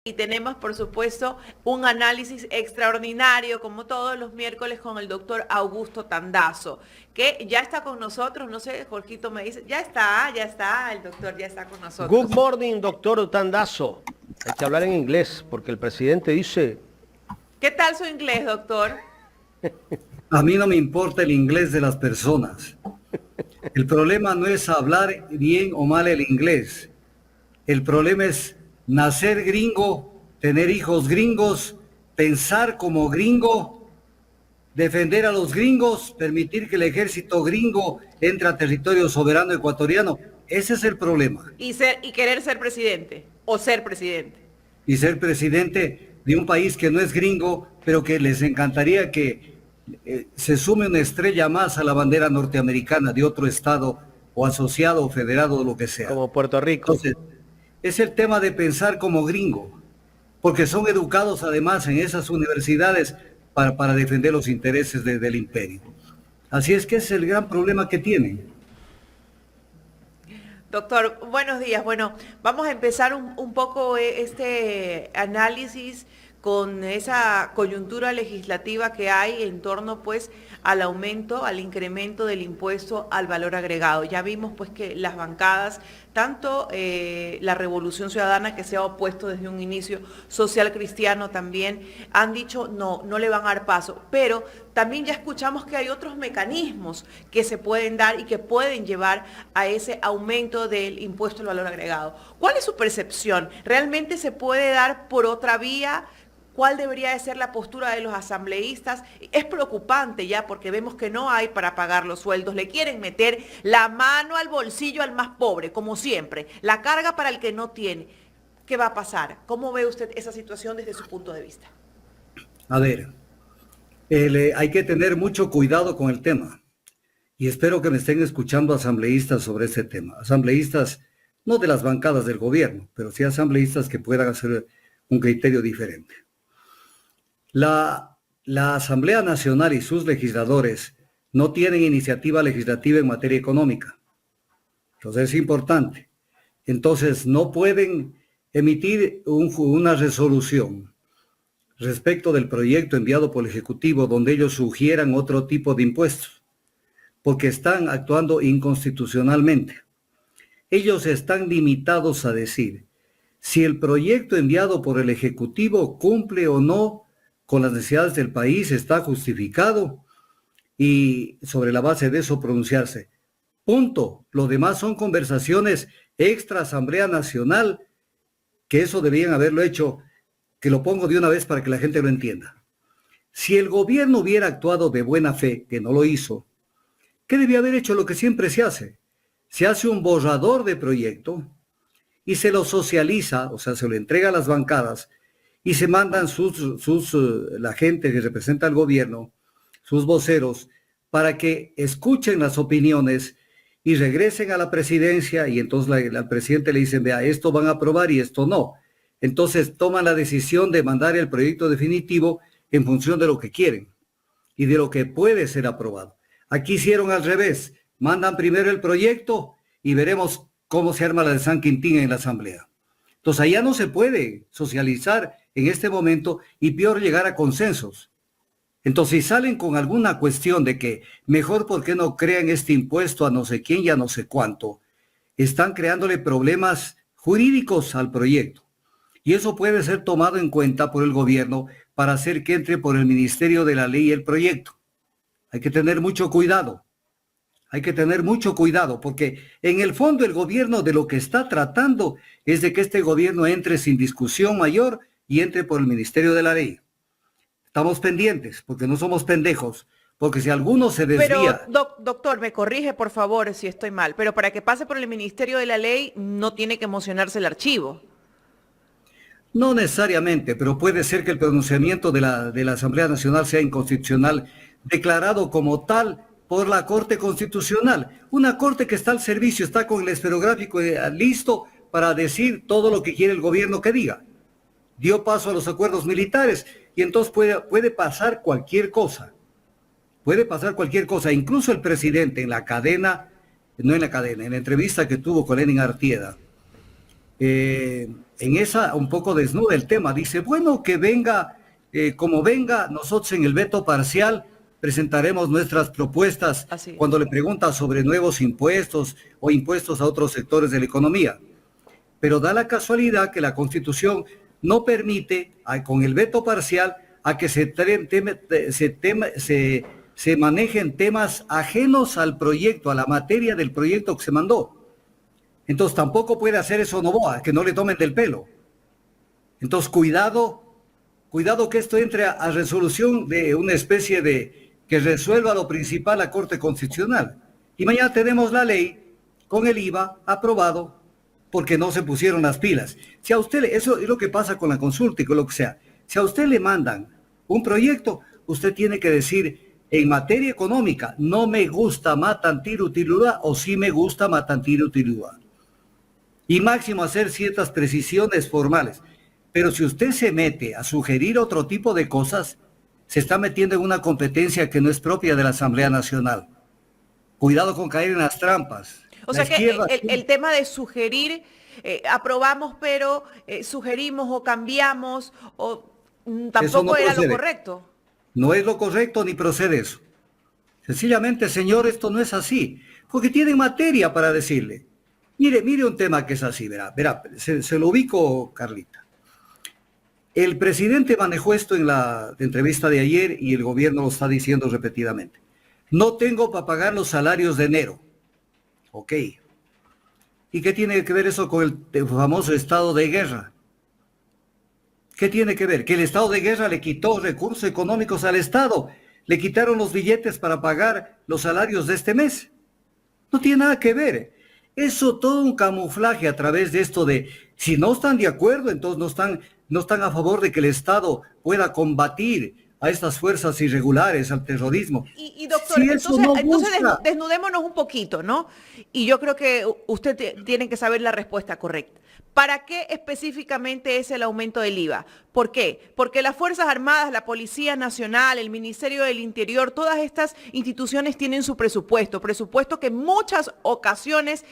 Y tenemos, por supuesto, un análisis extraordinario, como todos los miércoles, con el doctor Augusto Tandazo, que ya está con nosotros. No sé, Jorgito me dice, ya está, el doctor ya está con Good nosotros. morning, doctor Tandazo. Hay que hablar en inglés porque el presidente dice... ¿Qué tal su inglés, doctor? A mí no me importa el inglés de las personas. El problema no es hablar bien o mal el inglés. El problema es nacer gringo, tener hijos gringos, pensar como gringo, defender a los gringos, permitir que el ejército gringo entre a territorio soberano ecuatoriano. Ese es el problema. Y querer ser presidente, o ser presidente. Y ser presidente de un país que no es gringo, pero que les encantaría que se sume una estrella más a la bandera norteamericana de otro estado o asociado o federado o lo que sea. Como Puerto Rico. Entonces, es el tema de pensar como gringo, porque son educados además en esas universidades para defender los intereses del imperio. Así es que ese es el gran problema que tienen. Doctor, buenos días. Bueno, vamos a empezar un poco este análisis con esa coyuntura legislativa que hay en torno pues al aumento, al incremento del impuesto al valor agregado. Ya vimos pues que las bancadas, tanto la Revolución Ciudadana, que se ha opuesto desde un inicio, Social Cristiano también, han dicho no le van a dar paso, pero también ya escuchamos que hay otros mecanismos que se pueden dar y que pueden llevar a ese aumento del impuesto al valor agregado. ¿Cuál es su percepción? ¿Realmente se puede dar por otra vía? ¿Cuál debería de ser la postura de los asambleístas? Es preocupante ya porque vemos que no hay para pagar los sueldos. Le quieren meter la mano al bolsillo al más pobre, como siempre. La carga para el que no tiene. ¿Qué va a pasar? ¿Cómo ve usted esa situación desde su punto de vista? A ver, hay que tener mucho cuidado con el tema. Y espero que me estén escuchando asambleístas sobre ese tema. Asambleístas, no de las bancadas del gobierno, pero sí asambleístas que puedan hacer un criterio diferente. La Asamblea Nacional y sus legisladores no tienen iniciativa legislativa en materia económica. Entonces es importante. Entonces no pueden emitir una resolución respecto del proyecto enviado por el Ejecutivo donde ellos sugieran otro tipo de impuestos, porque están actuando inconstitucionalmente. Ellos están limitados a decir si el proyecto enviado por el Ejecutivo cumple o no con las necesidades del país, está justificado y sobre la base de eso pronunciarse. Punto. Lo demás son conversaciones extra Asamblea Nacional, que eso debían haberlo hecho, que lo pongo de una vez para que la gente lo entienda. Si el gobierno hubiera actuado de buena fe, que no lo hizo, ¿qué debía haber hecho? Lo que siempre se hace. Se hace un borrador de proyecto y se lo socializa, o sea, se lo entrega a las bancadas, y se mandan la gente que representa al gobierno, sus voceros, para que escuchen las opiniones y regresen a la presidencia y entonces al presidente le dicen, vea, esto van a aprobar y esto no. Entonces toman la decisión de mandar el proyecto definitivo en función de lo que quieren y de lo que puede ser aprobado. Aquí hicieron al revés, mandan primero el proyecto y veremos cómo se arma la de San Quintín en la Asamblea. Entonces allá no se puede socializar en este momento y peor llegar a consensos. Entonces si salen con alguna cuestión de que mejor por qué no crean este impuesto a no sé quién y a no sé cuánto, están creándole problemas jurídicos al proyecto. Y eso puede ser tomado en cuenta por el gobierno para hacer que entre por el Ministerio de la Ley el proyecto. Hay que tener mucho cuidado. Hay que tener mucho cuidado porque en el fondo el gobierno de lo que está tratando es de que este gobierno entre sin discusión mayor y entre por el Ministerio de la Ley. Estamos pendientes porque no somos pendejos, porque si alguno se desvía... Pero, doctor, me corrige por favor si estoy mal, pero para que pase por el Ministerio de la Ley no tiene que emocionarse el archivo. No necesariamente, pero puede ser que el pronunciamiento de la Asamblea Nacional sea inconstitucional, declarado como tal por la Corte Constitucional. Una Corte que está al servicio, está con el esferográfico listo para decir todo lo que quiere el gobierno que diga. Dio paso a los acuerdos militares y entonces puede pasar cualquier cosa. Puede pasar cualquier cosa. Incluso el presidente en la cadena, no en la cadena, en la entrevista que tuvo con Lenin Artieda, en esa un poco desnuda el tema. Dice, bueno, que venga, como venga, nosotros en el veto parcial presentaremos nuestras propuestas Así es. cuando le pregunta sobre nuevos impuestos o impuestos a otros sectores de la economía. Pero da la casualidad que la Constitución no permite, con el veto parcial, a que se manejen temas ajenos al proyecto, a la materia del proyecto que se mandó. Entonces tampoco puede hacer eso Noboa, que no le tomen del pelo. Entonces cuidado que esto entre a resolución de una especie de que resuelva lo principal la Corte Constitucional. Y mañana tenemos la ley con el IVA aprobado porque no se pusieron las pilas. Si a usted, eso es lo que pasa con la consulta y con lo que sea. Si a usted le mandan un proyecto, usted tiene que decir, en materia económica, no me gusta Matantiru-Tilúa o sí me gusta Matantiru-Tilúa. Y máximo hacer ciertas precisiones formales. Pero si usted se mete a sugerir otro tipo de cosas, se está metiendo en una competencia que no es propia de la Asamblea Nacional. Cuidado con caer en las trampas. O La sea que izquierda... el tema de sugerir, aprobamos, pero sugerimos o cambiamos, o Eso tampoco no era lo procede. correcto. No es lo correcto ni procede eso. Sencillamente, señor, esto no es así. Porque tienen materia para decirle. Mire un tema que es así, verá, se lo ubico, Carlita. El presidente manejó esto en la entrevista de ayer y el gobierno lo está diciendo repetidamente. No tengo para pagar los salarios de enero. Ok. ¿Y qué tiene que ver eso con el famoso estado de guerra? ¿Qué tiene que ver? Que el estado de guerra le quitó recursos económicos al Estado. Le quitaron los billetes para pagar los salarios de este mes. No tiene nada que ver. Eso todo un camuflaje a través de esto de, si no están de acuerdo, entonces no están a favor de que el Estado pueda combatir a estas fuerzas irregulares, al terrorismo. Y doctor, Si eso no entonces busca, desnudémonos un poquito, ¿no? Y yo creo que usted tiene que saber la respuesta correcta. ¿Para qué específicamente es el aumento del IVA? ¿Por qué? Porque las Fuerzas Armadas, la Policía Nacional, el Ministerio del Interior, todas estas instituciones tienen su presupuesto que en muchas ocasiones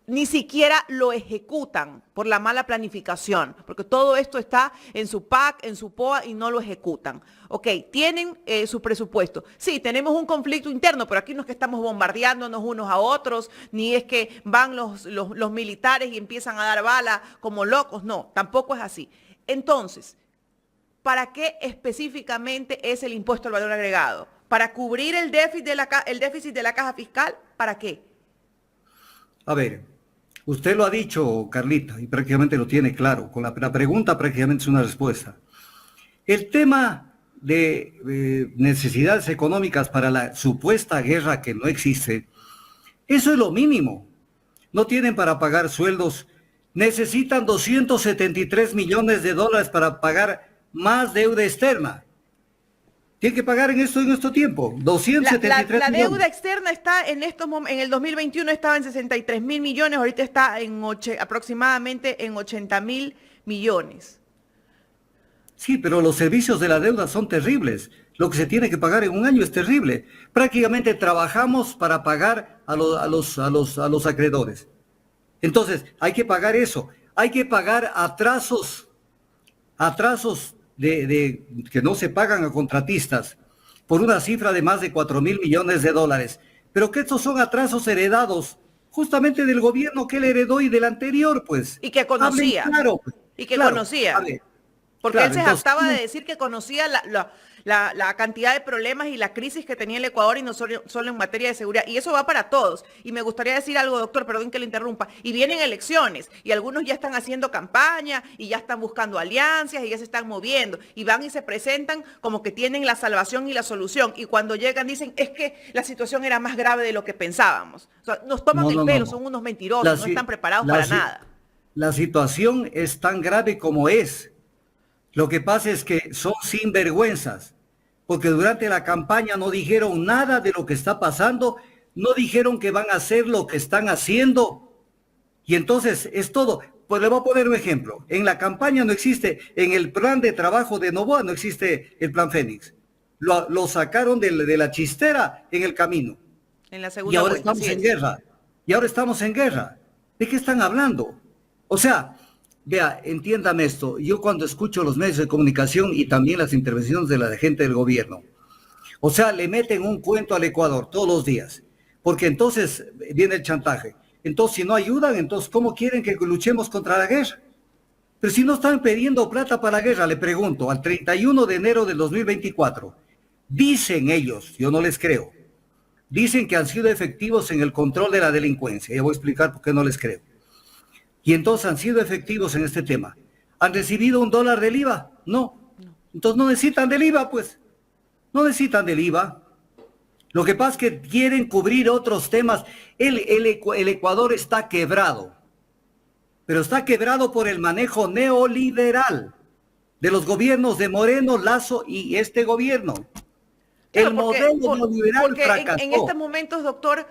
ni siquiera lo ejecutan por la mala planificación, porque todo esto está en su PAC, en su POA y no lo ejecutan. Ok, tienen su presupuesto. Sí, tenemos un conflicto interno, pero aquí no es que estamos bombardeándonos unos a otros, ni es que van los militares y empiezan a dar bala como locos, no, tampoco es así. Entonces, ¿para qué específicamente es el impuesto al valor agregado? ¿Para cubrir el déficit de la caja fiscal? ¿Para qué? a ver, usted lo ha dicho, Carlita, y prácticamente lo tiene claro. Con la pregunta prácticamente es una respuesta. El tema de necesidades económicas para la supuesta guerra que no existe, eso es lo mínimo. No tienen para pagar sueldos. Necesitan 273 millones de dólares para pagar más deuda externa. Tienen que pagar en este tiempo, 273 La millones. deuda externa está en el 2021 estaba en 63.000 millones, ahorita está aproximadamente en 80.000 millones. Sí, pero los servicios de la deuda son terribles. Lo que se tiene que pagar en un año es terrible. Prácticamente trabajamos para pagar a los acreedores. Entonces, hay que pagar eso. Hay que pagar atrasos que no se pagan a contratistas por una cifra de más de 4.000 millones de dólares. Pero que estos son atrasos heredados justamente del gobierno que él heredó y del anterior, pues. Y que conocía. Hablen claro, pues. Y que Claro, conocía. hable. Porque Claro, él se entonces, jactaba de decir que conocía la cantidad de problemas y la crisis que tenía el Ecuador y no solo en materia de seguridad. Y eso va para todos. Y me gustaría decir algo, doctor, perdón que le interrumpa. Y vienen elecciones y algunos ya están haciendo campaña y ya están buscando alianzas y ya se están moviendo. Y van y se presentan como que tienen la salvación y la solución. Y cuando llegan dicen, es que la situación era más grave de lo que pensábamos. O sea, nos toman el pelo, son unos mentirosos, no están preparados para nada. La situación es tan grave como es. Lo que pasa es que son sinvergüenzas, porque durante la campaña no dijeron nada de lo que está pasando, no dijeron que van a hacer lo que están haciendo, y entonces es todo. Pues le voy a poner un ejemplo. En la campaña no existe, en el plan de trabajo de Noboa no existe el plan Fénix. Lo sacaron de la chistera en el camino. En la segunda Y ahora vuelta, estamos en guerra. Y ahora estamos en guerra. ¿De qué están hablando? O sea, Vea, entiéndame esto. Yo cuando escucho los medios de comunicación y también las intervenciones de la gente del gobierno, o sea, le meten un cuento al Ecuador todos los días, porque entonces viene el chantaje. Entonces, si no ayudan, entonces, ¿cómo quieren que luchemos contra la guerra? Pero si no están pidiendo plata para la guerra, le pregunto, al 31 de enero del 2024, dicen ellos, yo no les creo, dicen que han sido efectivos en el control de la delincuencia. Ya voy a explicar por qué no les creo. Y entonces han sido efectivos en este tema. ¿Han recibido $1 del IVA? No. Entonces no necesitan del IVA, pues. No necesitan del IVA. Lo que pasa es que quieren cubrir otros temas. El Ecuador está quebrado. Pero está quebrado por el manejo neoliberal de los gobiernos de Moreno, Lazo y este gobierno. Claro, El modelo neoliberal porque fracasó. en estos momentos, doctor,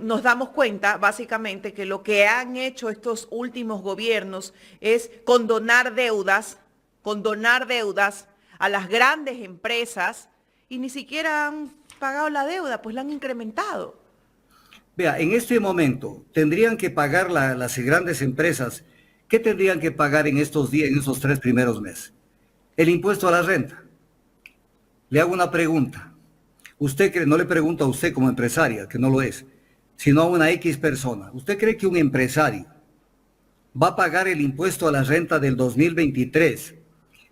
nos damos cuenta básicamente que lo que han hecho estos últimos gobiernos es condonar deudas a las grandes empresas y ni siquiera han pagado la deuda, pues la han incrementado. Vea, en este momento tendrían que pagar las grandes empresas. ¿Qué tendrían que pagar en estos días, en esos 3 primeros meses? El impuesto a la renta. Le hago una pregunta. Usted cree, no le pregunto a usted como empresaria, que no lo es, sino a una X persona. ¿Usted cree que un empresario va a pagar el impuesto a la renta del 2023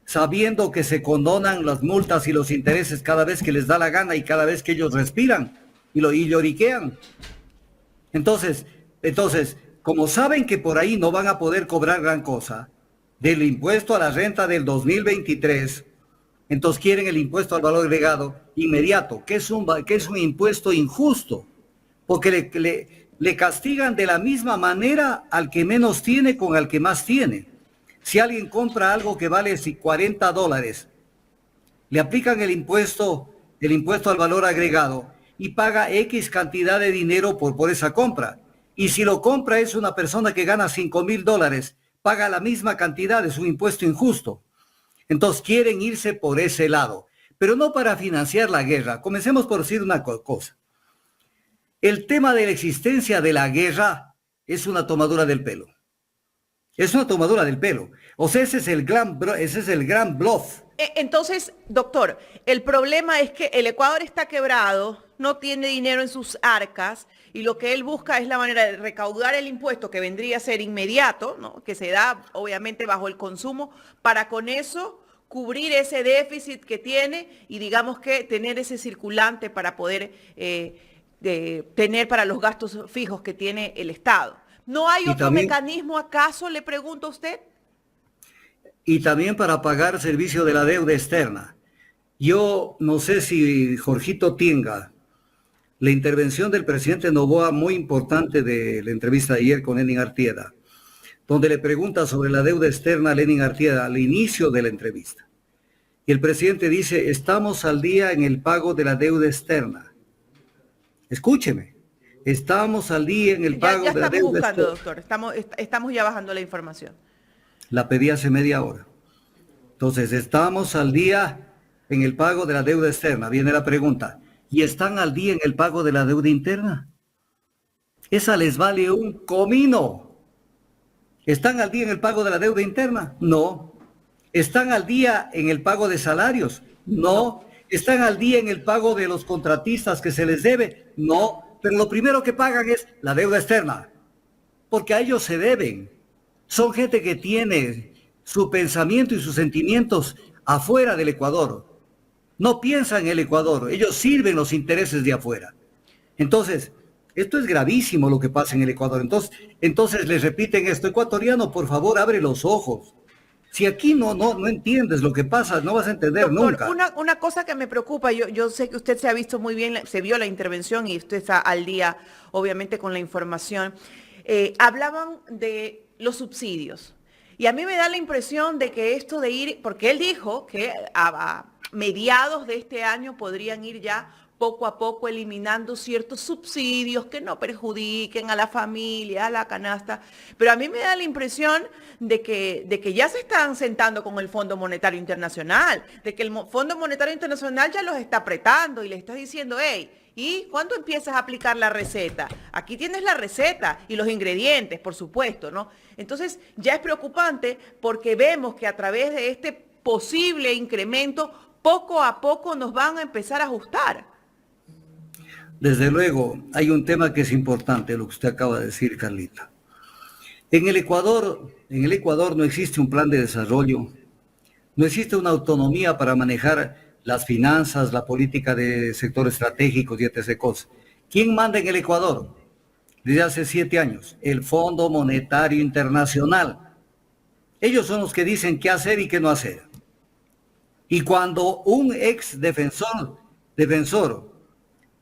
sabiendo que se condonan las multas y los intereses cada vez que les da la gana y cada vez que ellos respiran y lloriquean? Entonces, como saben que por ahí no van a poder cobrar gran cosa del impuesto a la renta del 2023, entonces quieren el impuesto al valor agregado inmediato, que es un impuesto injusto, porque le castigan de la misma manera al que menos tiene con al que más tiene. Si alguien compra algo que vale $40, le aplican el impuesto al valor agregado y paga X cantidad de dinero por esa compra. Y si lo compra es una persona que gana $5,000, paga la misma cantidad, es un impuesto injusto. Entonces quieren irse por ese lado, pero no para financiar la guerra. Comencemos por decir una cosa. El tema de la existencia de la guerra es una tomadura del pelo. Es una tomadura del pelo. O sea, ese es el gran bluff. Entonces, doctor, el problema es que el Ecuador está quebrado, no tiene dinero en sus arcas y lo que él busca es la manera de recaudar el impuesto que vendría a ser inmediato, ¿no? Que se da obviamente bajo el consumo, para con eso cubrir ese déficit que tiene y digamos que tener ese circulante para poder tener para los gastos fijos que tiene el Estado. ¿No hay otro mecanismo acaso, le pregunto a usted? Y también para pagar servicio de la deuda externa. Yo no sé si Jorgito tenga la intervención del presidente Noboa, muy importante de la entrevista de ayer con Lenin Artieda, donde le pregunta sobre la deuda externa a Lenin Artieda al inicio de la entrevista. Y el presidente dice, estamos al día en el pago de la deuda externa. Escúcheme, estamos al día en el pago de la deuda externa. Doctor, estamos ya bajando la información. La pedí hace media hora. Entonces, estamos al día en el pago de la deuda externa. Viene la pregunta, ¿y están al día en el pago de la deuda interna? Esa les vale un comino. ¿Están al día en el pago de la deuda interna? No. ¿Están al día en el pago de salarios? No. ¿Están al día en el pago de los contratistas que se les debe? No. Pero lo primero que pagan es la deuda externa, porque a ellos se deben. Son gente que tiene su pensamiento y sus sentimientos afuera del Ecuador. No piensan en el Ecuador, ellos sirven los intereses de afuera. Entonces, esto es gravísimo lo que pasa en el Ecuador. Entonces les repiten esto, ecuatoriano, por favor, abre los ojos. Si aquí no entiendes lo que pasa, no vas a entender, doctor, nunca. Una cosa que me preocupa, yo sé que usted se ha visto muy bien, se vio la intervención y usted está al día, obviamente, con la información. Hablaban de los subsidios. Y a mí me da la impresión de que esto de ir, porque él dijo que a mediados de este año podrían ir ya poco a poco eliminando ciertos subsidios que no perjudiquen a la familia, a la canasta. Pero a mí me da la impresión de que ya se están sentando con el Fondo Monetario Internacional, de que el Fondo Monetario Internacional ya los está apretando y le está diciendo, hey, ¿Y cuándo empiezas a aplicar la receta? Aquí tienes la receta y los ingredientes, por supuesto, ¿no? Entonces ya es preocupante porque vemos que a través de este posible incremento, poco a poco nos van a empezar a ajustar. Desde luego, hay un tema que es importante, lo que usted acaba de decir, Carlita. En el Ecuador no existe un plan de desarrollo, no existe una autonomía para manejar las finanzas, la política de sector estratégicos y etc. cosas. ¿Quién manda en el Ecuador? Desde hace 7 años, el Fondo Monetario Internacional. Ellos son los que dicen qué hacer y qué no hacer. Y cuando un ex defensor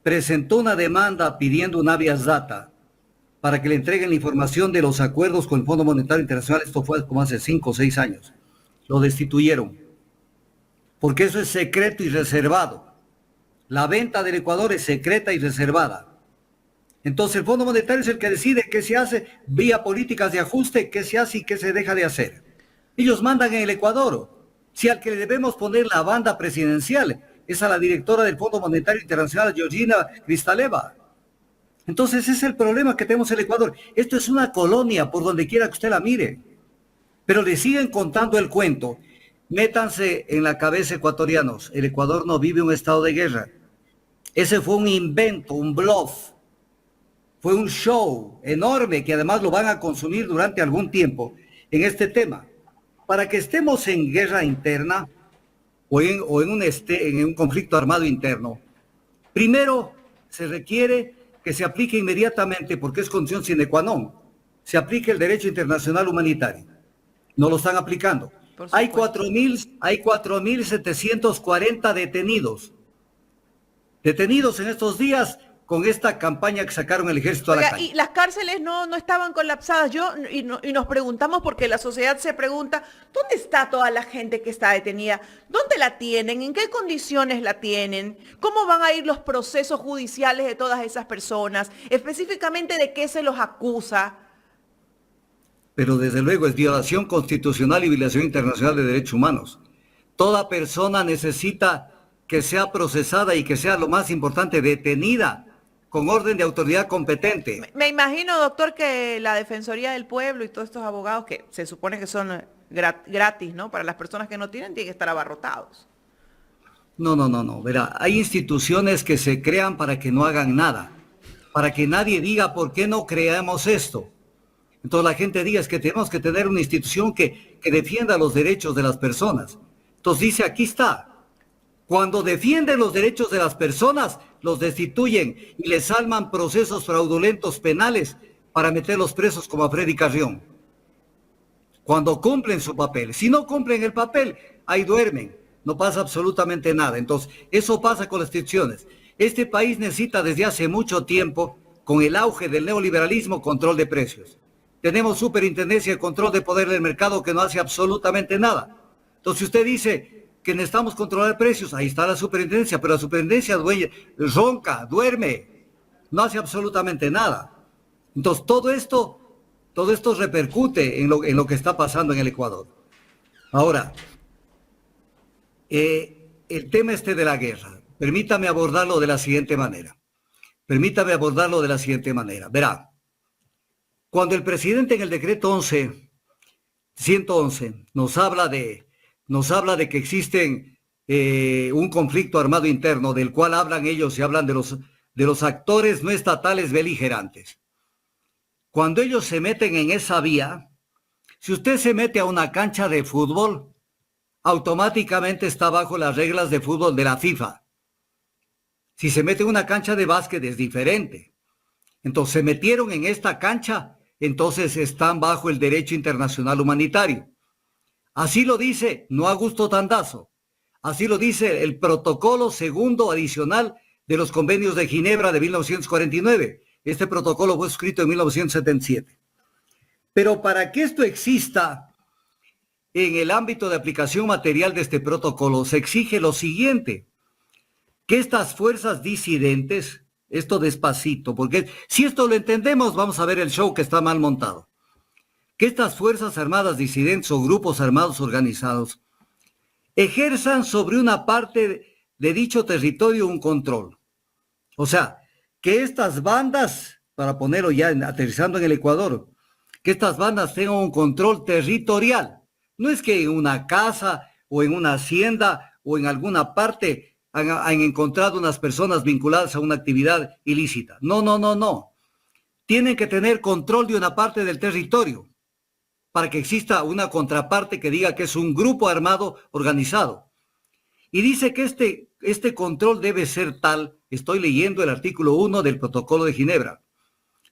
presentó una demanda pidiendo un habeas data para que le entreguen la información de los acuerdos con el Fondo Monetario Internacional, esto fue como hace 5 o 6 años, lo destituyeron, porque eso es secreto y reservado. La venta del Ecuador es secreta y reservada. Entonces el Fondo Monetario es el que decide qué se hace vía políticas de ajuste, qué se hace y qué se deja de hacer. Ellos mandan en el Ecuador. Si al que le debemos poner la banda presidencial es a la directora del Fondo Monetario Internacional, Georgina Kristaleva. Entonces ese es el problema que tenemos en el Ecuador. Esto es una colonia por donde quiera que usted la mire. Pero le siguen contando el cuento. Métanse en la cabeza, ecuatorianos. El Ecuador no vive un estado de guerra. Ese fue un invento, un bluff. Fue un show enorme que además lo van a consumir durante algún tiempo en este tema. Para que estemos en guerra interna o en un conflicto armado interno, primero se requiere que se aplique inmediatamente, porque es condición sine qua non, se aplique el derecho internacional humanitario. No lo están aplicando. Hay 4.740 detenidos en estos días con esta campaña que sacaron el ejército a la calle. Y las cárceles no estaban colapsadas. Y nos preguntamos, porque la sociedad se pregunta, ¿dónde está toda la gente que está detenida? ¿Dónde la tienen? ¿En qué condiciones la tienen? ¿Cómo van a ir los procesos judiciales de todas esas personas? Específicamente, ¿de qué se los acusa? Pero desde luego es violación constitucional y violación internacional de derechos humanos. Toda persona necesita que sea procesada y que sea, lo más importante, detenida con orden de autoridad competente. Me imagino, doctor, que la Defensoría del Pueblo y todos estos abogados que se supone que son gratis, ¿no? Para las personas que no tienen, tienen que estar abarrotados. No. Verá, hay instituciones que se crean para que no hagan nada, para que nadie diga por qué no creamos esto. Entonces la gente diga es que tenemos que tener una institución que defienda los derechos de las personas. Entonces dice, aquí está. Cuando defienden los derechos de las personas, los destituyen y les alman procesos fraudulentos penales para meterlos presos como a Freddy Carrión. Cuando cumplen su papel. Si no cumplen el papel, ahí duermen. No pasa absolutamente nada. Entonces, eso pasa con las instituciones. Este país necesita desde hace mucho tiempo, con el auge del neoliberalismo, control de precios. Tenemos superintendencia de control de poder del mercado que no hace absolutamente nada. Entonces, si usted dice que necesitamos controlar precios, ahí está la superintendencia, pero la superintendencia ronca, duerme, no hace absolutamente nada. Entonces todo esto repercute en lo que está pasando en el Ecuador. Ahora, el tema de la guerra, permítame abordarlo de la siguiente manera. Verá, cuando el presidente en el decreto 111 nos habla de que existen un conflicto armado interno, del cual hablan ellos y hablan de los actores no estatales beligerantes. Cuando ellos se meten en esa vía, si usted se mete a una cancha de fútbol, automáticamente está bajo las reglas de fútbol de la FIFA. Si se mete en una cancha de básquet es diferente. Entonces se metieron en esta cancha, entonces están bajo el derecho internacional humanitario. Así lo dice, no Augusto Tandazo, así lo dice el protocolo segundo adicional de los convenios de Ginebra de 1949. Este protocolo fue escrito en 1977. Pero para que esto exista en el ámbito de aplicación material de este protocolo, se exige lo siguiente, que estas fuerzas disidentes, esto despacito, porque si esto lo entendemos, vamos a ver el show que está mal montado. Que estas fuerzas armadas disidentes o grupos armados organizados ejerzan sobre una parte de dicho territorio un control. O sea, que estas bandas, para ponerlo ya aterrizando en el Ecuador, que estas bandas tengan un control territorial. No es que en una casa o en una hacienda o en alguna parte han encontrado unas personas vinculadas a una actividad ilícita. No, no, no, no. Tienen que tener control de una parte del territorio para que exista una contraparte que diga que es un grupo armado organizado. Y dice que este control debe ser tal, estoy leyendo el artículo 1 del Protocolo de Ginebra,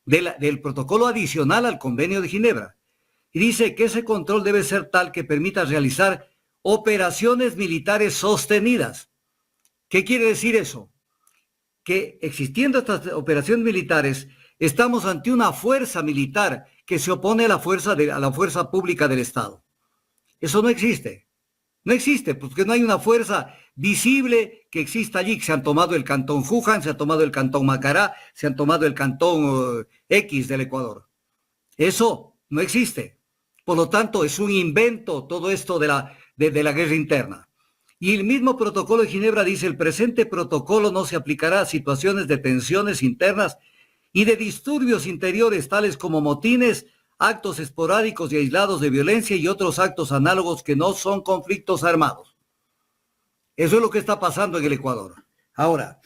del protocolo adicional al Convenio de Ginebra. Y dice que ese control debe ser tal que permita realizar operaciones militares sostenidas. ¿Qué quiere decir eso? Que existiendo estas operaciones militares, estamos ante una fuerza militar que se opone a la fuerza pública del Estado. Eso no existe. No existe, porque no hay una fuerza visible que exista allí. Se han tomado el cantón Juján, se ha tomado el cantón Macará, se han tomado el cantón X del Ecuador. Eso no existe. Por lo tanto, es un invento todo esto de la guerra interna. Y el mismo protocolo de Ginebra dice, el presente protocolo no se aplicará a situaciones de tensiones internas y de disturbios interiores, tales como motines, actos esporádicos y aislados de violencia y otros actos análogos que no son conflictos armados. Eso es lo que está pasando en el Ecuador. Ahora,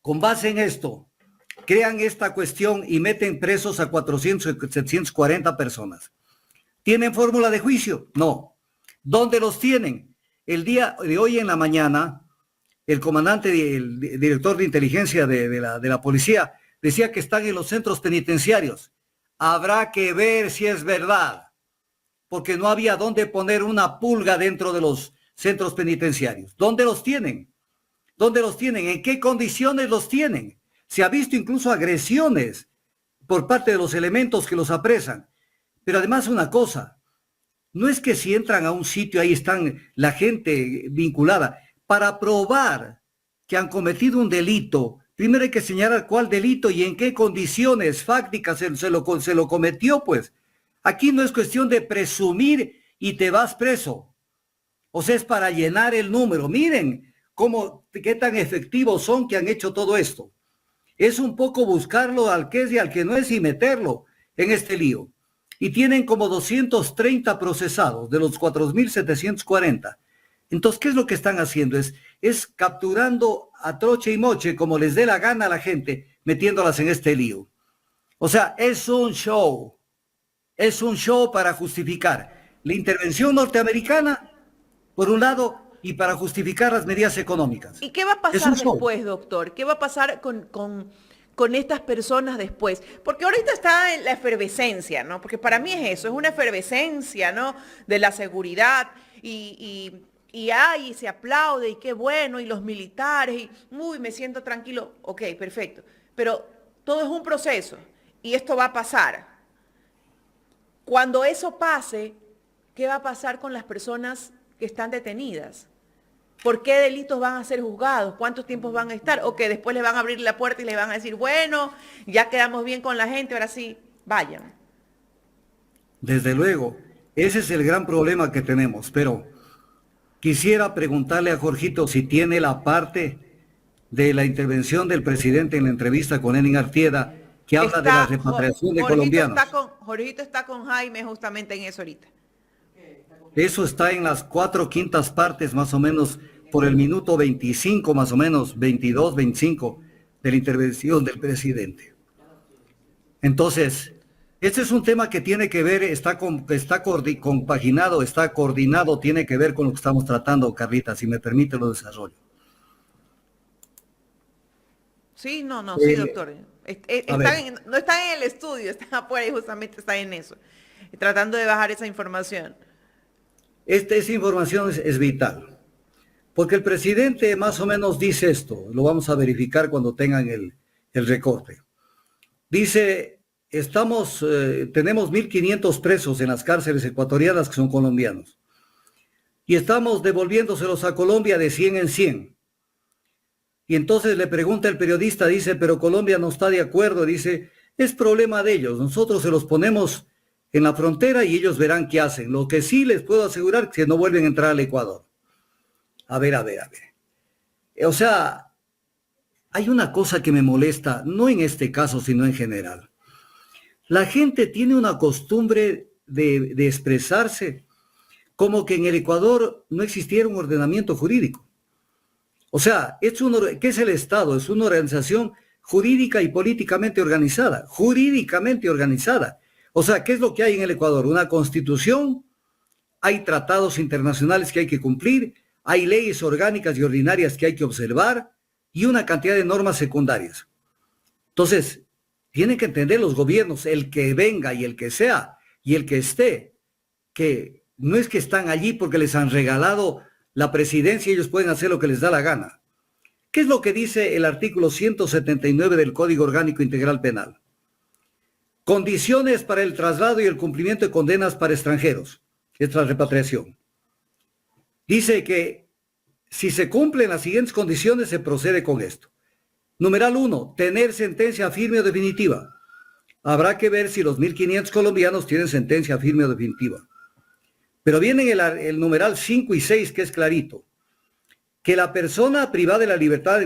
con base en esto, crean esta cuestión y meten presos a 400, 740 personas. ¿Tienen fórmula de juicio? No. ¿Dónde los tienen? El día de hoy en la mañana, el comandante, el director de inteligencia de la policía, decía que están en los centros penitenciarios. Habrá que ver si es verdad, porque no había dónde poner una pulga dentro de los centros penitenciarios. ¿Dónde los tienen? ¿Dónde los tienen? ¿En qué condiciones los tienen? Se ha visto incluso agresiones por parte de los elementos que los apresan. Pero además una cosa, no es que si entran a un sitio ahí están la gente vinculada. Para probar que han cometido un delito, primero hay que señalar cuál delito y en qué condiciones fácticas se lo cometió, pues. Aquí no es cuestión de presumir y te vas preso. O sea, es para llenar el número. Miren qué tan efectivos son que han hecho todo esto. Es un poco buscarlo al que es y al que no es y meterlo en este lío. Y tienen como 230 procesados de los 4.740. Entonces, ¿qué es lo que están haciendo? Es capturando a troche y moche, como les dé la gana a la gente, metiéndolas en este lío. O sea, es un show para justificar la intervención norteamericana, por un lado, y para justificar las medidas económicas. ¿Y qué va a pasar después, doctor? ¿Qué va a pasar con estas personas después? Porque ahorita está en la efervescencia, ¿no? Porque para mí es eso, es una efervescencia, ¿no? De la seguridad y se aplaude y qué bueno, y los militares, y uy, me siento tranquilo. Ok, perfecto. Pero todo es un proceso y esto va a pasar. Cuando eso pase, ¿qué va a pasar con las personas que están detenidas? ¿Por qué delitos van a ser juzgados? ¿Cuántos tiempos van a estar? O que después le van a abrir la puerta y le van a decir, bueno, ya quedamos bien con la gente, ahora sí, vayan. Desde luego, ese es el gran problema que tenemos, pero quisiera preguntarle a Jorgito si tiene la parte de la intervención del presidente en la entrevista con Lenin Artieda, que habla de la repatriación de colombianos. Jorgito está con Jaime justamente en eso ahorita. Eso está en las 4/5 partes, más o menos, por el minuto 25, más o menos, 22, 25, de la intervención del presidente. Entonces, este es un tema que tiene que ver, está compaginado, está coordinado, tiene que ver con lo que estamos tratando, Carlita, si me permite lo desarrollo. Sí, sí, doctor. No están en el estudio, están afuera y justamente están en eso, tratando de bajar esa información. Esa información es vital, porque el presidente más o menos dice esto, lo vamos a verificar cuando tengan el recorte. Dice, tenemos 1.500 presos en las cárceles ecuatorianas que son colombianos, y estamos devolviéndoselos a Colombia de 100 en 100. Y entonces le pregunta el periodista, dice, pero Colombia no está de acuerdo, dice, es problema de ellos, nosotros se los ponemos en la frontera y ellos verán qué hacen. Lo que sí les puedo asegurar es que no vuelven a entrar al Ecuador. A ver. O sea, hay una cosa que me molesta, no en este caso, sino en general. La gente tiene una costumbre de expresarse como que en el Ecuador no existiera un ordenamiento jurídico. O sea, ¿qué es el Estado? Es una organización jurídica y políticamente organizada, jurídicamente organizada. O sea, ¿qué es lo que hay en el Ecuador? Una constitución, hay tratados internacionales que hay que cumplir, hay leyes orgánicas y ordinarias que hay que observar y una cantidad de normas secundarias. Entonces, tienen que entender los gobiernos, el que venga y el que sea y el que esté, que no es que están allí porque les han regalado la presidencia y ellos pueden hacer lo que les da la gana. ¿Qué es lo que dice el artículo 179 del Código Orgánico Integral Penal? Condiciones para el traslado y el cumplimiento de condenas para extranjeros. Es la repatriación. Dice que si se cumplen las siguientes condiciones, se procede con esto. Numeral 1, tener sentencia firme o definitiva. Habrá que ver si los 1.500 colombianos tienen sentencia firme o definitiva. Pero viene el numeral 5 y 6, que es clarito. Que la persona privada de la libertad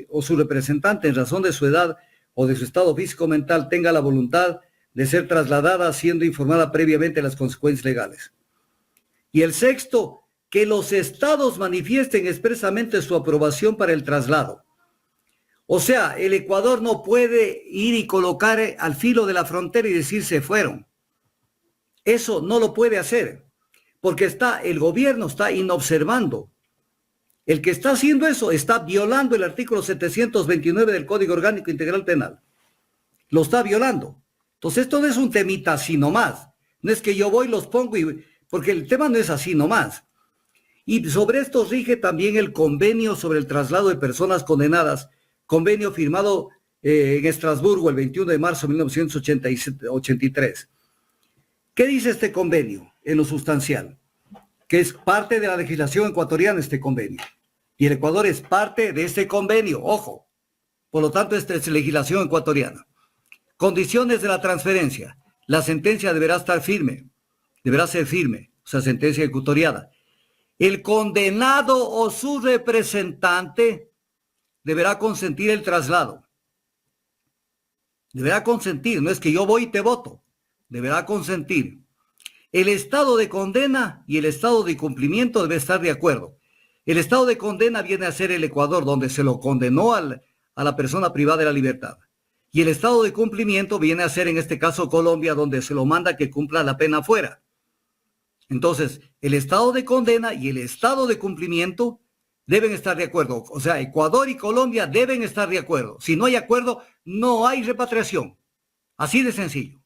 o su representante en razón de su edad o de su estado físico-mental tenga la voluntad de ser trasladada siendo informada previamente de las consecuencias legales. Y el sexto, que los estados manifiesten expresamente su aprobación para el traslado. O sea, el Ecuador no puede ir y colocar al filo de la frontera y decir se fueron. Eso no lo puede hacer, porque el gobierno está inobservando. El que está haciendo eso está violando el artículo 729 del Código Orgánico Integral Penal. Lo está violando. Entonces esto no es un temita así nomás. No es que yo voy, los pongo, porque el tema no es así nomás. Y sobre esto rige también el convenio sobre el traslado de personas condenadas, convenio firmado en Estrasburgo el 21 de marzo de 1983. ¿Qué dice este convenio en lo sustancial? Que es parte de la legislación ecuatoriana este convenio. Y el Ecuador es parte de este convenio, ojo. Por lo tanto, esta es legislación ecuatoriana. Condiciones de la transferencia. La sentencia deberá estar firme, deberá ser firme, o sea, sentencia ejecutoriada. El condenado o su representante deberá consentir el traslado. Deberá consentir, no es que yo voy y te voto. Deberá consentir. El estado de condena y el estado de cumplimiento debe estar de acuerdo. El estado de condena viene a ser el Ecuador, donde se lo condenó a la persona privada de la libertad. Y el estado de cumplimiento viene a ser, en este caso, Colombia, donde se lo manda que cumpla la pena afuera. Entonces, el estado de condena y el estado de cumplimiento deben estar de acuerdo. O sea, Ecuador y Colombia deben estar de acuerdo. Si no hay acuerdo, no hay repatriación. Así de sencillo.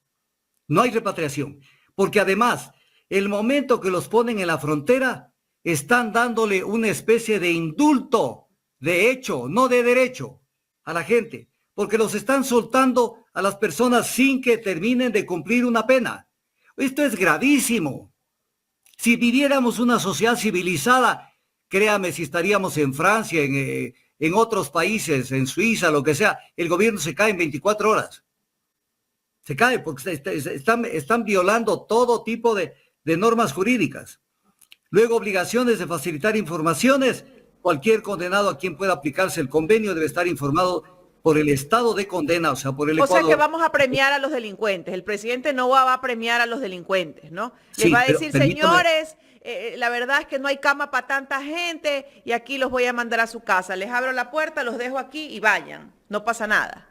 No hay repatriación. Porque además, el momento que los ponen en la frontera, están dándole una especie de indulto, de hecho, no de derecho, a la gente. Porque los están soltando a las personas sin que terminen de cumplir una pena. Esto es gravísimo. Si viviéramos una sociedad civilizada, créame, si estaríamos en Francia, en otros países, en Suiza, lo que sea, el gobierno se cae en 24 horas. Se cae porque están violando todo tipo de normas jurídicas. Luego, obligaciones de facilitar informaciones. Cualquier condenado a quien pueda aplicarse el convenio debe estar informado por el estado de condena, o sea, por el Ecuador. O sea que vamos a premiar a los delincuentes. El presidente no va a premiar a los delincuentes, ¿no? Sí, Les va a decir, permítame. señores, la verdad es que no hay cama para tanta gente y aquí los voy a mandar a su casa. Les abro la puerta, los dejo aquí y vayan. No pasa nada.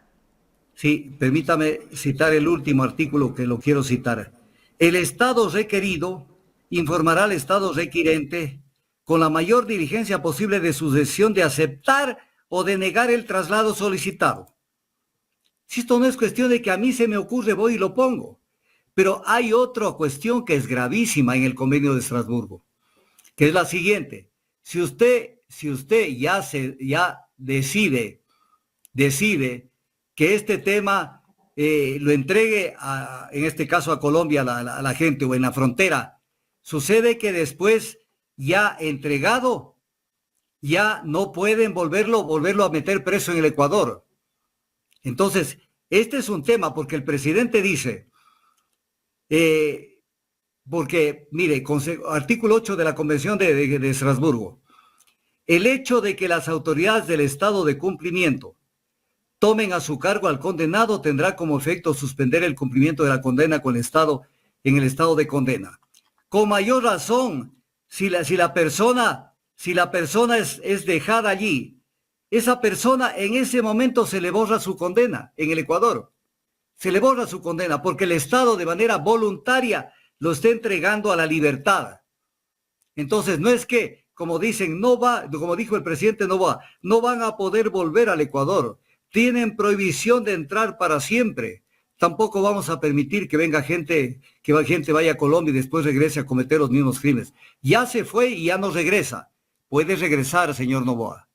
Sí, permítame citar el último artículo que lo quiero citar. El Estado requerido informará al Estado requirente con la mayor diligencia posible de su decisión de aceptar o de negar el traslado solicitado. Si esto no es cuestión de que a mí se me ocurre, voy y lo pongo. Pero hay otra cuestión que es gravísima en el convenio de Estrasburgo, que es la siguiente. Si usted ya decide que este tema lo entregue, en este caso a Colombia, a la gente o en la frontera, sucede que después ya entregado, ya no pueden volverlo a meter preso en el Ecuador. Entonces, este es un tema porque el presidente dice, porque, mire, artículo 8 de la Convención de Estrasburgo, el hecho de que las autoridades del estado de cumplimiento tomen a su cargo al condenado tendrá como efecto suspender el cumplimiento de la condena con el estado en el estado de condena. Con mayor razón, si la persona es dejada allí, esa persona en ese momento se le borra su condena en el Ecuador. Se le borra su condena porque el Estado de manera voluntaria lo está entregando a la libertad. Entonces no es que, como dicen, como dijo el presidente Noboa, no van a poder volver al Ecuador. Tienen prohibición de entrar para siempre. Tampoco vamos a permitir que venga gente vaya a Colombia y después regrese a cometer los mismos crímenes. Ya se fue y ya no regresa. Puede regresar, señor Noboa,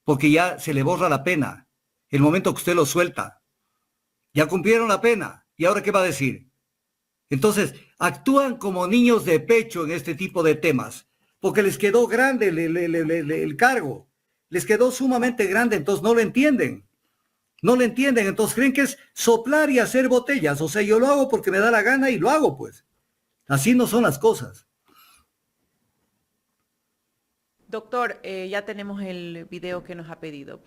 porque ya se le borra la pena. El momento que usted lo suelta. Ya cumplieron la pena. ¿Y ahora qué va a decir? Entonces, actúan como niños de pecho en este tipo de temas, porque les quedó grande el cargo. Les quedó sumamente grande, entonces no lo entienden. No lo entienden, entonces creen que es soplar y hacer botellas. O sea, yo lo hago porque me da la gana y lo hago, pues. Así no son las cosas. Doctor, ya tenemos el video que nos ha pedido.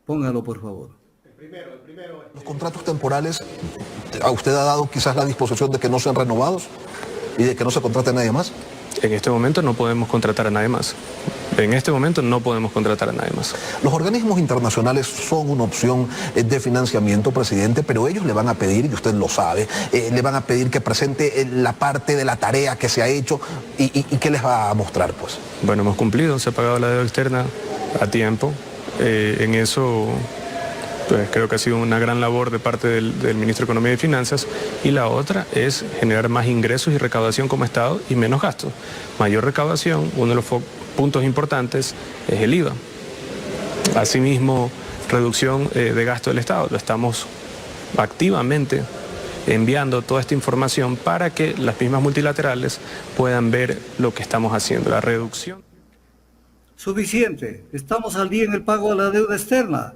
Póngalo, por favor. Los contratos temporales, a usted ha dado quizás la disposición de que no sean renovados y de que no se contrate a nadie más. En este momento no podemos contratar a nadie más. En este momento no podemos contratar a nadie más. Los organismos internacionales son una opción de financiamiento, presidente, pero ellos le van a pedir, y usted lo sabe, le van a pedir que presente la parte de la tarea que se ha hecho y qué les va a mostrar, pues. Bueno, hemos cumplido, se ha pagado la deuda externa a tiempo. En eso pues, creo que ha sido una gran labor de parte del Ministro de Economía y Finanzas, y la otra es generar más ingresos y recaudación como Estado y menos gastos. Mayor recaudación, uno de los puntos importantes es el IVA. Asimismo, reducción de gasto del Estado. Lo estamos activamente enviando toda esta información para que las mismas multilaterales puedan ver lo que estamos haciendo, la reducción. Suficiente. Estamos al día en el pago de la deuda externa.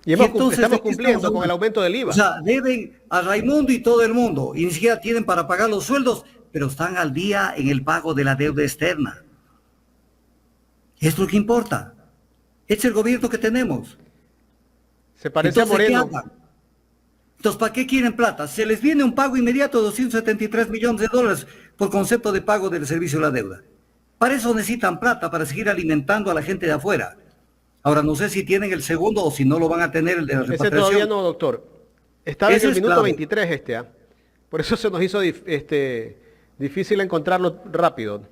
Y entonces, estamos cumpliendo con el aumento del IVA. O sea, deben a Raimundo y todo el mundo, y ni siquiera tienen para pagar los sueldos, pero están al día en el pago de la deuda externa. Es lo que importa. Es el gobierno que tenemos. Se parece a Moreno. Entonces, ¿para qué quieren plata? Se les viene un pago inmediato de 273 millones de dólares por concepto de pago del servicio de la deuda. Para eso necesitan plata, para seguir alimentando a la gente de afuera. Ahora, no sé si tienen el segundo o si no lo van a tener, el de la repatriación. Ese todavía no, doctor. Estaba en Ese el es minuto clave. 23 Por eso se nos hizo difícil encontrarlo rápido.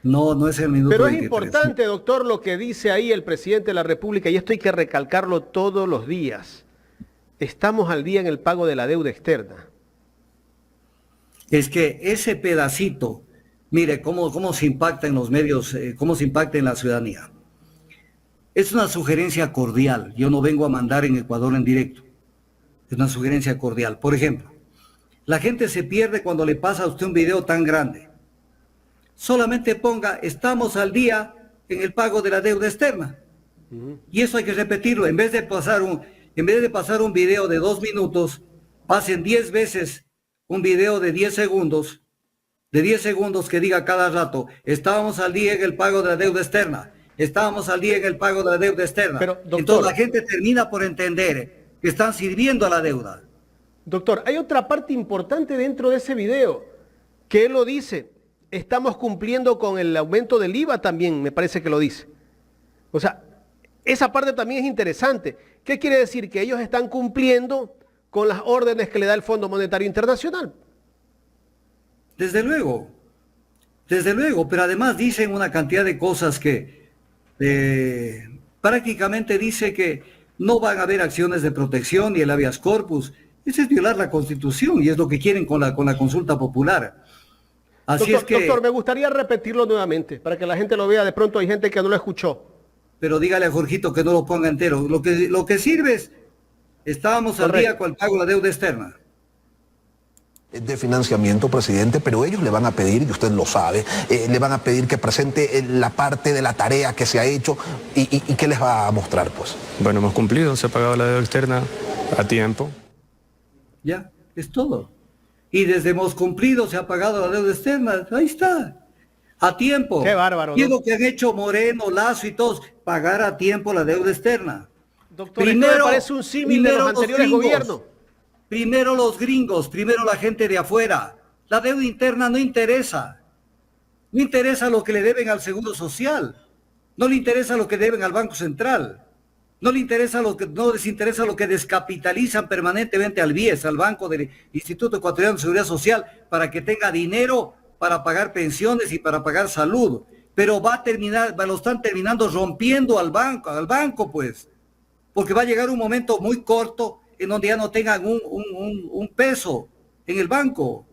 No es el minuto Pero es 23. importante, doctor, lo que dice ahí el presidente de la República, y esto hay que recalcarlo todos los días. Estamos al día en el pago de la deuda externa. Es que ese pedacito, mire cómo se impacta en los medios, cómo se impacta en la ciudadanía. Es una sugerencia cordial. Yo no vengo a mandar en Ecuador en directo. Es una sugerencia cordial. Por ejemplo, la gente se pierde cuando le pasa a usted un video tan grande. Solamente ponga, estamos al día en el pago de la deuda externa. Y eso hay que repetirlo. En vez de pasar un video de 2 minutos, pasen 10 veces un video de 10 segundos, que diga cada rato, estábamos al día en el pago de la deuda externa. Estábamos al día en el pago de la deuda externa. Pero, doctor, entonces la gente termina por entender que están sirviendo a la deuda. Doctor, hay otra parte importante dentro de ese video, que él lo dice. Estamos cumpliendo con el aumento del IVA también, me parece que lo dice. O sea, esa parte también es interesante. ¿Qué quiere decir? Que ellos están cumpliendo con las órdenes que le da el Fondo Monetario Internacional. Desde luego, pero además dicen una cantidad de cosas que prácticamente dice que no van a haber acciones de protección y el habeas corpus. Eso es violar la Constitución y es lo que quieren con la consulta popular. Así Doctor, es que... doctor, me gustaría repetirlo nuevamente para que la gente lo vea. De pronto hay gente que no lo escuchó. Pero dígale a Jorgito que no lo ponga entero. Lo que sirve es, estábamos al día con el pago de la deuda externa. De financiamiento, presidente, pero ellos le van a pedir, y usted lo sabe, le van a pedir que presente la parte de la tarea que se ha hecho y qué les va a mostrar, pues. Bueno, hemos cumplido, se ha pagado la deuda externa a tiempo. Ya, es todo. Y desde hemos cumplido, se ha pagado la deuda externa. Ahí está. A tiempo. Qué bárbaro, Y es ¿no? lo que han hecho Moreno, Lazo y todos, pagar a tiempo la deuda externa. Doctor, esto me parece un símil de los anteriores gobiernos. Primero los gringos, primero la gente de afuera. La deuda interna no interesa. No interesa lo que le deben al Seguro Social. No le interesa lo que deben al Banco Central. No le interesa no les interesa lo que descapitalizan permanentemente al BIES, al Banco del Instituto Ecuatoriano de Seguridad Social, para que tenga dinero para pagar pensiones y para pagar salud. Pero lo están terminando rompiendo al banco pues. Porque va a llegar un momento muy corto en donde ya no tengan un peso en el banco.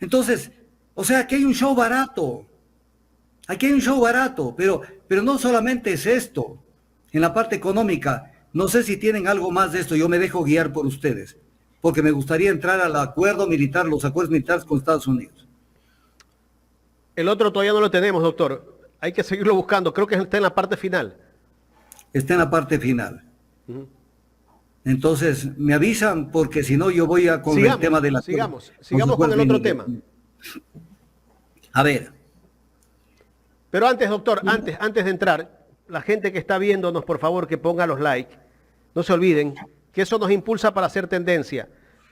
Entonces, o sea, aquí hay un show barato. Aquí hay un show barato, pero no solamente es esto. En la parte económica, no sé si tienen algo más de esto, yo me dejo guiar por ustedes, porque me gustaría entrar al acuerdo militar, los acuerdos militares con Estados Unidos. El otro todavía no lo tenemos, doctor. Hay que seguirlo buscando. Creo que está en la parte final. Está en la parte final. Entonces, me avisan, porque si no, yo voy con el tema de la... Sigamos con el otro tema. A ver. Pero antes, doctor, antes de entrar, la gente que está viéndonos, por favor, que ponga los likes. No se olviden que eso nos impulsa para hacer tendencia.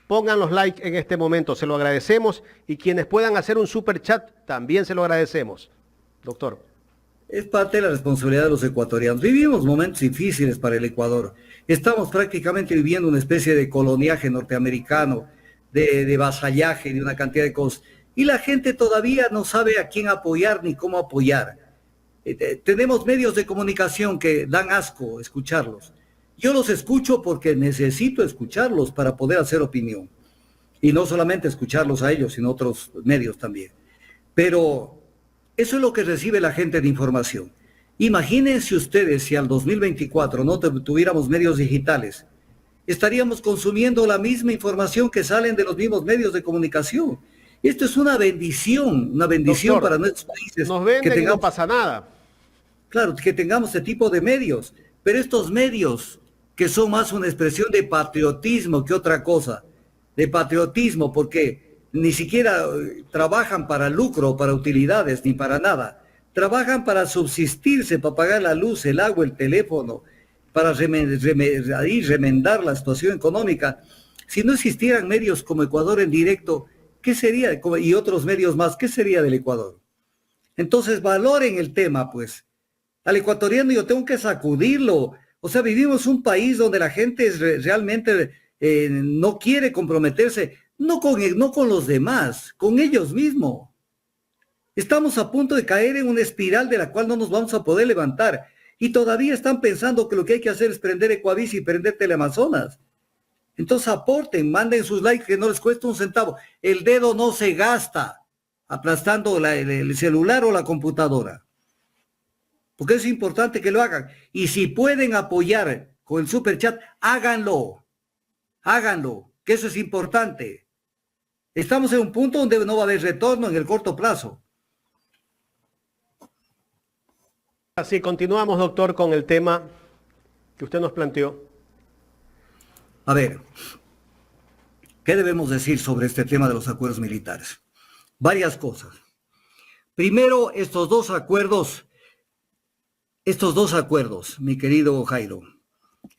Pongan los likes en este momento, se lo agradecemos. Y quienes puedan hacer un super chat, también se lo agradecemos. Doctor. Es parte de la responsabilidad de los ecuatorianos. Vivimos momentos difíciles para el Ecuador. Estamos prácticamente viviendo una especie de coloniaje norteamericano, de vasallaje, de una cantidad de cosas. Y la gente todavía no sabe a quién apoyar ni cómo apoyar. Tenemos medios de comunicación que dan asco escucharlos. Yo los escucho porque necesito escucharlos para poder hacer opinión. Y no solamente escucharlos a ellos, sino otros medios también. Pero eso es lo que recibe la gente de información. Imagínense ustedes si al 2024 no tuviéramos medios digitales, estaríamos consumiendo la misma información que salen de los mismos medios de comunicación. Esto es una bendición Doctor, para nuestros países. Nos venden y no pasa nada. Claro, que tengamos este tipo de medios, pero estos medios que son más una expresión de patriotismo que otra cosa, de patriotismo, porque ni siquiera trabajan para lucro, para utilidades, ni para nada. Trabajan para subsistirse, para pagar la luz, el agua, el teléfono, para remendar la situación económica. Si no existieran medios como Ecuador en directo, ¿qué sería? Y otros medios más, ¿qué sería del Ecuador? Entonces valoren el tema, pues. Al ecuatoriano yo tengo que sacudirlo. O sea, vivimos un país donde la gente realmente no quiere comprometerse, no con los demás, con ellos mismos. Estamos a punto de caer en una espiral de la cual no nos vamos a poder levantar. Y todavía están pensando que lo que hay que hacer es prender Ecuavisa y prender Teleamazonas. Entonces aporten, manden sus likes que no les cuesta un centavo. El dedo no se gasta aplastando el celular o la computadora. Porque es importante que lo hagan. Y si pueden apoyar con el super chat, háganlo. Háganlo, que eso es importante. Estamos en un punto donde no va a haber retorno en el corto plazo. Así, continuamos, doctor, con el tema que usted nos planteó. A ver, ¿qué debemos decir sobre este tema de los acuerdos militares? Varias cosas. Primero, estos dos acuerdos, mi querido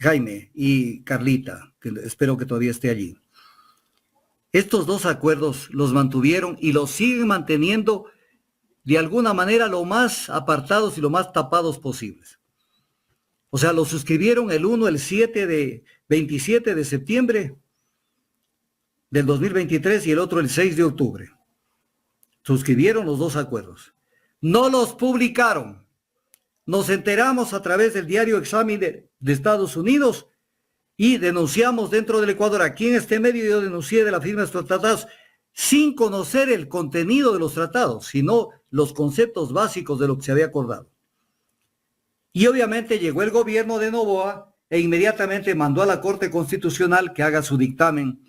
Jaime y Carlita, que espero que todavía esté allí. Estos dos acuerdos los mantuvieron y los siguen manteniendo de alguna manera lo más apartados y lo más tapados posibles. O sea, lo suscribieron el 27 de septiembre del 2023 y el otro el 6 de octubre. Suscribieron los dos acuerdos. No los publicaron. Nos enteramos a través del diario Examine de Estados Unidos y denunciamos dentro del Ecuador. Aquí en este medio yo denuncié de la firma de estos tratados sin conocer el contenido de los tratados, sino los conceptos básicos de lo que se había acordado. Y obviamente llegó el gobierno de Noboa e inmediatamente mandó a la Corte Constitucional que haga su dictamen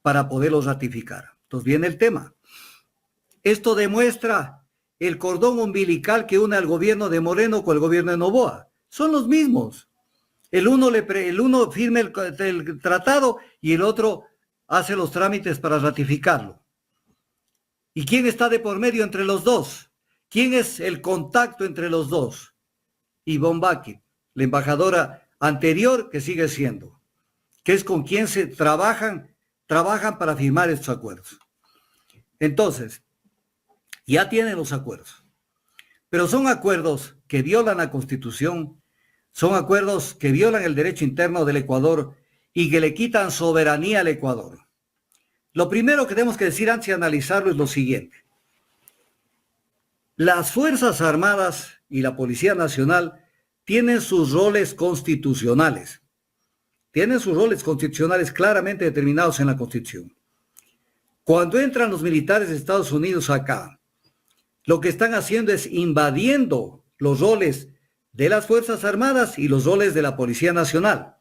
para poderlos ratificar. Entonces viene el tema. Esto demuestra el cordón umbilical que une al gobierno de Moreno con el gobierno de Noboa. Son los mismos. El uno firma el tratado y el otro hace los trámites para ratificarlo. ¿Y quién está de por medio entre los dos? ¿Quién es el contacto entre los dos? Yvonne Baquet, la embajadora anterior que sigue siendo, que es con quien se trabajan para firmar estos acuerdos. Entonces, ya tienen los acuerdos, pero son acuerdos que violan la Constitución, son acuerdos que violan el derecho interno del Ecuador y que le quitan soberanía al Ecuador. Lo primero que tenemos que decir antes de analizarlo es lo siguiente. Las Fuerzas Armadas y la Policía Nacional tienen sus roles constitucionales. Tienen sus roles constitucionales claramente determinados en la Constitución. Cuando entran los militares de Estados Unidos acá, lo que están haciendo es invadiendo los roles de las Fuerzas Armadas y los roles de la Policía Nacional.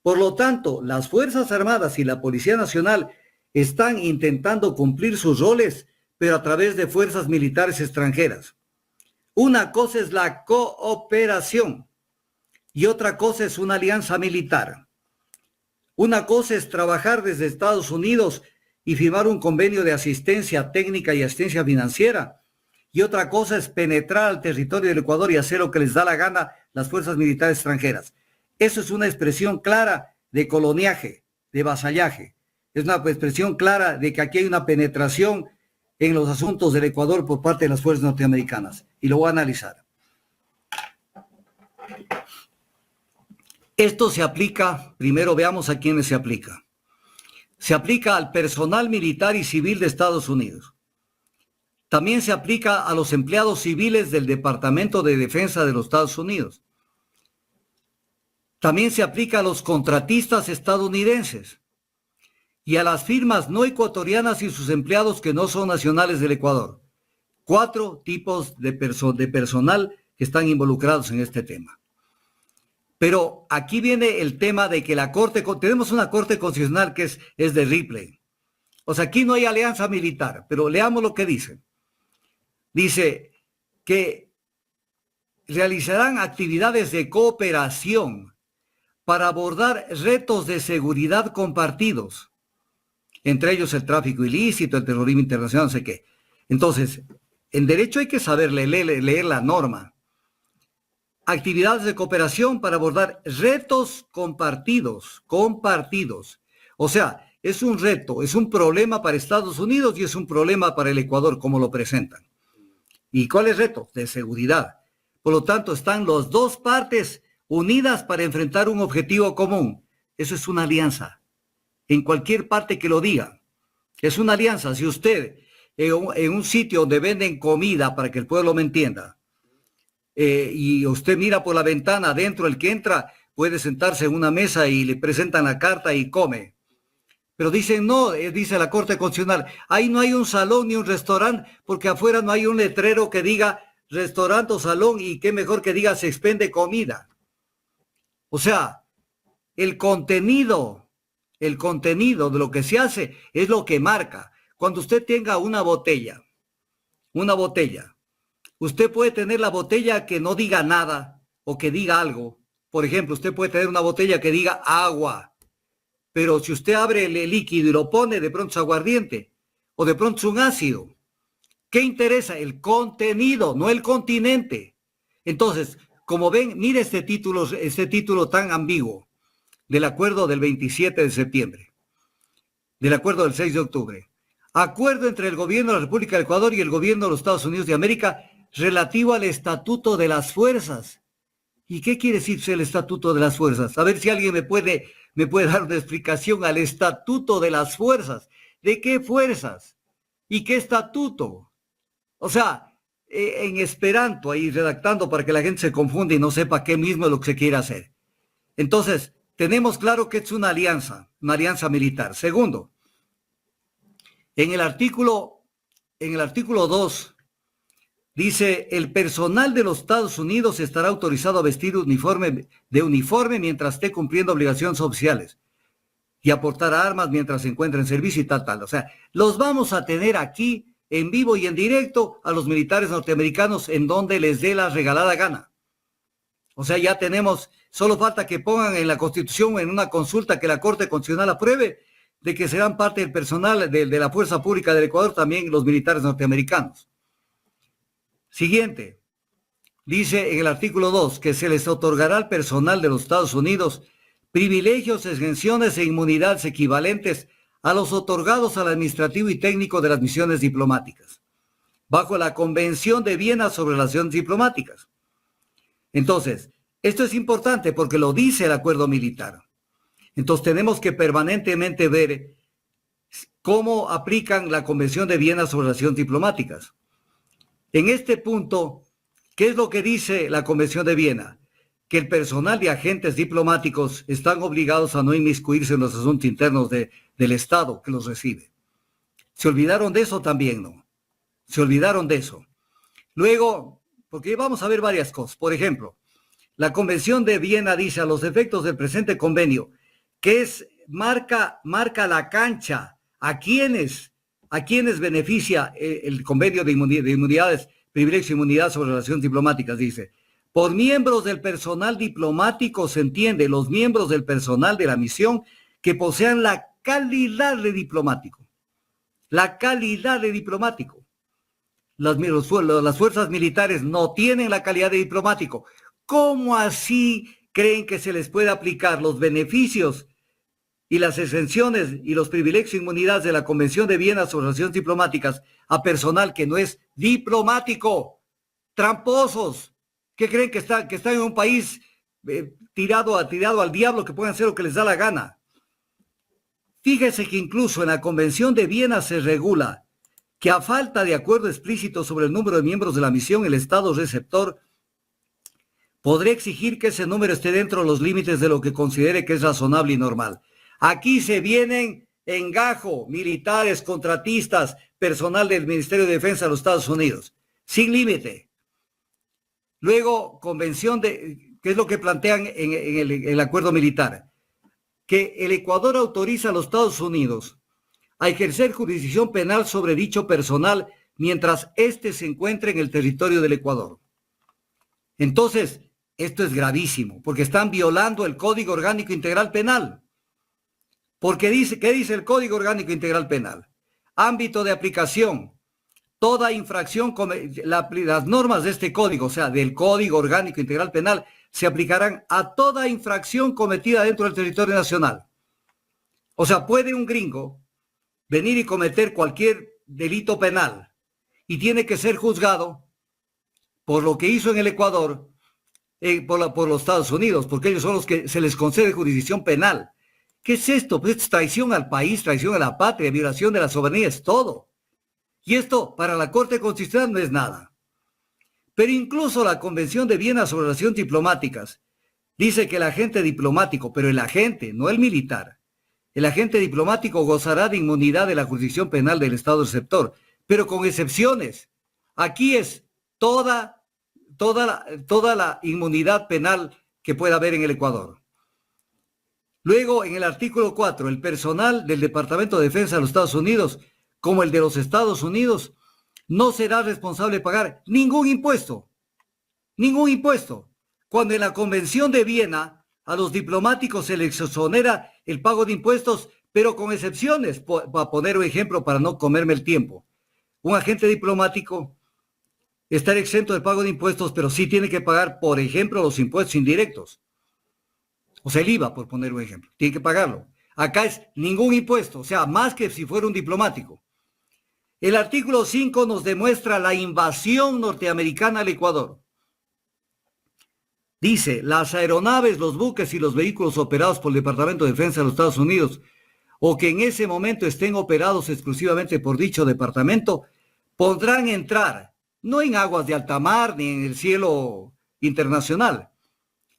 Por lo tanto, las Fuerzas Armadas y la Policía Nacional están intentando cumplir sus roles, pero a través de fuerzas militares extranjeras. Una cosa es la cooperación y otra cosa es una alianza militar. Una cosa es trabajar desde Estados Unidos y firmar un convenio de asistencia técnica y asistencia financiera. Y otra cosa es penetrar al territorio del Ecuador y hacer lo que les da la gana las fuerzas militares extranjeras. Eso es una expresión clara de coloniaje, de vasallaje. Es una expresión clara de que aquí hay una penetración en los asuntos del Ecuador por parte de las fuerzas norteamericanas. Y lo voy a analizar. Esto se aplica, primero veamos a quiénes se aplica. Se aplica al personal militar y civil de Estados Unidos. También se aplica a los empleados civiles del Departamento de Defensa de los Estados Unidos. También se aplica a los contratistas estadounidenses y a las firmas no ecuatorianas y sus empleados que no son nacionales del Ecuador. 4 tipos de personal que están involucrados en este tema. Pero aquí viene el tema de que tenemos una Corte Constitucional que es de Ripley. O sea, aquí no hay alianza militar, pero leamos lo que dice. Dice que realizarán actividades de cooperación para abordar retos de seguridad compartidos, entre ellos el tráfico ilícito, el terrorismo internacional, no sé qué. Entonces, en derecho hay que saber leer la norma. Actividades de cooperación para abordar retos compartidos. O sea, es un reto, es un problema para Estados Unidos y es un problema para el Ecuador, como lo presentan. ¿Y cuál es el reto? De seguridad. Por lo tanto, están las dos partes unidas para enfrentar un objetivo común. Eso es una alianza. En cualquier parte que lo diga, es una alianza. Si usted, en un sitio donde venden comida, para que el pueblo me entienda, y usted mira por la ventana, adentro el que entra puede sentarse en una mesa y le presentan la carta y come. Pero dicen no, dice la Corte Constitucional, ahí no hay un salón ni un restaurante porque afuera no hay un letrero que diga restaurante o salón y qué mejor que diga se expende comida. O sea, el contenido de lo que se hace es lo que marca. Cuando usted tenga una botella, usted puede tener la botella que no diga nada o que diga algo. Por ejemplo, usted puede tener una botella que diga agua, pero si usted abre el líquido y lo pone, de pronto es aguardiente o de pronto es un ácido. ¿Qué interesa? El contenido, no el continente. Entonces, como ven, mire este título tan ambiguo del acuerdo del 27 de septiembre, del acuerdo del 6 de octubre. Acuerdo entre el gobierno de la República del Ecuador y el gobierno de los Estados Unidos de América relativo al Estatuto de las Fuerzas. ¿Y qué quiere decir el Estatuto de las Fuerzas? A ver si alguien me puede dar una explicación al Estatuto de las Fuerzas. ¿De qué fuerzas? ¿Y qué estatuto? O sea, en esperanto ahí redactando para que la gente se confunda y no sepa qué mismo es lo que se quiere hacer. Entonces, tenemos claro que es una alianza militar. Segundo, en el artículo 2 dice, el personal de los Estados Unidos estará autorizado a vestir de uniforme mientras esté cumpliendo obligaciones oficiales y aportar armas mientras se encuentre en servicio y tal. O sea, los vamos a tener aquí en vivo y en directo a los militares norteamericanos en donde les dé la regalada gana. O sea, ya tenemos, solo falta que pongan en la Constitución, en una consulta que la Corte Constitucional apruebe, de que serán parte del personal de la Fuerza Pública del Ecuador también los militares norteamericanos. Siguiente. Dice en el artículo 2 que se les otorgará al personal de los Estados Unidos privilegios, exenciones e inmunidades equivalentes a los otorgados al administrativo y técnico de las misiones diplomáticas, bajo la Convención de Viena sobre Relaciones Diplomáticas. Entonces, esto es importante porque lo dice el acuerdo militar. Entonces, tenemos que permanentemente ver cómo aplican la Convención de Viena sobre Relaciones Diplomáticas. En este punto, ¿qué es lo que dice la Convención de Viena? Que el personal de agentes diplomáticos están obligados a no inmiscuirse en los asuntos internos del Estado que los recibe. ¿Se olvidaron de eso también, no? Se olvidaron de eso. Luego, porque vamos a ver varias cosas. Por ejemplo, la Convención de Viena dice a los efectos del presente convenio que marca la cancha a quienes beneficia el convenio de inmunidades, privilegios e inmunidad sobre relaciones diplomáticas. Dice, por miembros del personal diplomático se entiende los miembros del personal de la misión que posean la calidad de diplomático. La calidad de diplomático. Las fuerzas militares no tienen la calidad de diplomático. ¿Cómo así creen que se les puede aplicar los beneficios y las exenciones y los privilegios e inmunidades de la Convención de Viena sobre Relaciones Diplomáticas a personal que no es diplomático? Tramposos, que creen que están en un país tirado al diablo, que pueden hacer lo que les da la gana. Fíjese que incluso en la Convención de Viena se regula que a falta de acuerdo explícito sobre el número de miembros de la misión, el Estado receptor podrá exigir que ese número esté dentro de los límites de lo que considere que es razonable y normal. Aquí se vienen en gajo militares, contratistas, personal del Ministerio de Defensa de los Estados Unidos, sin límite. Luego, ¿qué es lo que plantean en el acuerdo militar? Que el Ecuador autoriza a los Estados Unidos a ejercer jurisdicción penal sobre dicho personal mientras éste se encuentre en el territorio del Ecuador. Entonces, esto es gravísimo, porque están violando el Código Orgánico Integral Penal. Porque ¿qué dice el Código Orgánico Integral Penal? Ámbito de aplicación. Toda infracción, las normas de este código, o sea, del Código Orgánico Integral Penal, se aplicarán a toda infracción cometida dentro del territorio nacional. O sea, puede un gringo venir y cometer cualquier delito penal y tiene que ser juzgado por lo que hizo en el Ecuador, por los Estados Unidos, porque ellos son los que se les concede jurisdicción penal. ¿Qué es esto? Pues es traición al país, traición a la patria, violación de la soberanía, es todo. Y esto para la Corte Constitucional no es nada. Pero incluso la Convención de Viena sobre Relaciones Diplomáticas dice que el agente diplomático, pero el agente, no el militar, el agente diplomático gozará de inmunidad de la jurisdicción penal del Estado receptor, pero con excepciones. Aquí es toda la inmunidad penal que pueda haber en el Ecuador. Luego, en el artículo 4, el personal del Departamento de Defensa de los Estados Unidos, como el de los Estados Unidos, no será responsable de pagar ningún impuesto, cuando en la Convención de Viena a los diplomáticos se les exonera el pago de impuestos, pero con excepciones. Para poner un ejemplo para no comerme el tiempo, un agente diplomático está exento del pago de impuestos, pero sí tiene que pagar, por ejemplo, los impuestos indirectos, o sea, el IVA, por poner un ejemplo, tiene que pagarlo. Acá es ningún impuesto, o sea, más que si fuera un diplomático. El artículo 5 nos demuestra la invasión norteamericana al Ecuador. Dice, las aeronaves, los buques y los vehículos operados por el Departamento de Defensa de los Estados Unidos o que en ese momento estén operados exclusivamente por dicho departamento, podrán entrar, no en aguas de alta mar ni en el cielo internacional,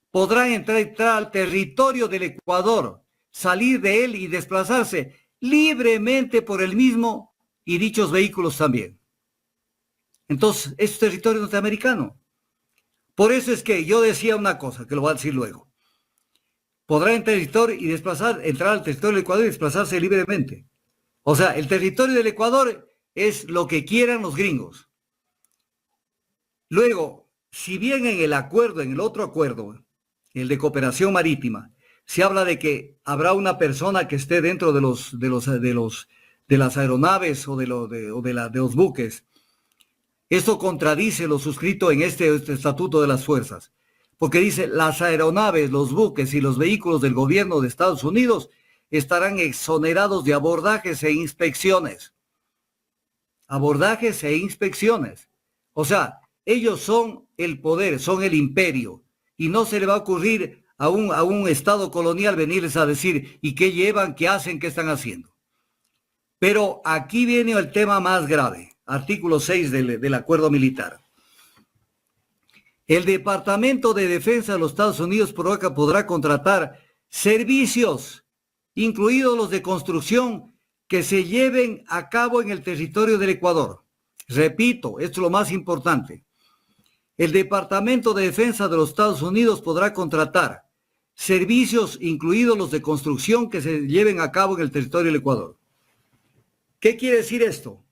podrán entrar al territorio del Ecuador, salir de él y desplazarse libremente por el mismo y dichos vehículos también. Entonces, es territorio norteamericano. Por eso es que yo decía una cosa, que lo voy a decir luego. Podrá entrar al territorio del Ecuador y desplazarse libremente. O sea, el territorio del Ecuador es lo que quieran los gringos. Luego, si bien en el otro acuerdo, el de cooperación marítima, se habla de que habrá una persona que esté dentro de las aeronaves o de los buques Esto contradice lo suscrito en este Estatuto de las Fuerzas, porque dice, las aeronaves, los buques y los vehículos del gobierno de Estados Unidos estarán exonerados de abordajes e inspecciones. Abordajes e inspecciones. O sea, ellos son el poder, son el imperio, y no se le va a ocurrir a un Estado colonial venirles a decir, ¿y qué llevan, qué hacen, qué están haciendo? Pero aquí viene el tema más grave, artículo 6 del acuerdo militar. El Departamento de Defensa de los Estados Unidos podrá contratar servicios, incluidos los de construcción, que se lleven a cabo en el territorio del Ecuador. Repito, esto es lo más importante. El Departamento de Defensa de los Estados Unidos podrá contratar servicios, incluidos los de construcción, que se lleven a cabo en el territorio del Ecuador. ¿Qué quiere decir esto?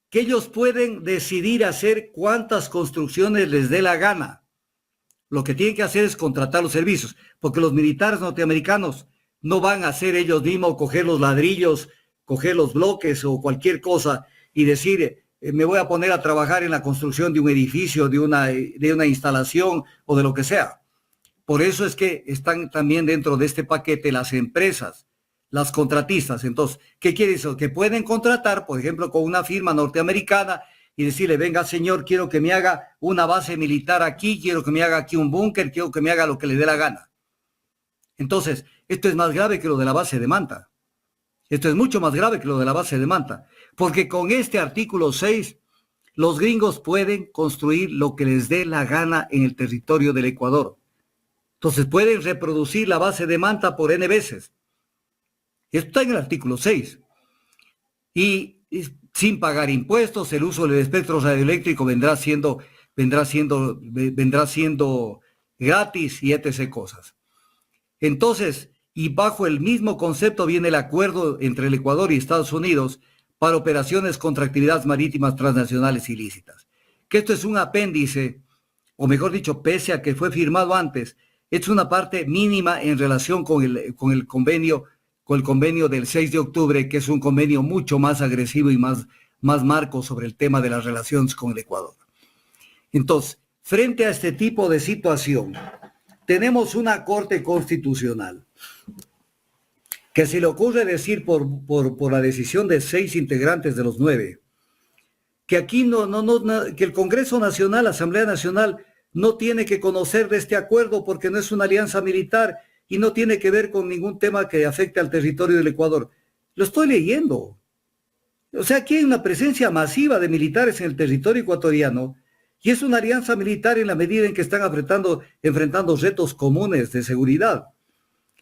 Que ellos pueden decidir hacer cuántas construcciones les dé la gana. Lo que tienen que hacer es contratar los servicios, porque los militares norteamericanos no van a hacer ellos mismos, coger los ladrillos, coger los bloques o cualquier cosa y decir, me voy a poner a trabajar en la construcción de un edificio, de una instalación o de lo que sea. Por eso es que están también dentro de este paquete las empresas, las contratistas. Entonces, ¿qué quiere eso? Que pueden contratar, por ejemplo, con una firma norteamericana y decirle, venga señor, quiero que me haga una base militar aquí, quiero que me haga aquí un búnker, quiero que me haga lo que le dé la gana. Entonces, esto es más grave que lo de la base de Manta. Esto es mucho más grave que lo de la base de Manta, porque con este artículo 6, los gringos pueden construir lo que les dé la gana en el territorio del Ecuador. Entonces pueden reproducir la base de Manta por N veces. Esto está en el artículo 6. Y sin pagar impuestos, el uso del espectro radioeléctrico vendrá siendo gratis y etc. cosas. Entonces, y bajo el mismo concepto viene el acuerdo entre el Ecuador y Estados Unidos para operaciones contra actividades marítimas transnacionales ilícitas. Que esto es un apéndice, o mejor dicho, pese a que fue firmado antes, es una parte mínima en relación con el convenio del 6 de octubre, que es un convenio mucho más agresivo y más marco sobre el tema de las relaciones con el Ecuador. Entonces, frente a este tipo de situación, tenemos una Corte Constitucional que se le ocurre decir por la decisión de 6 integrantes de los 9, que aquí que el Congreso Nacional, la Asamblea Nacional, no tiene que conocer de este acuerdo porque no es una alianza militar y no tiene que ver con ningún tema que afecte al territorio del Ecuador. Lo estoy leyendo. O sea, aquí hay una presencia masiva de militares en el territorio ecuatoriano y es una alianza militar en la medida en que están enfrentando retos comunes de seguridad.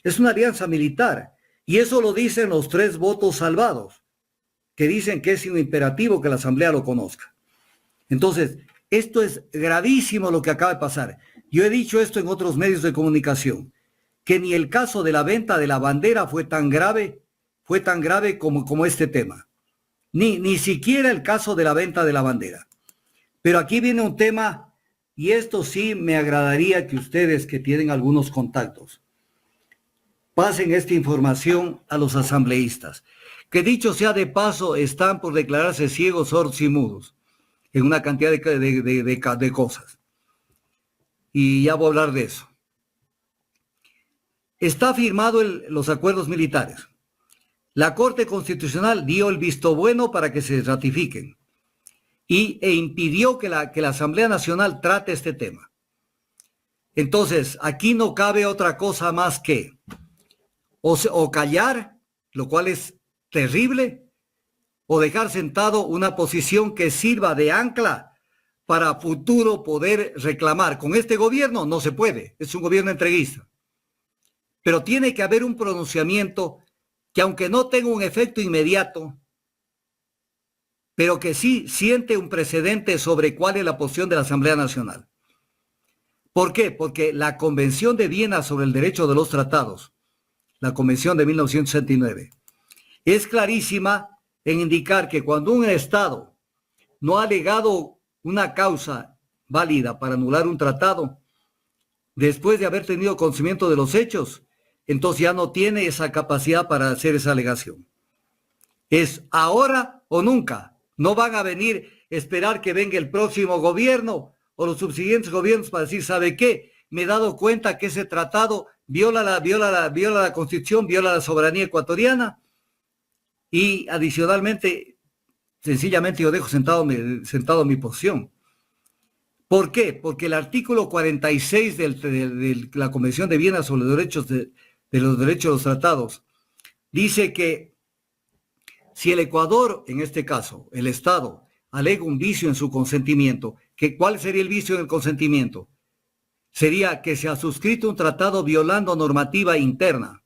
Es una alianza militar. Y eso lo dicen los 3 votos salvados, que dicen que es un imperativo que la Asamblea lo conozca. Entonces, esto es gravísimo lo que acaba de pasar. Yo he dicho esto en otros medios de comunicación, que ni el caso de la venta de la bandera fue tan grave como este tema. Ni siquiera el caso de la venta de la bandera. Pero aquí viene un tema, y esto sí me agradaría que ustedes que tienen algunos contactos, pasen esta información a los asambleístas, que dicho sea de paso, están por declararse ciegos, sordos y mudos en una cantidad de cosas. Y ya voy a hablar de eso. Está firmado los acuerdos militares. La Corte Constitucional dio el visto bueno para que se ratifiquen e impidió que la Asamblea Nacional trate este tema. Entonces, aquí no cabe otra cosa más que o callar, lo cual es terrible, o dejar sentado una posición que sirva de ancla para futuro poder reclamar. Con este gobierno no se puede, es un gobierno entreguista. Pero tiene que haber un pronunciamiento que, aunque no tenga un efecto inmediato, pero que sí siente un precedente sobre cuál es la posición de la Asamblea Nacional. ¿Por qué? Porque la Convención de Viena sobre el Derecho de los Tratados, la Convención de 1969, es clarísima en indicar que cuando un Estado no ha alegado una causa válida para anular un tratado, después de haber tenido conocimiento de los hechos, entonces ya no tiene esa capacidad para hacer esa alegación. Es ahora o nunca. No van a venir esperar que venga el próximo gobierno o los subsiguientes gobiernos para decir, ¿sabe qué? Me he dado cuenta que ese tratado viola la Constitución, viola la soberanía ecuatoriana y adicionalmente, sencillamente yo dejo sentado mi posición. ¿Por qué? Porque el artículo 46 de la Convención de Viena sobre los derechos de los tratados dice que si el Ecuador, en este caso, el Estado, alega un vicio en su consentimiento, ¿cuál sería el vicio en el consentimiento? Sería que se ha suscrito un tratado violando normativa interna.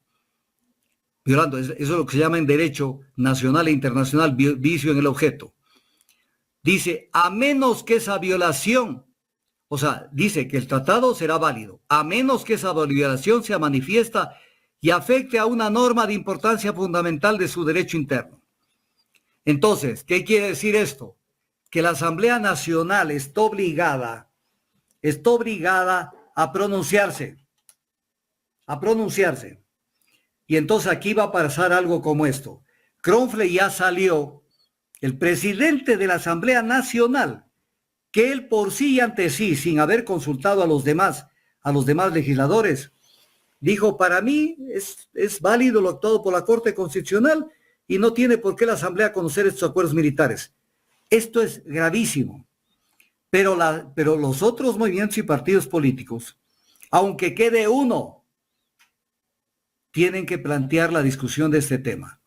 Eso es lo que se llama en derecho nacional e internacional vicio en el objeto. Dice, a menos que esa violación, o sea, dice que el tratado será válido, a menos que esa violación sea manifiesta y afecte a una norma de importancia fundamental de su derecho interno. Entonces, ¿qué quiere decir esto? Que la Asamblea Nacional está obligada a pronunciarse. Y entonces aquí va a pasar algo como esto. Kronfle ya salió, el presidente de la Asamblea Nacional, que él por sí y ante sí, sin haber consultado a los demás legisladores, dijo, para mí es válido lo actuado por la Corte Constitucional y no tiene por qué la Asamblea conocer estos acuerdos militares. Esto es gravísimo. Pero los otros movimientos y partidos políticos, aunque quede uno, tienen que plantear la discusión de este tema.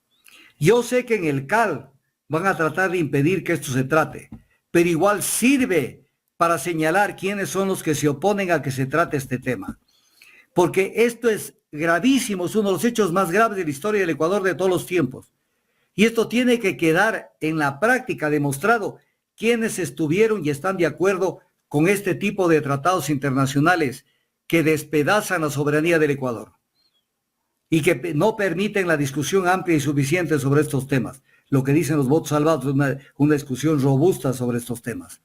Yo sé que en el CAL van a tratar de impedir que esto se trate, pero igual sirve para señalar quiénes son los que se oponen a que se trate este tema. Porque esto es gravísimo, es uno de los hechos más graves de la historia del Ecuador de todos los tiempos. Y esto tiene que quedar en la práctica demostrado quienes estuvieron y están de acuerdo con este tipo de tratados internacionales que despedazan la soberanía del Ecuador y que no permiten la discusión amplia y suficiente sobre estos temas. Lo que dicen los votos salvados es una discusión robusta sobre estos temas.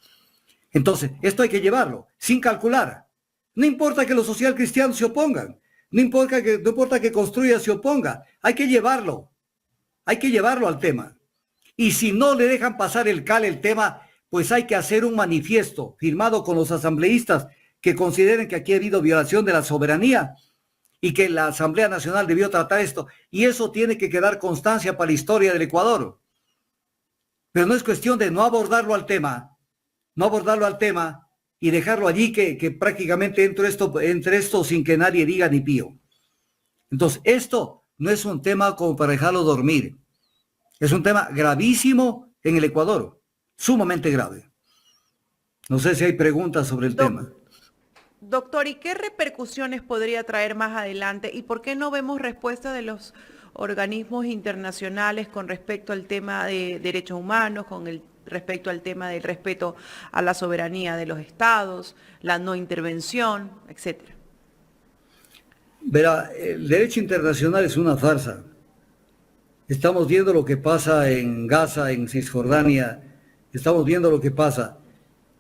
Entonces, esto hay que llevarlo, sin calcular. No importa que los socialcristianos se opongan, no importa que Construya se oponga, hay que llevarlo al tema. Y si no le dejan pasar el CAL el tema, pues hay que hacer un manifiesto firmado con los asambleístas que consideren que aquí ha habido violación de la soberanía y que la Asamblea Nacional debió tratar esto. Y eso tiene que quedar constancia para la historia del Ecuador. Pero no es cuestión de no abordarlo al tema y dejarlo allí que prácticamente entre esto sin que nadie diga ni pío. Entonces, esto no es un tema como para dejarlo dormir. Es un tema gravísimo en el Ecuador, sumamente grave. No sé si hay preguntas sobre el tema. Doctor, ¿y qué repercusiones podría traer más adelante? ¿Y por qué no vemos respuesta de los organismos internacionales con respecto al tema de derechos humanos, respecto al tema del respeto a la soberanía de los estados, la no intervención, etcétera? Verá, el derecho internacional es una farsa. Estamos viendo lo que pasa en Gaza, en Cisjordania, estamos viendo lo que pasa.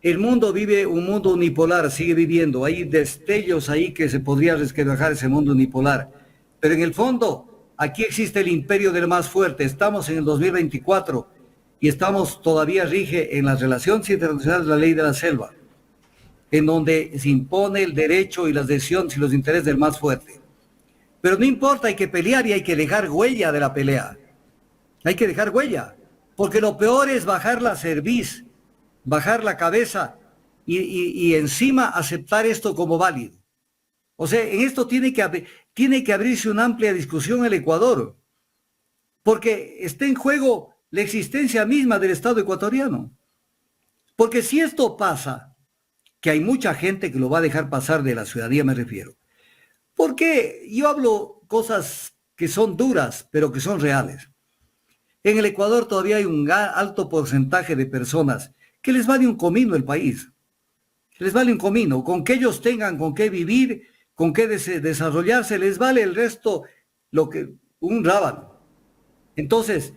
El mundo vive un mundo unipolar, sigue viviendo. Hay destellos ahí que se podría resquebrajar ese mundo unipolar. Pero en el fondo, aquí existe el imperio del más fuerte. Estamos en el 2024 y todavía rige en las relaciones internacionales la ley de la selva, en donde se impone el derecho y las decisiones y los intereses del más fuerte. Pero no importa, hay que pelear y hay que dejar huella de la pelea. Hay que dejar huella, porque lo peor es bajar la cerviz, bajar la cabeza y encima aceptar esto como válido. O sea, en esto tiene que abrirse una amplia discusión en el Ecuador, porque está en juego la existencia misma del Estado ecuatoriano. Porque si esto pasa, que hay mucha gente que lo va a dejar pasar de la ciudadanía, me refiero. Porque yo hablo cosas que son duras, pero que son reales. En el Ecuador todavía hay un alto porcentaje de personas que les vale un comino el país. Les vale un comino. Con que ellos tengan con qué vivir, con qué desarrollarse, les vale el resto un rábano. Entonces,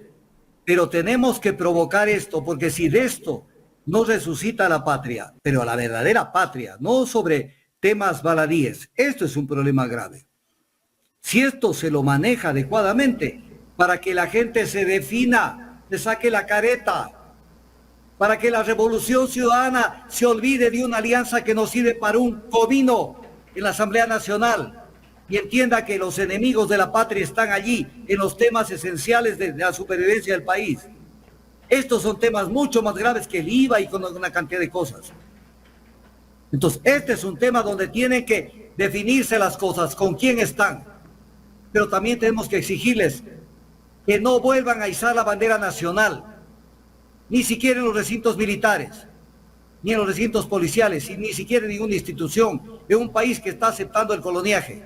pero tenemos que provocar esto, porque si de esto no resucita la patria, pero la verdadera patria, no sobre temas baladíes, esto es un problema grave. Si esto se lo maneja adecuadamente, para que la gente se defina, se saque la careta, para que la revolución ciudadana se olvide de una alianza que nos sirve para un comino en la Asamblea Nacional y entienda que los enemigos de la patria están allí en los temas esenciales de la supervivencia del país. Estos son temas mucho más graves que el IVA y con una cantidad de cosas. Entonces, este es un tema donde tienen que definirse las cosas, con quién están. Pero también tenemos que exigirles que no vuelvan a izar la bandera nacional, ni siquiera en los recintos militares, ni en los recintos policiales, y ni siquiera en ninguna institución, en un país que está aceptando el coloniaje.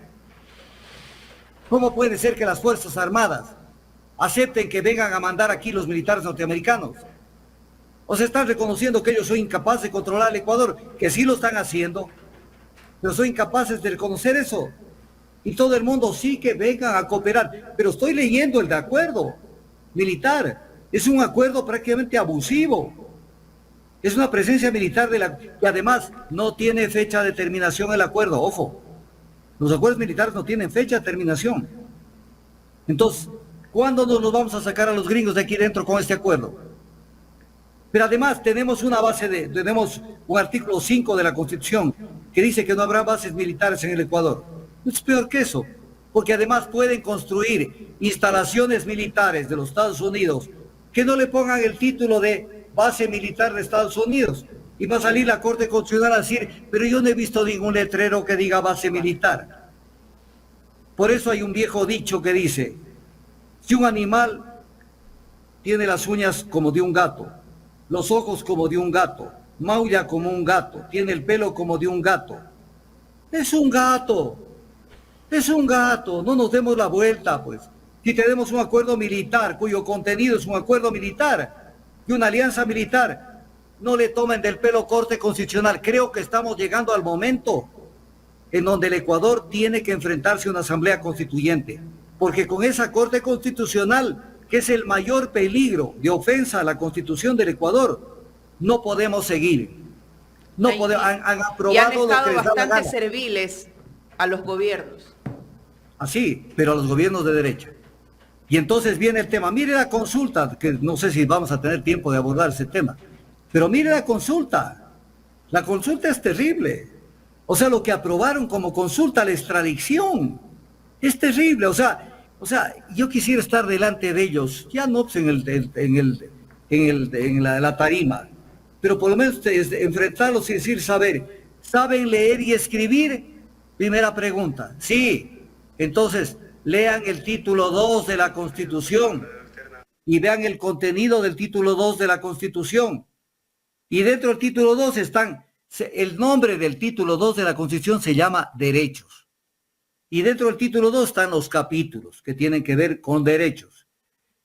¿Cómo puede ser que las Fuerzas Armadas acepten que vengan a mandar aquí los militares norteamericanos? ¿O se están reconociendo que ellos son incapaces de controlar el Ecuador? Que sí lo están haciendo, pero son incapaces de reconocer eso. Y todo el mundo sí que vengan a cooperar. Pero estoy leyendo el de acuerdo militar. Es un acuerdo prácticamente abusivo. Es una presencia militar que además no tiene fecha de terminación el acuerdo. Ojo, los acuerdos militares no tienen fecha de terminación. Entonces, ¿cuándo nos vamos a sacar a los gringos de aquí dentro con este acuerdo? Pero además tenemos tenemos un artículo 5 de la Constitución que dice que no habrá bases militares en el Ecuador. Es peor que eso, porque además pueden construir instalaciones militares de los Estados Unidos que no le pongan el título de base militar de Estados Unidos. Y va a salir la Corte Constitucional a decir, pero yo no he visto ningún letrero que diga base militar. Por eso hay un viejo dicho que dice, si un animal tiene las uñas como de un gato, los ojos como de un gato, maulla como un gato, tiene el pelo como de un gato, es un gato, no nos demos la vuelta, pues. Si tenemos un acuerdo militar cuyo contenido es un acuerdo militar y una alianza militar, no le tomen del pelo corte constitucional. Creo que estamos llegando al momento en donde el Ecuador tiene que enfrentarse a una asamblea constituyente, porque con esa corte constitucional, que es el mayor peligro de ofensa a la Constitución del Ecuador, no podemos seguir. No podemos, han aprobado y han estado lo que les da la bastante gana. serviles a los gobiernos. Así, pero a los gobiernos de derecha. Y entonces viene el tema, mire la consulta, que no sé si vamos a tener tiempo de abordar ese tema, pero mire la consulta es terrible. O sea, lo que aprobaron como consulta, la extradición, es terrible. O sea, yo quisiera estar delante de ellos, ya no pues, en la tarima, pero por lo menos enfrentarlos y decir, ¿saben leer y escribir? Primera pregunta, sí. Entonces, lean el título 2 de la Constitución y vean el contenido del título 2 de la Constitución. Y dentro del título 2 el nombre del título 2 de la Constitución se llama derechos. Y dentro del título 2 están los capítulos que tienen que ver con derechos.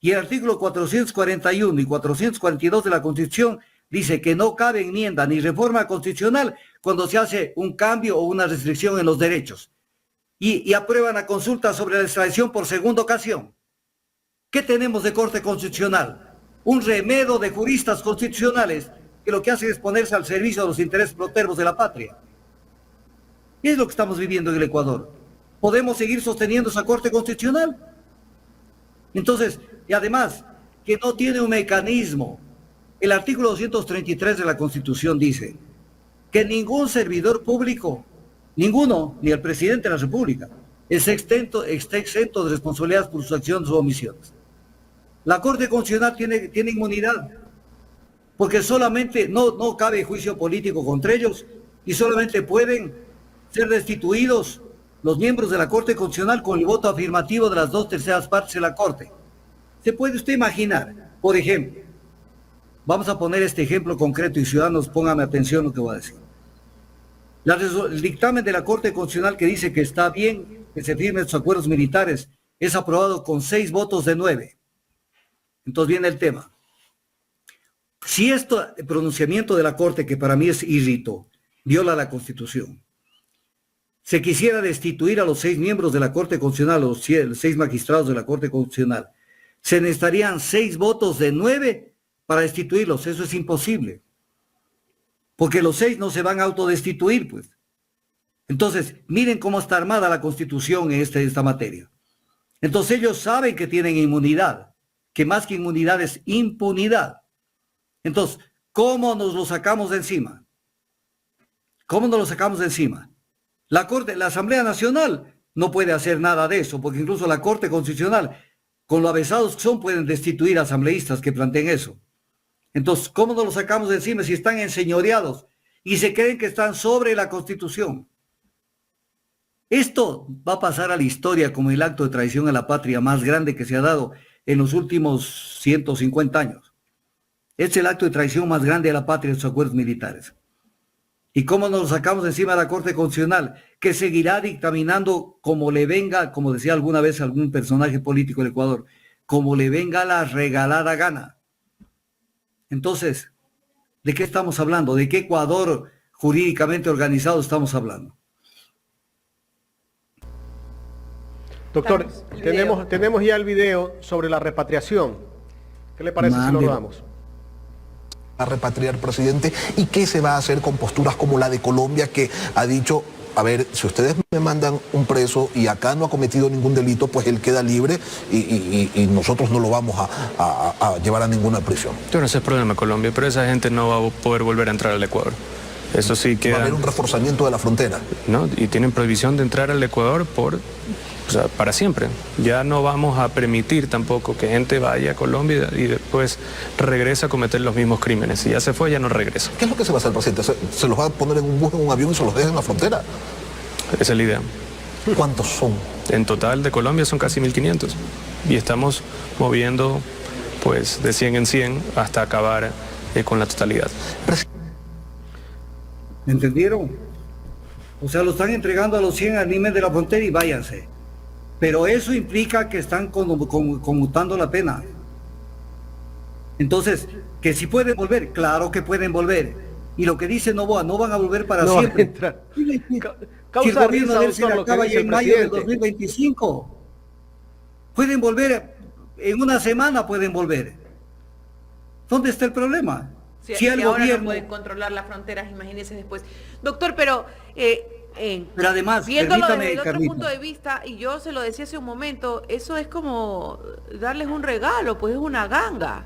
Y el artículo 441 y 442 de la Constitución dice que no cabe enmienda ni reforma constitucional cuando se hace un cambio o una restricción en los derechos. Y aprueban la consulta sobre la extradición por segunda ocasión. ¿Qué tenemos de Corte Constitucional? Un remedo de juristas constitucionales que lo que hacen es ponerse al servicio de los intereses protervos de la patria. Y es lo que estamos viviendo en el Ecuador. ¿Podemos seguir sosteniendo esa Corte Constitucional? Entonces, y además, que no tiene un mecanismo. El artículo 233 de la Constitución dice que ningún servidor público, ninguno, ni el presidente de la República, está exento de responsabilidades por sus acciones o omisiones. La Corte Constitucional tiene inmunidad, porque solamente no cabe juicio político contra ellos y solamente pueden ser destituidos los miembros de la Corte Constitucional con el voto afirmativo de las 2/3 partes de la Corte. ¿Se puede usted imaginar? Por ejemplo, vamos a poner este ejemplo concreto y ciudadanos, pónganme atención lo que voy a decir. El dictamen de la Corte Constitucional que dice que está bien que se firmen estos acuerdos militares es aprobado con 6 votos de 9. Entonces viene el tema. Si este pronunciamiento de la Corte, que para mí es irrito, viola la Constitución, se quisiera destituir a los 6 miembros de la Corte Constitucional, los 6 magistrados de la Corte Constitucional, se necesitarían 6 votos de 9 para destituirlos. Eso es imposible, porque los 6 no se van a autodestituir, pues. Entonces, miren cómo está armada la Constitución en esta materia. Entonces ellos saben que tienen inmunidad, que más que inmunidad es impunidad. Entonces, ¿Cómo nos lo sacamos de encima? ¿Cómo nos lo sacamos de encima? La Corte, la Asamblea Nacional no puede hacer nada de eso, porque incluso la Corte Constitucional, con lo avesados que son, pueden destituir a asambleístas que planteen eso. Entonces, ¿cómo nos lo sacamos de encima si están enseñoreados y se creen que están sobre la Constitución? Esto va a pasar a la historia como el acto de traición a la patria más grande que se ha dado en los últimos 150 años. Es el acto de traición más grande a la patria de los acuerdos militares. ¿Y cómo nos lo sacamos de encima de la Corte Constitucional? Que seguirá dictaminando como le venga, como decía alguna vez algún personaje político del Ecuador, como le venga la regalada gana. Entonces, ¿de qué estamos hablando? ¿De qué Ecuador jurídicamente organizado estamos hablando? Doctor, tenemos ya el video sobre la repatriación. ¿Qué le parece si lo rodamos? A repatriar, presidente, y qué se va a hacer con posturas como la de Colombia, que ha dicho, a ver, si ustedes me mandan un preso y acá no ha cometido ningún delito, pues él queda libre y nosotros no lo vamos a llevar a ninguna prisión. Yo no sé el problema de Colombia, pero esa gente no va a poder volver a entrar al Ecuador. Eso sí queda... Va a haber un reforzamiento de la frontera. ¿No? Y tienen prohibición de entrar al Ecuador para siempre. Ya no vamos a permitir tampoco que gente vaya a Colombia y después regrese a cometer los mismos crímenes. Si ya se fue, ya no regresa. ¿Qué es lo que se va a hacer, presidente? ¿Se los va a poner en un bus, en un avión y se los deja en la frontera? Esa es la idea. ¿Cuántos son? En total de Colombia son casi 1.500. Y estamos moviendo pues de 100 en 100 hasta acabar con la totalidad. ¿Entendieron? O sea, lo están entregando a los 100 al límite de la frontera y váyanse. Pero eso implica que están conmutando la pena. Entonces, que si pueden volver, claro que pueden volver. Y lo que dice Noboa, no van a volver para siempre. Si el gobierno de él se le acaba ya en mayo del 2025, pueden volver, en una semana pueden volver. ¿Dónde está el problema? Si el ahora gobierno no pueden controlar las fronteras, imagínense después. Doctor, pero además, viéndolo desde el otro punto de vista, y yo se lo decía hace un momento, eso es como darles un regalo, pues es una ganga.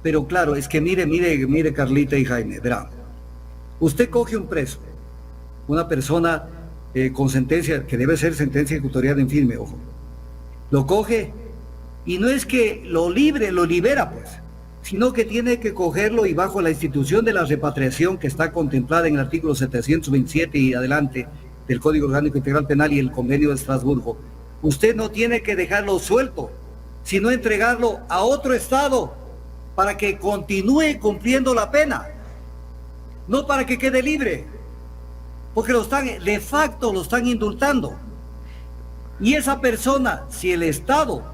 Pero claro, es que mire Carlita y Jaime, verá, usted coge un preso, una persona con sentencia, que debe ser sentencia ejecutorial en firme, ojo, lo coge y no es que lo libera pues, sino que tiene que cogerlo y bajo la institución de la repatriación que está contemplada en el artículo 727 y adelante del Código Orgánico Integral Penal y el Convenio de Estrasburgo, usted no tiene que dejarlo suelto, sino entregarlo a otro estado para que continúe cumpliendo la pena, no para que quede libre, porque de facto lo están indultando. Y esa persona, si el Estado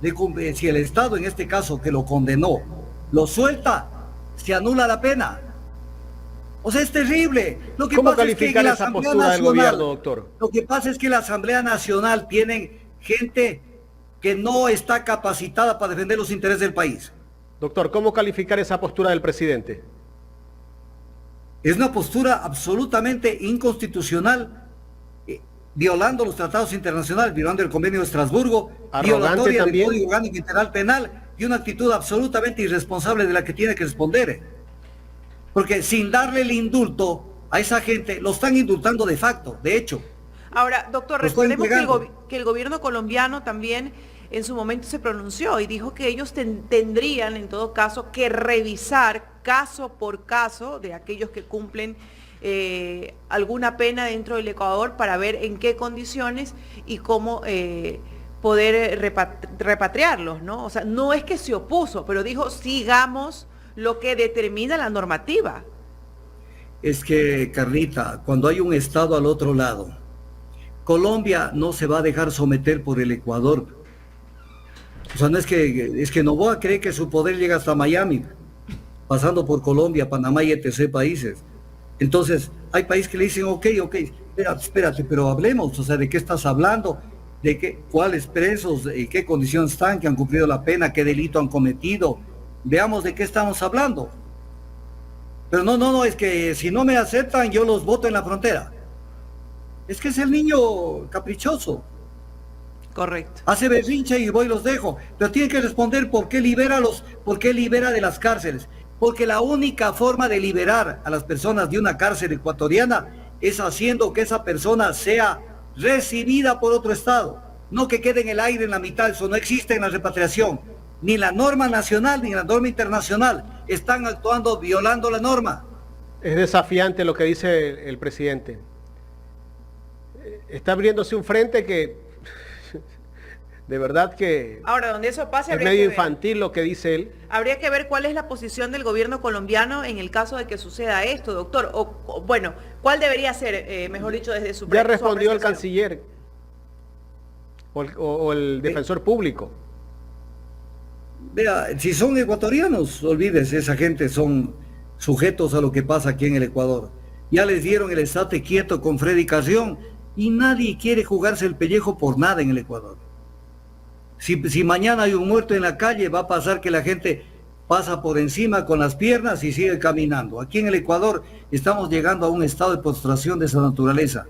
en este caso que lo condenó, lo suelta, se anula la pena. O sea, es terrible. ¿Cómo calificar esa postura del gobierno, doctor? Lo que pasa es que la Asamblea Nacional tiene gente que no está capacitada para defender los intereses del país. Doctor, ¿cómo calificar esa postura del presidente? Es una postura absolutamente inconstitucional, violando los tratados internacionales, violando el Convenio de Estrasburgo, violatoria del Código Orgánico Integral Penal, y una actitud absolutamente irresponsable de la que tiene que responder. Porque sin darle el indulto a esa gente, lo están indultando de facto, de hecho. Ahora, doctor, recordemos que el gobierno colombiano también en su momento se pronunció y dijo que ellos tendrían en todo caso que revisar caso por caso de aquellos que cumplen alguna pena dentro del Ecuador para ver en qué condiciones y cómo poder repatriarlos, ¿no? O sea, no es que se opuso, pero dijo sigamos lo que determina la normativa. Es que, Carlita, cuando hay un Estado al otro lado, Colombia no se va a dejar someter por el Ecuador. O sea, no es que Noboa cree que su poder llega hasta Miami, pasando por Colombia, Panamá y etc. países. Entonces, hay países que le dicen, ok, espérate, pero hablemos, o sea, ¿de qué estás hablando? ¿Cuáles presos, en qué condiciones están, que han cumplido la pena, qué delito han cometido? Veamos de qué estamos hablando. Pero no, es que si no me aceptan, yo los boto en la frontera. Es que es el niño caprichoso. Correcto. Hace berrinche y voy y los dejo. Pero tiene que responder por qué libera de las cárceles. porque la única forma de liberar a las personas de una cárcel ecuatoriana es haciendo que esa persona sea recibida por otro Estado, no que quede en el aire en la mitad. Eso no existe en la repatriación, ni la norma nacional ni la norma internacional. Están actuando violando la norma. Es desafiante lo que dice el presidente. Está abriéndose un frente que de verdad que Ahora, donde eso pase, es habría medio que ver. infantil lo que dice él. Habría que ver cuál es la posición del gobierno colombiano en el caso de que suceda esto, doctor. Bueno, ¿cuál debería ser, mejor dicho, desde su Ya su respondió el apreciación? canciller o el defensor público. Vea, si son ecuatorianos, olvídese, esa gente son sujetos a lo que pasa aquí en el Ecuador. Ya les dieron el estate quieto con Freddy Carrión y nadie quiere jugarse el pellejo por nada en el Ecuador. Si mañana hay un muerto en la calle, va a pasar que la gente pasa por encima con las piernas y sigue caminando. Aquí en el Ecuador estamos llegando a un estado de postración de esa naturaleza.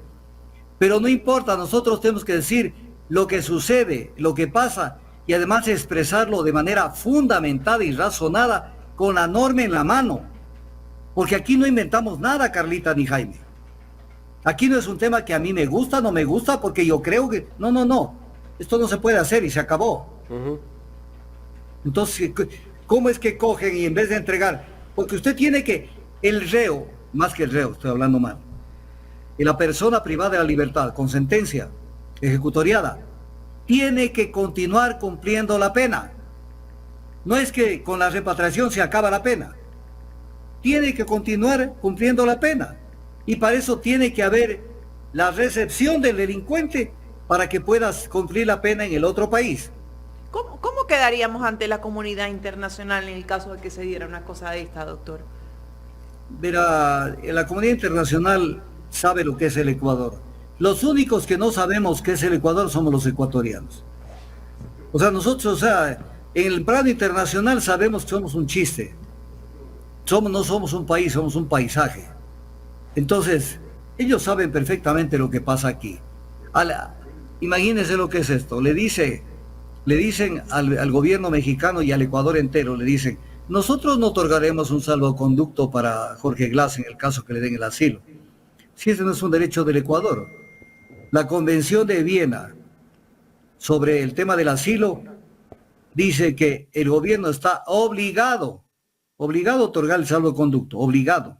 Pero no importa, nosotros tenemos que decir lo que sucede, lo que pasa, y además expresarlo de manera fundamentada y razonada con la norma en la mano. Porque aquí no inventamos nada, Carlita ni Jaime. Aquí no es un tema que a mí me gusta, no me gusta, porque yo creo que... No. Esto no se puede hacer y se acabó. Entonces, ¿cómo es que cogen y en vez de entregar? Porque usted tiene que... El reo, más que el reo, estoy hablando mal. Y la persona privada de la libertad, con sentencia ejecutoriada, tiene que continuar cumpliendo la pena. No es que con la repatriación se acaba la pena. Tiene que continuar cumpliendo la pena. Y para eso tiene que haber la recepción del delincuente para que puedas cumplir la pena en el otro país. ¿Cómo quedaríamos ante la comunidad internacional en el caso de que se diera una cosa de esta, doctor? Verá, la comunidad internacional sabe lo que es el Ecuador. Los únicos que no sabemos qué es el Ecuador somos los ecuatorianos. O sea, nosotros, en el plano internacional sabemos que somos un chiste. No somos un país, somos un paisaje. Entonces, ellos saben perfectamente lo que pasa aquí. Imagínense lo que es esto. Le dicen al gobierno mexicano y al Ecuador entero, le dicen, nosotros no otorgaremos un salvoconducto para Jorge Glass en el caso que le den el asilo. Si ese no es un derecho del Ecuador. La Convención de Viena sobre el tema del asilo dice que el gobierno está obligado a otorgar el salvoconducto, obligado.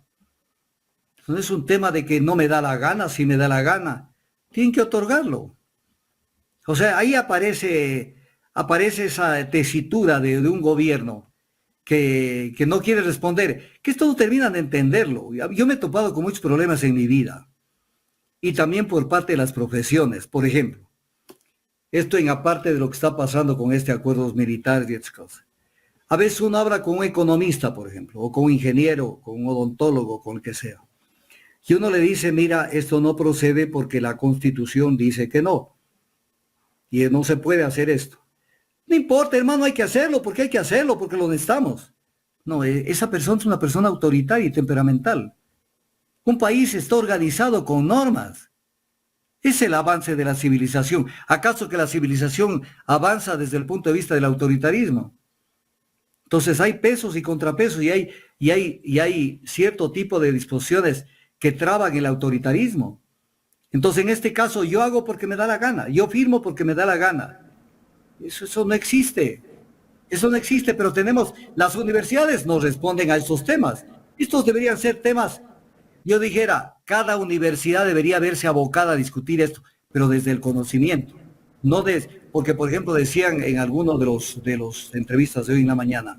No es un tema de que no me da la gana, si me da la gana, tienen que otorgarlo. O sea, ahí aparece esa tesitura de un gobierno que no quiere responder, que esto no terminan de entenderlo. Yo me he topado con muchos problemas en mi vida, y también por parte de las profesiones. Por ejemplo, esto en aparte de lo que está pasando con este acuerdo militar y estas cosas. A veces uno habla con un economista, por ejemplo, o con un ingeniero, con un odontólogo, con el que sea. Y uno le dice, mira, esto no procede porque la Constitución dice que no. Y no se puede hacer esto. No importa, hermano, hay que hacerlo, porque lo necesitamos. No, esa persona es una persona autoritaria y temperamental. Un país está organizado con normas. Es el avance de la civilización. ¿Acaso que la civilización avanza desde el punto de vista del autoritarismo? Entonces hay pesos y contrapesos y hay cierto tipo de disposiciones que traban el autoritarismo. Entonces en este caso yo hago porque me da la gana, yo firmo porque me da la gana. Eso no existe. Eso no existe, pero las universidades no responden a estos temas. Estos deberían ser temas, yo dijera, cada universidad debería verse abocada a discutir esto, pero desde el conocimiento. Porque, por ejemplo, decían en alguno de los entrevistas de hoy en la mañana,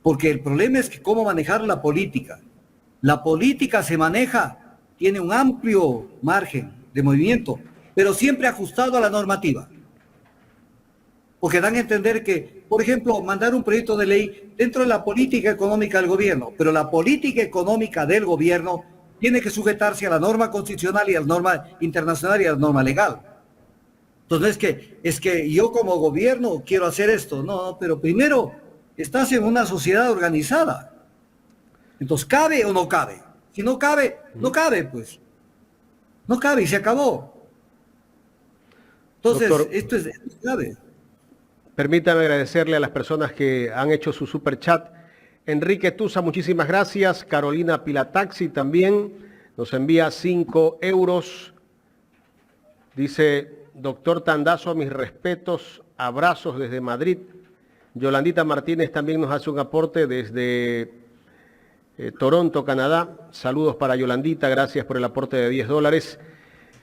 porque el problema es que cómo manejar la política. La política se maneja, tiene un amplio margen de movimiento, pero siempre ajustado a la normativa. Porque dan a entender que, por ejemplo, mandar un proyecto de ley dentro de la política económica del gobierno, pero la política económica del gobierno tiene que sujetarse a la norma constitucional y a la norma internacional y a la norma legal. Entonces es que yo como gobierno quiero hacer esto. No, pero primero estás en una sociedad organizada. Entonces, ¿cabe o no cabe? Si no cabe, no cabe, pues. No cabe y se acabó. Entonces, Doctor, esto es grave. permítame agradecerle a las personas que han hecho su super chat. Enrique Tusa, muchísimas gracias. Carolina Pilataxi también nos envía 5 euros. Dice, doctor Tandazo, mis respetos, abrazos desde Madrid. Yolandita Martínez también nos hace un aporte desde Toronto, Canadá. Saludos para Yolandita, gracias por el aporte de $10.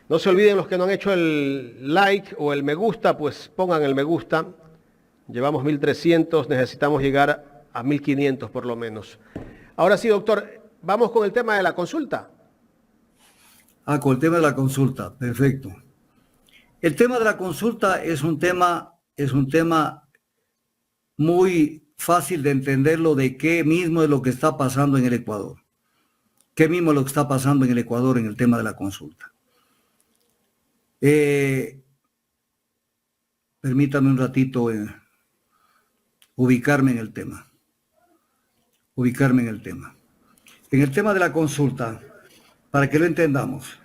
No se olviden los que no han hecho el like o el me gusta, pues pongan el me gusta. Llevamos 1.300, necesitamos llegar a 1.500 por lo menos. Ahora sí, doctor, vamos con el tema de la consulta. Con el tema de la consulta, perfecto. El tema de la consulta es un tema muy fácil de entenderlo, de qué mismo es lo que está pasando en el Ecuador. ¿Qué mismo es lo que está pasando en el Ecuador en el tema de la consulta? Permítame un ratito ubicarme en el tema. En el tema de la consulta, para que lo entendamos,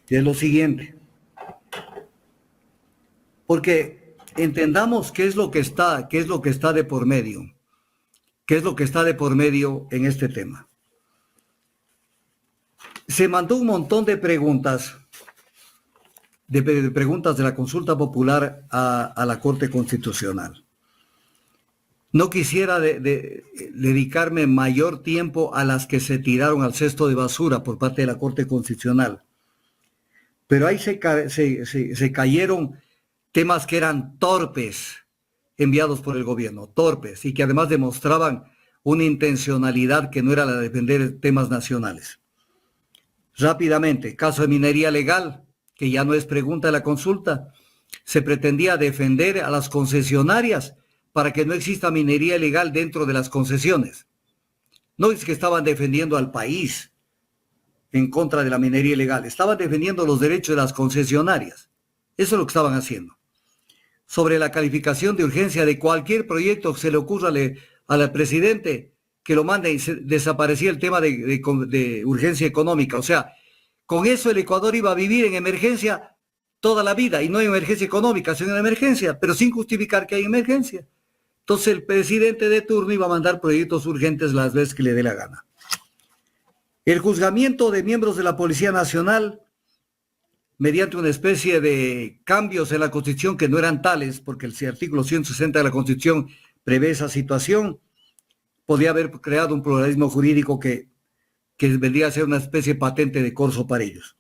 es lo siguiente. Porque entendamos qué es lo que está de por medio. ¿Qué es lo que está de por medio en este tema? Se mandó un montón de preguntas, de la consulta popular a la Corte Constitucional. No quisiera dedicarme mayor tiempo a las que se tiraron al cesto de basura por parte de la Corte Constitucional. Pero ahí se cayeron temas que eran torpes enviados por el gobierno, torpes, y que además demostraban una intencionalidad que no era la de defender temas nacionales. Rápidamente, caso de minería legal, que ya no es pregunta de la consulta, se pretendía defender a las concesionarias para que no exista minería ilegal dentro de las concesiones. No es que estaban defendiendo al país en contra de la minería ilegal, estaban defendiendo los derechos de las concesionarias. Eso es lo que estaban haciendo. Sobre la calificación de urgencia de cualquier proyecto que se le ocurra al presidente, que lo mande y desaparecía el tema de urgencia económica. O sea, con eso el Ecuador iba a vivir en emergencia toda la vida, y no en emergencia económica, sino en emergencia, pero sin justificar que hay emergencia. Entonces el presidente de turno iba a mandar proyectos urgentes las veces que le dé la gana. El juzgamiento de miembros de la Policía Nacional, mediante una especie de cambios en la Constitución que no eran tales, porque el artículo 160 de la Constitución prevé esa situación, podía haber creado un pluralismo jurídico que vendría a ser una especie patente de corso para ellos.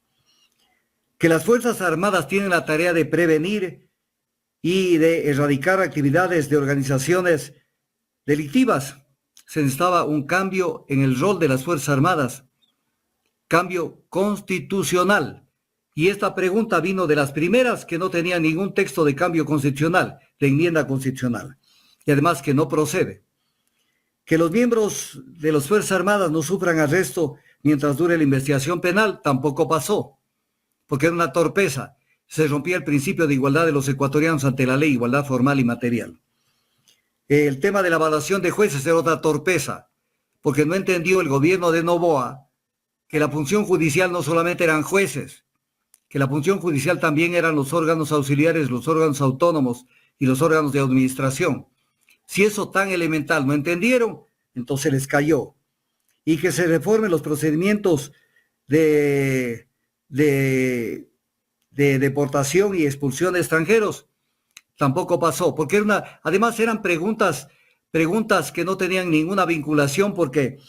Que las Fuerzas Armadas tienen la tarea de prevenir y de erradicar actividades de organizaciones delictivas. Se necesitaba un cambio en el rol de las Fuerzas Armadas, cambio constitucional. Y esta pregunta vino de las primeras que no tenían ningún texto de cambio constitucional, de enmienda constitucional, y además que no procede. Que los miembros de las Fuerzas Armadas no sufran arresto mientras dure la investigación penal, tampoco pasó, porque era una torpeza. Se rompía el principio de igualdad de los ecuatorianos ante la ley, igualdad formal y material. El tema de la evaluación de jueces era otra torpeza, porque no entendió el gobierno de Noboa que la función judicial no solamente eran jueces, que la función judicial también eran los órganos auxiliares, los órganos autónomos y los órganos de administración. Si eso tan elemental no entendieron, entonces les cayó. Y que se reformen los procedimientos de deportación y expulsión de extranjeros, tampoco pasó, porque además eran preguntas que no tenían ninguna vinculación, porque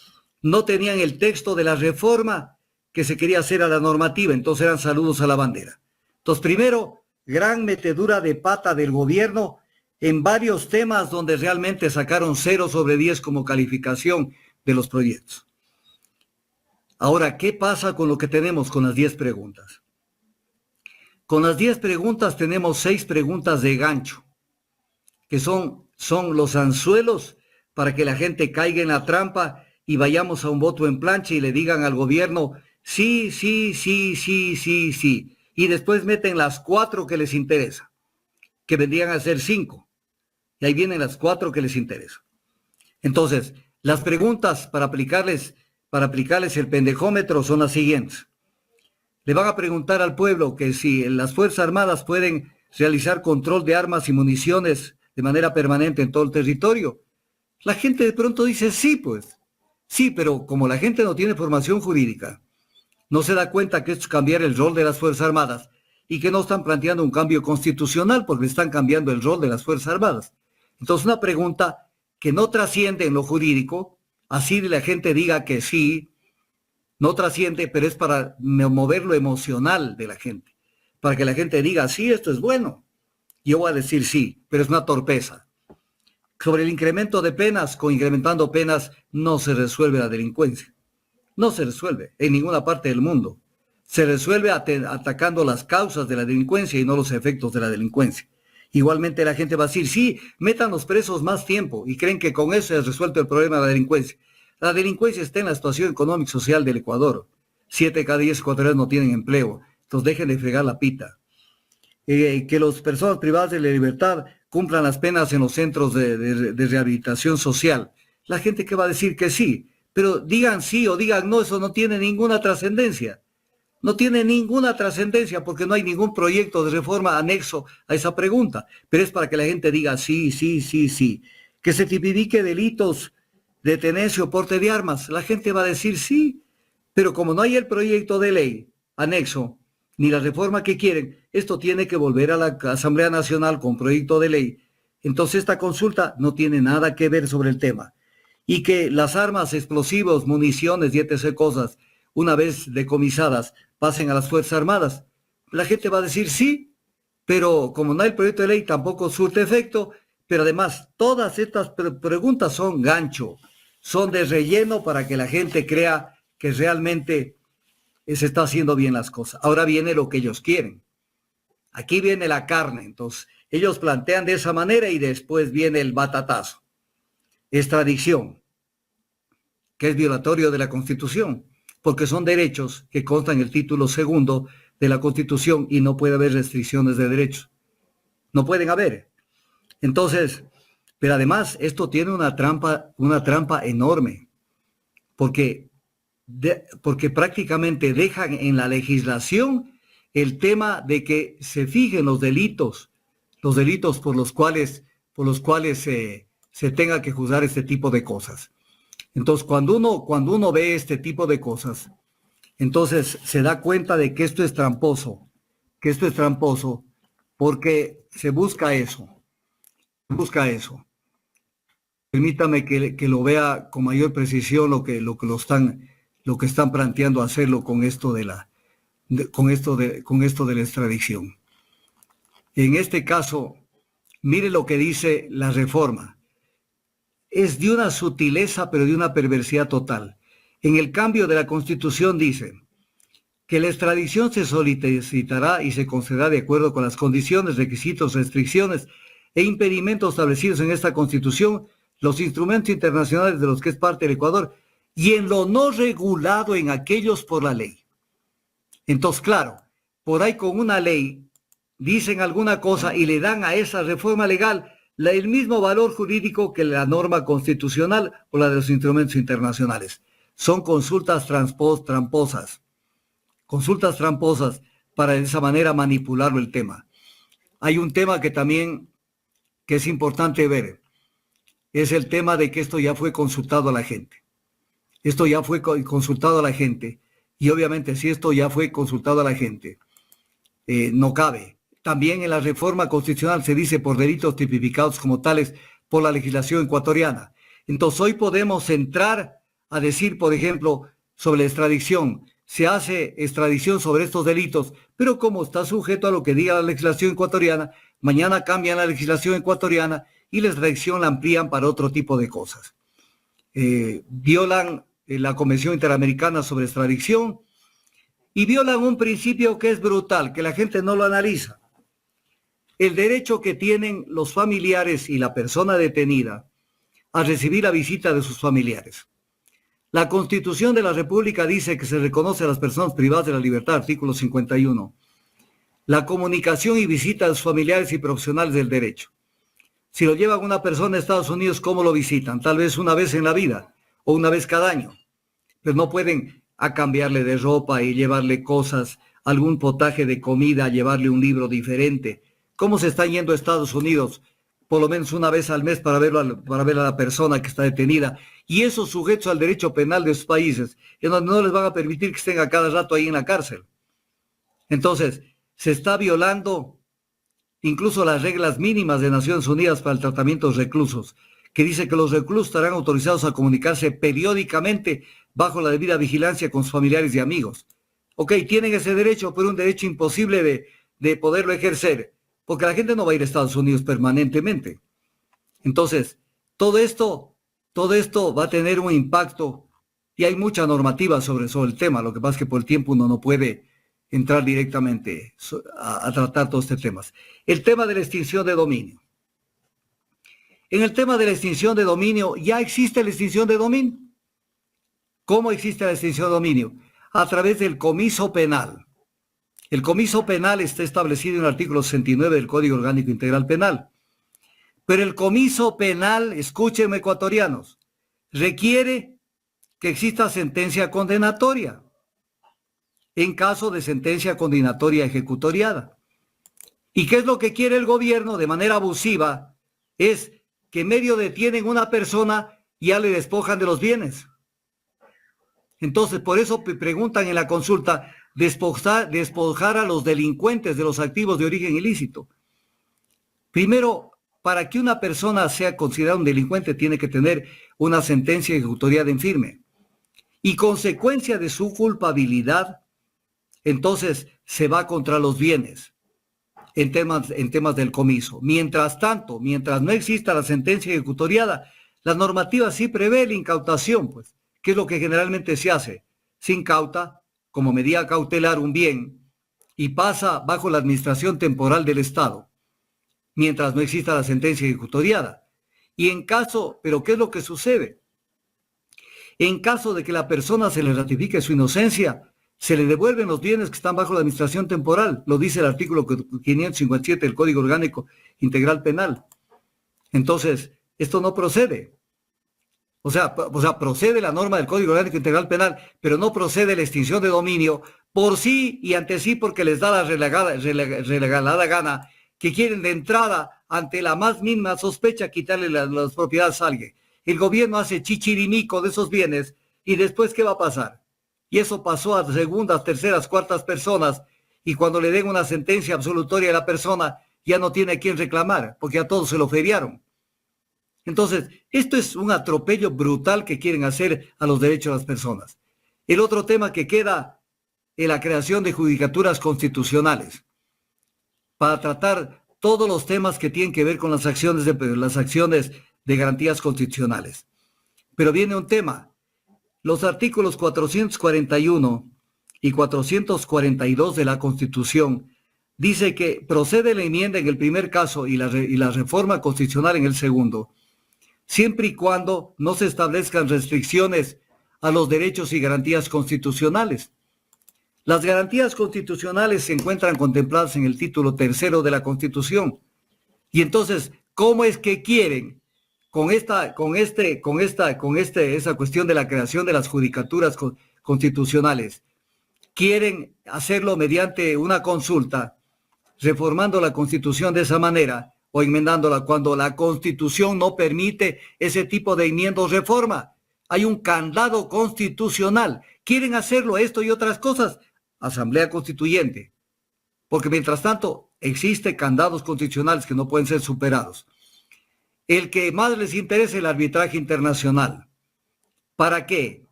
no tenían el texto de la reforma que se quería hacer a la normativa, entonces eran saludos a la bandera. Entonces, primero, gran metedura de pata del gobierno en varios temas donde realmente sacaron 0/10 como calificación de los proyectos. Ahora, ¿qué pasa con lo que tenemos con las 10 preguntas? Con las 10 preguntas tenemos 6 preguntas de gancho, que son los anzuelos para que la gente caiga en la trampa y vayamos a un voto en plancha y le digan al gobierno sí, sí, sí, sí, sí, sí. Y después meten las 4 que les interesa, que vendrían a ser 5. Y ahí vienen las 4 que les interesa. Entonces, las preguntas para aplicarles el pendejómetro son las siguientes. Le van a preguntar al pueblo que si las Fuerzas Armadas pueden realizar control de armas y municiones de manera permanente en todo el territorio. La gente de pronto dice sí, pues. Sí, pero como la gente no tiene formación jurídica, no se da cuenta que esto es cambiar el rol de las Fuerzas Armadas y que no están planteando un cambio constitucional porque están cambiando el rol de las Fuerzas Armadas. Entonces, una pregunta que no trasciende en lo jurídico, así la gente diga que sí, no trasciende, pero es para mover lo emocional de la gente, para que la gente diga, sí, esto es bueno. Yo voy a decir sí, pero es una torpeza. Sobre el incremento de penas, con incrementando penas no se resuelve la delincuencia. No se resuelve en ninguna parte del mundo. Se resuelve atacando las causas de la delincuencia y no los efectos de la delincuencia. Igualmente la gente va a decir, sí, metan los presos más tiempo y creen que con eso se ha resuelto el problema de la delincuencia. La delincuencia está en la situación económica y social del Ecuador. 7 de cada 10 ecuatorianos no tienen empleo. Entonces dejen de fregar la pita. Que las personas privadas de la libertad cumplan las penas en los centros de rehabilitación social. La gente que va a decir que sí, pero digan sí o digan no, eso no tiene ninguna trascendencia. No tiene ninguna trascendencia porque no hay ningún proyecto de reforma anexo a esa pregunta. Pero es para que la gente diga sí, sí, sí, sí. Que se tipifique delitos de tenencia o porte de armas. La gente va a decir sí. Pero como no hay el proyecto de ley anexo, ni la reforma que quieren, esto tiene que volver a la Asamblea Nacional con proyecto de ley. Entonces esta consulta no tiene nada que ver sobre el tema. Y que las armas, explosivos, municiones y etc. cosas, una vez decomisadas, pasen a las Fuerzas Armadas. La gente va a decir sí, pero como no hay el proyecto de ley, tampoco surte efecto. Pero además, todas estas preguntas son gancho, son de relleno para que la gente crea que realmente se está haciendo bien las cosas. Ahora viene lo que ellos quieren. Aquí viene la carne. Entonces, ellos plantean de esa manera y después viene el batatazo. Extradición, que es violatorio de la Constitución, porque son derechos que constan en el título segundo de la Constitución y no puede haber restricciones de derechos. No pueden haber. Entonces, pero además esto tiene una trampa enorme, porque prácticamente dejan en la legislación el tema de que se fijen los delitos por los cuales se tenga que juzgar este tipo de cosas. Entonces, cuando uno ve este tipo de cosas, entonces se da cuenta de que esto es tramposo, porque se busca eso. Permítame que lo vea con mayor precisión lo que están planteando hacerlo con esto de la extradición. En este caso, mire lo que dice la reforma. Es de una sutileza, pero de una perversidad total. En el cambio de la Constitución dice que la extradición se solicitará y se concederá de acuerdo con las condiciones, requisitos, restricciones e impedimentos establecidos en esta Constitución, los instrumentos internacionales de los que es parte el Ecuador y en lo no regulado en aquellos por la ley. Entonces, claro, por ahí con una ley dicen alguna cosa y le dan a esa reforma legal el mismo valor jurídico que la norma constitucional o la de los instrumentos internacionales. Son consultas tramposas para de esa manera manipularlo el tema. Hay un tema que es importante ver, es el tema de que esto ya fue consultado a la gente. Y obviamente si esto ya fue consultado a la gente, no cabe. También en la reforma constitucional se dice por delitos tipificados como tales por la legislación ecuatoriana. Entonces hoy podemos entrar a decir, por ejemplo, sobre la extradición. Se hace extradición sobre estos delitos, pero como está sujeto a lo que diga la legislación ecuatoriana, mañana cambian la legislación ecuatoriana y la extradición la amplían para otro tipo de cosas. Violan la Convención Interamericana sobre Extradición y violan un principio que es brutal, que la gente no lo analiza. El derecho que tienen los familiares y la persona detenida a recibir la visita de sus familiares. La Constitución de la República dice que se reconoce a las personas privadas de la libertad, artículo 51. La comunicación y visita de sus familiares y profesionales del derecho. Si lo llevan una persona a Estados Unidos, ¿cómo lo visitan? Tal vez una vez en la vida o una vez cada año. Pero no pueden a cambiarle de ropa y llevarle cosas, algún potaje de comida, llevarle un libro diferente. ¿Cómo se están yendo a Estados Unidos por lo menos una vez al mes para ver a la persona que está detenida, y esos sujetos al derecho penal de sus países, en donde no les van a permitir que estén a cada rato ahí en la cárcel. Entonces, se está violando incluso las reglas mínimas de Naciones Unidas para el tratamiento de reclusos, que dice que los reclusos estarán autorizados a comunicarse periódicamente bajo la debida vigilancia con sus familiares y amigos. Ok, tienen ese derecho, pero un derecho imposible de poderlo ejercer, porque la gente no va a ir a Estados Unidos permanentemente. Entonces, todo esto va a tener un impacto, y hay mucha normativa sobre el tema. Lo que pasa es que por el tiempo uno no puede entrar directamente a tratar todos estos temas. El tema de la extinción de dominio. En el tema de la extinción de dominio, ya existe la extinción de dominio. ¿Cómo existe la extinción de dominio? A través del comiso penal. El comiso penal está establecido en el artículo 69 del Código Orgánico Integral Penal. Pero el comiso penal, escúchenme ecuatorianos, requiere que exista sentencia condenatoria en caso de sentencia condenatoria ejecutoriada. ¿Y qué es lo que quiere el gobierno de manera abusiva? Es que medio detienen a una persona y ya le despojan de los bienes. Entonces, por eso preguntan en la consulta, despojar a los delincuentes de los activos de origen ilícito. Primero, para que una persona sea considerada un delincuente, tiene que tener una sentencia ejecutoriada en firme. Y consecuencia de su culpabilidad, entonces se va contra los bienes en temas del comiso. Mientras tanto, mientras no exista la sentencia ejecutoriada, la normativa sí prevé la incautación, pues, que es lo que generalmente se hace. Se incauta como medida cautelar un bien y pasa bajo la administración temporal del Estado, mientras no exista la sentencia ejecutoriada. Y en caso, pero ¿qué es lo que sucede? En caso de que la persona se le ratifique su inocencia, se le devuelven los bienes que están bajo la administración temporal, lo dice el artículo 557 del Código Orgánico Integral Penal. Entonces, esto no procede. O sea, procede la norma del Código Orgánico Integral Penal, pero no procede la extinción de dominio por sí y ante sí, porque les da la regalada gana, que quieren de entrada, ante la más mínima sospecha, quitarle las propiedades a alguien. El gobierno hace chichirimico de esos bienes y después, ¿qué va a pasar? Y eso pasó a segundas, terceras, cuartas personas, y cuando le den una sentencia absolutoria a la persona, ya no tiene a quién reclamar, porque a todos se lo feriaron. Entonces, esto es un atropello brutal que quieren hacer a los derechos de las personas. El otro tema que queda es la creación de judicaturas constitucionales para tratar todos los temas que tienen que ver con las acciones de garantías constitucionales. Pero viene un tema. Los artículos 441 y 442 de la Constitución dice que procede la enmienda en el primer caso y la reforma constitucional en el segundo, siempre y cuando no se establezcan restricciones a los derechos y garantías constitucionales. Las garantías constitucionales se encuentran contempladas en el título tercero de la Constitución. Y entonces, ¿cómo es que quieren esa cuestión de la creación de las judicaturas constitucionales? Quieren hacerlo mediante una consulta, reformando la Constitución de esa manera o enmendándola cuando la Constitución no permite ese tipo de enmienda o reforma. Hay un candado constitucional. Quieren hacerlo esto y otras cosas. Asamblea Constituyente. Porque mientras tanto existen candados constitucionales que no pueden ser superados. El que más les interesa el arbitraje internacional. ¿Para qué?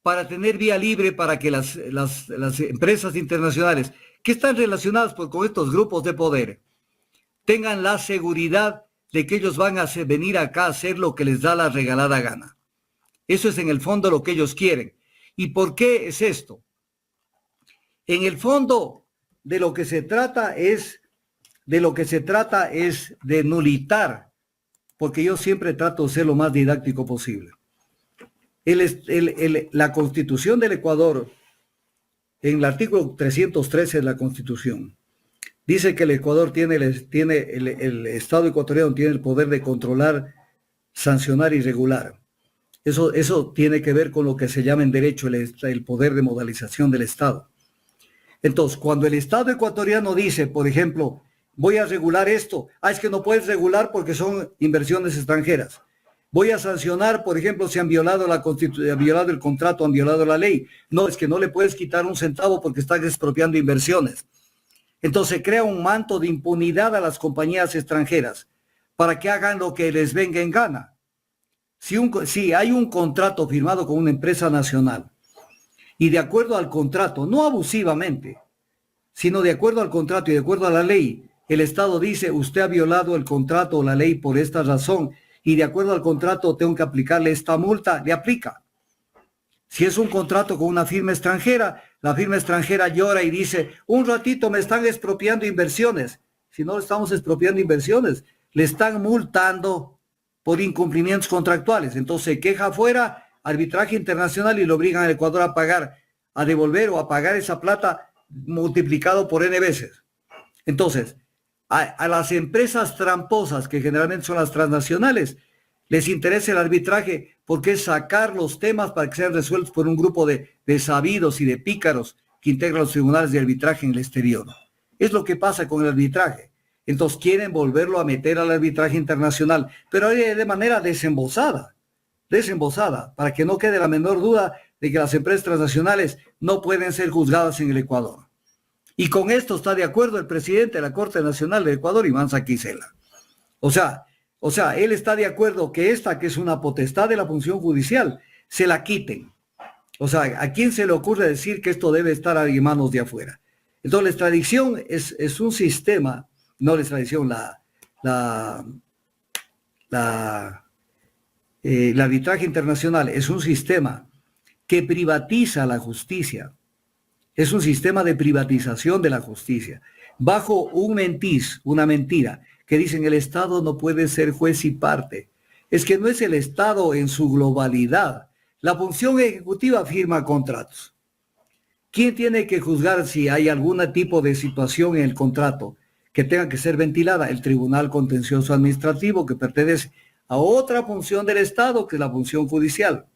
Para tener vía libre para que las empresas internacionales que están relacionadas con estos grupos de poder tengan la seguridad de que ellos van a venir acá a hacer lo que les da la regalada gana. Eso es en el fondo lo que ellos quieren. ¿Y por qué es esto? En el fondo de lo que se trata es de nulitar, porque yo siempre trato de ser lo más didáctico posible. La Constitución del Ecuador, en el artículo 313 de la Constitución, dice que el Ecuador el Estado ecuatoriano tiene el poder de controlar, sancionar y regular. Eso tiene que ver con lo que se llama en derecho el poder de modalización del Estado. Entonces, cuando el Estado ecuatoriano dice, por ejemplo, voy a regular esto. Es que no puedes regular porque son inversiones extranjeras. Voy a sancionar, por ejemplo, si han violado han violado el contrato, han violado la ley. No, es que no le puedes quitar un centavo porque están expropiando inversiones. Entonces crea un manto de impunidad a las compañías extranjeras para que hagan lo que les venga en gana. Si hay un contrato firmado con una empresa nacional y de acuerdo al contrato, no abusivamente, sino de acuerdo al contrato y de acuerdo a la ley, el Estado dice, usted ha violado el contrato o la ley por esta razón, y de acuerdo al contrato tengo que aplicarle esta multa, le aplica. Si es un contrato con una firma extranjera, la firma extranjera llora y dice, un ratito me están expropiando inversiones. Si no le estamos expropiando inversiones, le están multando por incumplimientos contractuales. Entonces se queja afuera, arbitraje internacional y lo obligan al Ecuador a pagar, a devolver o a pagar esa plata multiplicado por N veces. Entonces, a las empresas tramposas, que generalmente son las transnacionales, les interesa el arbitraje porque es sacar los temas para que sean resueltos por un grupo de sabidos y de pícaros que integran los tribunales de arbitraje en el exterior. Es lo que pasa con el arbitraje. Entonces quieren volverlo a meter al arbitraje internacional, pero de manera desembosada, para que no quede la menor duda de que las empresas transnacionales no pueden ser juzgadas en el Ecuador. Y con esto está de acuerdo el presidente de la Corte Nacional del Ecuador, Iván Saquicela. O sea, él está de acuerdo que esta, que es una potestad de la función judicial, se la quiten. O sea, ¿a quién se le ocurre decir que esto debe estar en manos de afuera? Entonces, la extradición es un sistema, no la extradición, el arbitraje internacional es un sistema que privatiza la justicia. Es un sistema de privatización de la justicia, bajo una mentira, que dicen el Estado no puede ser juez y parte. Es que no es el Estado en su globalidad. La función ejecutiva firma contratos. ¿Quién tiene que juzgar si hay algún tipo de situación en el contrato que tenga que ser ventilada? El Tribunal Contencioso Administrativo, que pertenece a otra función del Estado, que es la función judicial,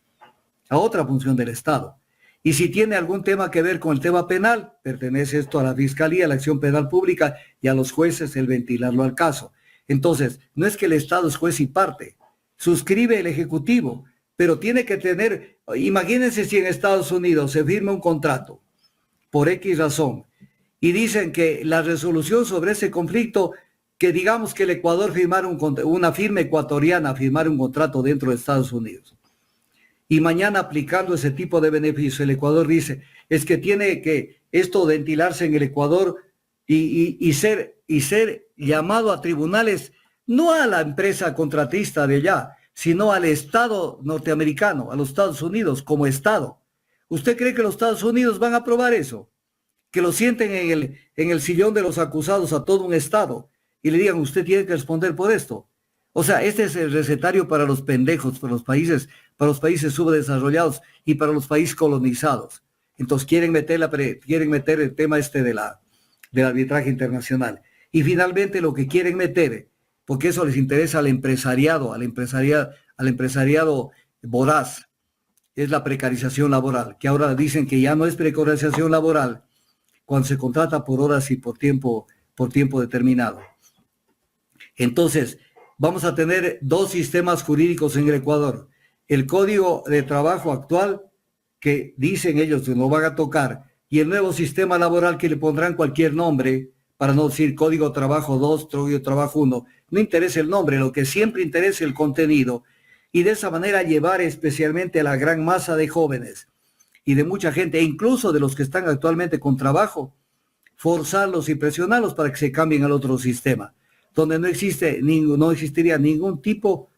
a otra función del Estado. Y si tiene algún tema que ver con el tema penal, pertenece esto a la Fiscalía, a la Acción Penal Pública y a los jueces el ventilarlo al caso. Entonces, no es que el Estado es juez y parte, suscribe el Ejecutivo, pero tiene que tener, imagínense si en Estados Unidos se firma un contrato por X razón y dicen que la resolución sobre ese conflicto, que digamos que el Ecuador firmara una firma ecuatoriana, firmara un contrato dentro de Estados Unidos. Y mañana aplicando ese tipo de beneficio, el Ecuador dice, es que tiene que esto ventilarse en el Ecuador y ser llamado a tribunales, no a la empresa contratista de allá, sino al Estado norteamericano, a los Estados Unidos como Estado. ¿Usted cree que los Estados Unidos van a aprobar eso? Que lo sienten en el sillón de los acusados a todo un Estado y le digan, usted tiene que responder por esto. O sea, este es el recetario para los pendejos, para los países subdesarrollados y para los países colonizados. Entonces quieren meter el tema del arbitraje internacional. Y finalmente lo que quieren meter, porque eso les interesa al empresariado voraz, es la precarización laboral, que ahora dicen que ya no es precarización laboral cuando se contrata por horas y por tiempo determinado. Entonces, vamos a tener dos sistemas jurídicos en el Ecuador. El Código de Trabajo actual, que dicen ellos que no van a tocar, y el nuevo sistema laboral que le pondrán cualquier nombre, para no decir Código de Trabajo 2, Código de Trabajo 1, no interesa el nombre, lo que siempre interesa es el contenido, y de esa manera llevar especialmente a la gran masa de jóvenes y de mucha gente, e incluso de los que están actualmente con trabajo, forzarlos y presionarlos para que se cambien al otro sistema, donde no existiría ningún tipo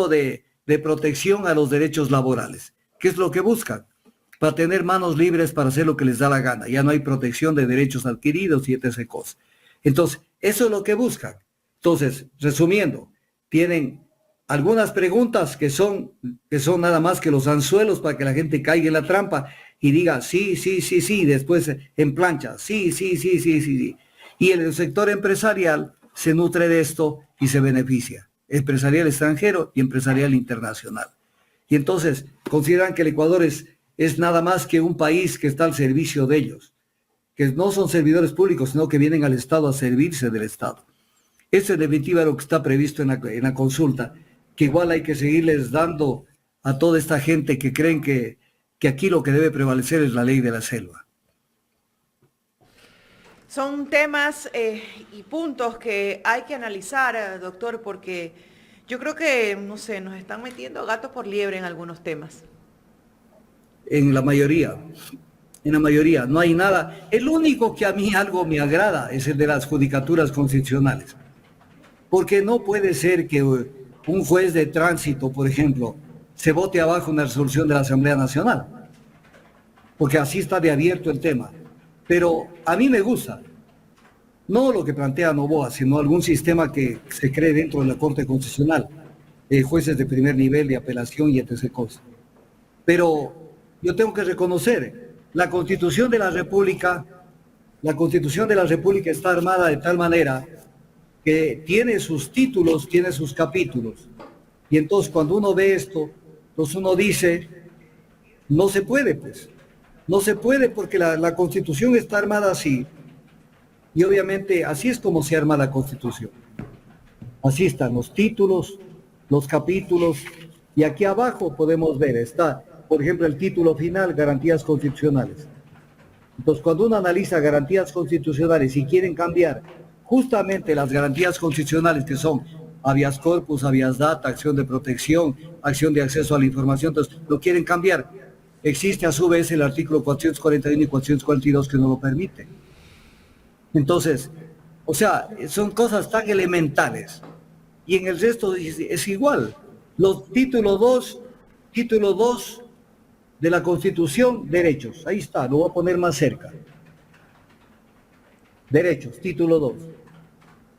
de protección a los derechos laborales. ¿Qué es lo que buscan? Para tener manos libres para hacer lo que les da la gana. Ya no hay protección de derechos adquiridos y etc. cosas. Entonces, eso es lo que buscan. Entonces, resumiendo, tienen algunas preguntas que son nada más que los anzuelos para que la gente caiga en la trampa y diga sí, y después en plancha, sí. Y el sector empresarial se nutre de esto y se beneficia. Empresarial extranjero y empresarial internacional. Y entonces consideran que el Ecuador es nada más que un país que está al servicio de ellos, que no son servidores públicos, sino que vienen al Estado a servirse del Estado. Eso en definitiva es lo que está previsto en la consulta, que igual hay que seguirles dando a toda esta gente que creen que aquí lo que debe prevalecer es la ley de la selva. Son temas y puntos que hay que analizar, doctor, porque yo creo que, no sé, nos están metiendo gato por liebre en algunos temas. En la mayoría, no hay nada. El único que a mí algo me agrada es el de las judicaturas constitucionales. Porque no puede ser que un juez de tránsito, por ejemplo, se vote abajo una resolución de la Asamblea Nacional. Porque así está de abierto el tema. Pero a mí me gusta, no lo que plantea Noboa, sino algún sistema que se cree dentro de la Corte Constitucional, jueces de primer nivel de apelación y etc. cosas. Pero yo tengo que reconocer, la Constitución de la República está armada de tal manera que tiene sus títulos, tiene sus capítulos. Y entonces cuando uno ve esto, entonces uno dice, no se puede pues. No se puede porque la Constitución está armada así. Y obviamente así es como se arma la Constitución. Así están los títulos, los capítulos. Y aquí abajo podemos ver, está, por ejemplo, el título final, garantías constitucionales. Entonces, cuando uno analiza garantías constitucionales y quieren cambiar justamente las garantías constitucionales que son habeas corpus, habeas data, acción de protección, acción de acceso a la información, entonces lo quieren cambiar. Existe a su vez el artículo 441 y 442 que no lo permiten. Entonces, o sea, son cosas tan elementales. Y en el resto es igual. Los título 2 de la Constitución, derechos. Ahí está, lo voy a poner más cerca. Derechos, título 2.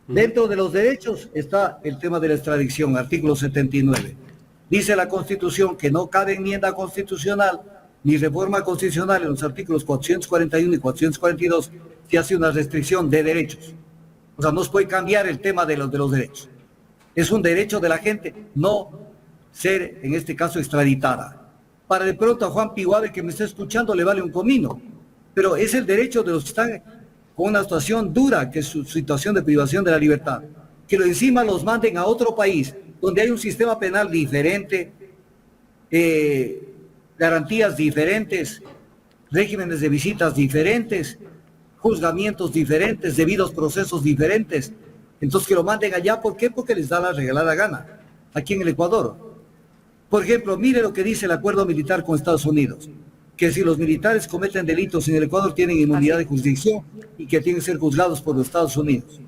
Dentro de los derechos está el tema de la extradición, artículo 79. Dice la Constitución que no cabe enmienda constitucional ni reforma constitucional en los artículos 441 y 442 si hace una restricción de derechos. O sea, no se puede cambiar el tema de los derechos. Es un derecho de la gente no ser, en este caso, extraditada. Para de pronto a Juan Piguave, que me está escuchando, le vale un comino. Pero es el derecho de los que están con una situación dura, que es su situación de privación de la libertad. Que lo encima los manden a otro país, donde hay un sistema penal diferente, garantías diferentes, regímenes de visitas diferentes, juzgamientos diferentes, debidos procesos diferentes. Entonces que lo manden allá, ¿por qué? Porque les da la regalada gana, aquí en el Ecuador. Por ejemplo, mire lo que dice el acuerdo militar con Estados Unidos, que si los militares cometen delitos en el Ecuador tienen inmunidad de jurisdicción y que tienen que ser juzgados por los Estados Unidos.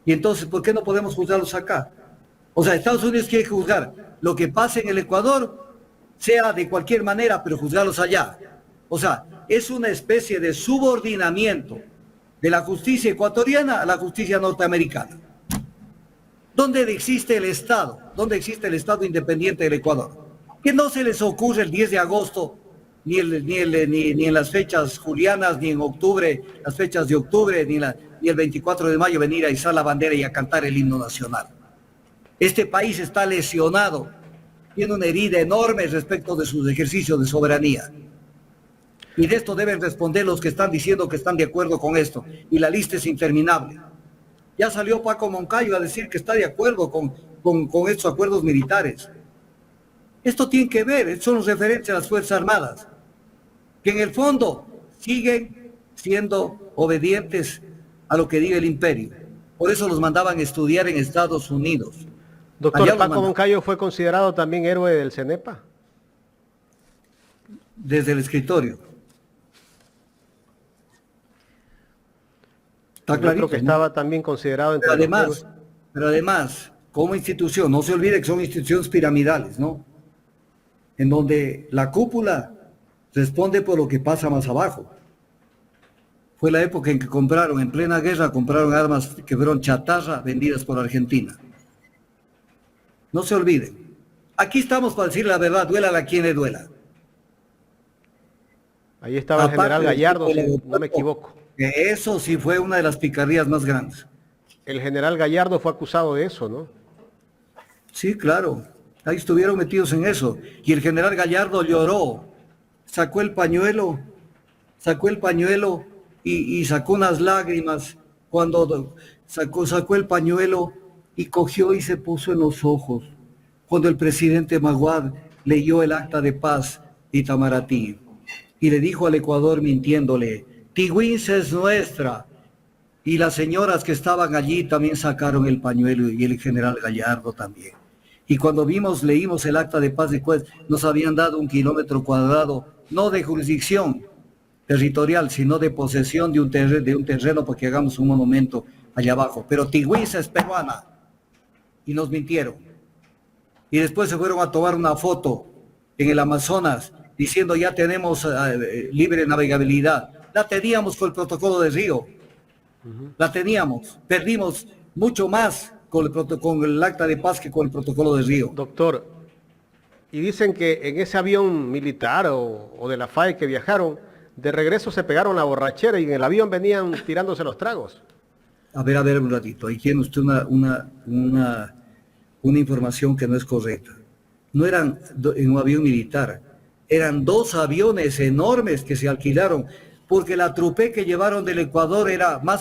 Y entonces, ¿por qué no podemos juzgarlos acá? O sea, Estados Unidos quiere juzgar lo que pase en el Ecuador, sea de cualquier manera, pero juzgarlos allá. O sea, es una especie de subordinamiento de la justicia ecuatoriana a la justicia norteamericana. ¿Dónde existe el Estado? ¿Dónde existe el Estado independiente del Ecuador? Que no se les ocurre el 10 de agosto, ni en las fechas julianas, ni en octubre, las fechas de octubre, ni el 24 de mayo venir a izar la bandera y a cantar el himno nacional. Este país está lesionado, tiene una herida enorme respecto de sus ejercicios de soberanía. Y de esto deben responder los que están diciendo que están de acuerdo con esto. Y la lista es interminable. Ya salió Paco Moncayo a decir que está de acuerdo con estos acuerdos militares. Esto tiene que ver, son los referentes a las Fuerzas Armadas, que en el fondo siguen siendo obedientes a lo que diga el imperio. Por eso los mandaban a estudiar en Estados Unidos. Doctor, ¿Paco Moncayo fue considerado también héroe del CENEPA? Desde el escritorio. Yo creo que estaba también considerado entre pero además, como institución, no se olvide que son instituciones piramidales, ¿no? En donde la cúpula responde por lo que pasa más abajo. Fue la época en que compraron, en plena guerra, compraron armas que fueron chatarra vendidas por Argentina. No se olviden. Aquí estamos para decir la verdad, duela a quien le duela. Ahí estaba el general Gallardo, si no me equivoco. Eso sí fue una de las picardías más grandes. El general Gallardo fue acusado de eso, ¿no? Sí, claro. Ahí estuvieron metidos en eso. Y el general Gallardo lloró. Sacó el pañuelo y sacó unas lágrimas cuando sacó el pañuelo y cogió y se puso en los ojos cuando el presidente Maguad leyó el acta de paz de Itamaraty y le dijo al Ecuador mintiéndole, Tigüins es nuestra. Y las señoras que estaban allí también sacaron el pañuelo y el general Gallardo también. Y cuando leímos el acta de paz de Cuez, nos habían dado 1 kilómetro cuadrado, no de jurisdicción territorial, sino de posesión de un terreno para que hagamos un monumento allá abajo. Pero Tigüins es peruana. Y nos mintieron. Y después se fueron a tomar una foto en el Amazonas diciendo ya tenemos libre navegabilidad. La teníamos con el protocolo de Río. La teníamos. Perdimos mucho más con el acta de paz que con el protocolo de Río. Doctor, y dicen que en ese avión militar o de la FAE que viajaron, de regreso se pegaron la borrachera y en el avión venían tirándose los tragos. A ver un ratito. Ahí tiene usted una información que no es correcta. No eran en un avión militar, eran 2 aviones enormes que se alquilaron, porque la trupe que llevaron del Ecuador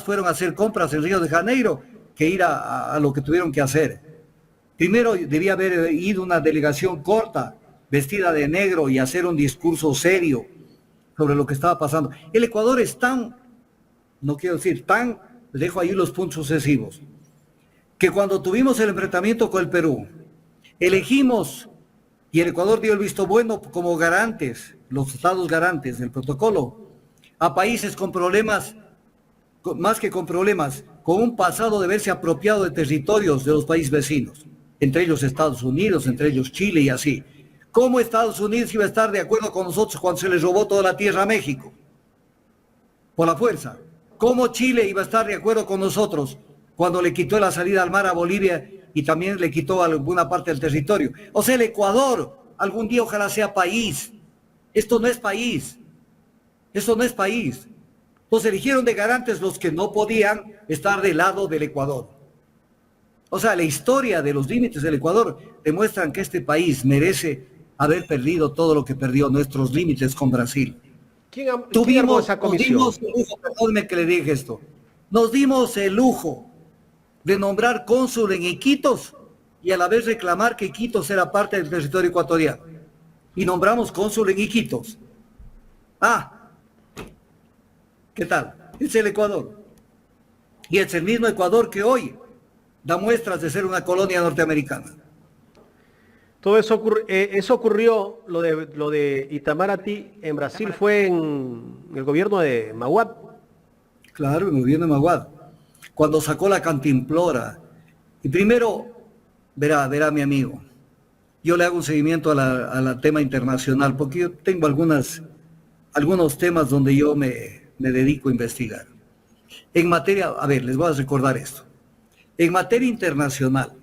fueron a hacer compras en Río de Janeiro que ir a lo que tuvieron que hacer. Primero debía haber ido una delegación corta, vestida de negro y hacer un discurso serio sobre lo que estaba pasando. El Ecuador es dejo ahí los puntos sucesivos, que cuando tuvimos el enfrentamiento con el Perú, elegimos, y el Ecuador dio el visto bueno como garantes, los estados garantes del protocolo, a países con problemas, más que con problemas, con un pasado de verse apropiado de territorios de los países vecinos, entre ellos Estados Unidos, entre ellos Chile y así. ¿Cómo Estados Unidos iba a estar de acuerdo con nosotros cuando se les robó toda la tierra a México? Por la fuerza. ¿Cómo Chile iba a estar de acuerdo con nosotros cuando le quitó la salida al mar a Bolivia y también le quitó alguna parte del territorio? O sea, el Ecuador algún día ojalá sea país. Esto no es país. Esto no es país. Entonces eligieron de garantes los que no podían estar del lado del Ecuador. O sea, la historia de los límites del Ecuador demuestran que este país merece haber perdido todo lo que perdió nuestros límites con Brasil. ¿Quién armó esa comisión? Nos dimos el lujo, perdóneme que le dije esto, nos dimos el lujo de nombrar cónsul en Iquitos y a la vez reclamar que Iquitos era parte del territorio ecuatoriano. Y nombramos cónsul en Iquitos. ¿Qué tal? Es el Ecuador. Y es el mismo Ecuador que hoy da muestras de ser una colonia norteamericana. Todo eso, ocurrió, lo de Itamaraty en Brasil fue en el gobierno de Maguad. Claro, en el gobierno de Maguad. Cuando sacó la cantimplora. Y primero, verá mi amigo, yo le hago un seguimiento al tema internacional, porque yo tengo algunos temas donde yo me dedico a investigar. En materia, les voy a recordar esto. En materia internacional,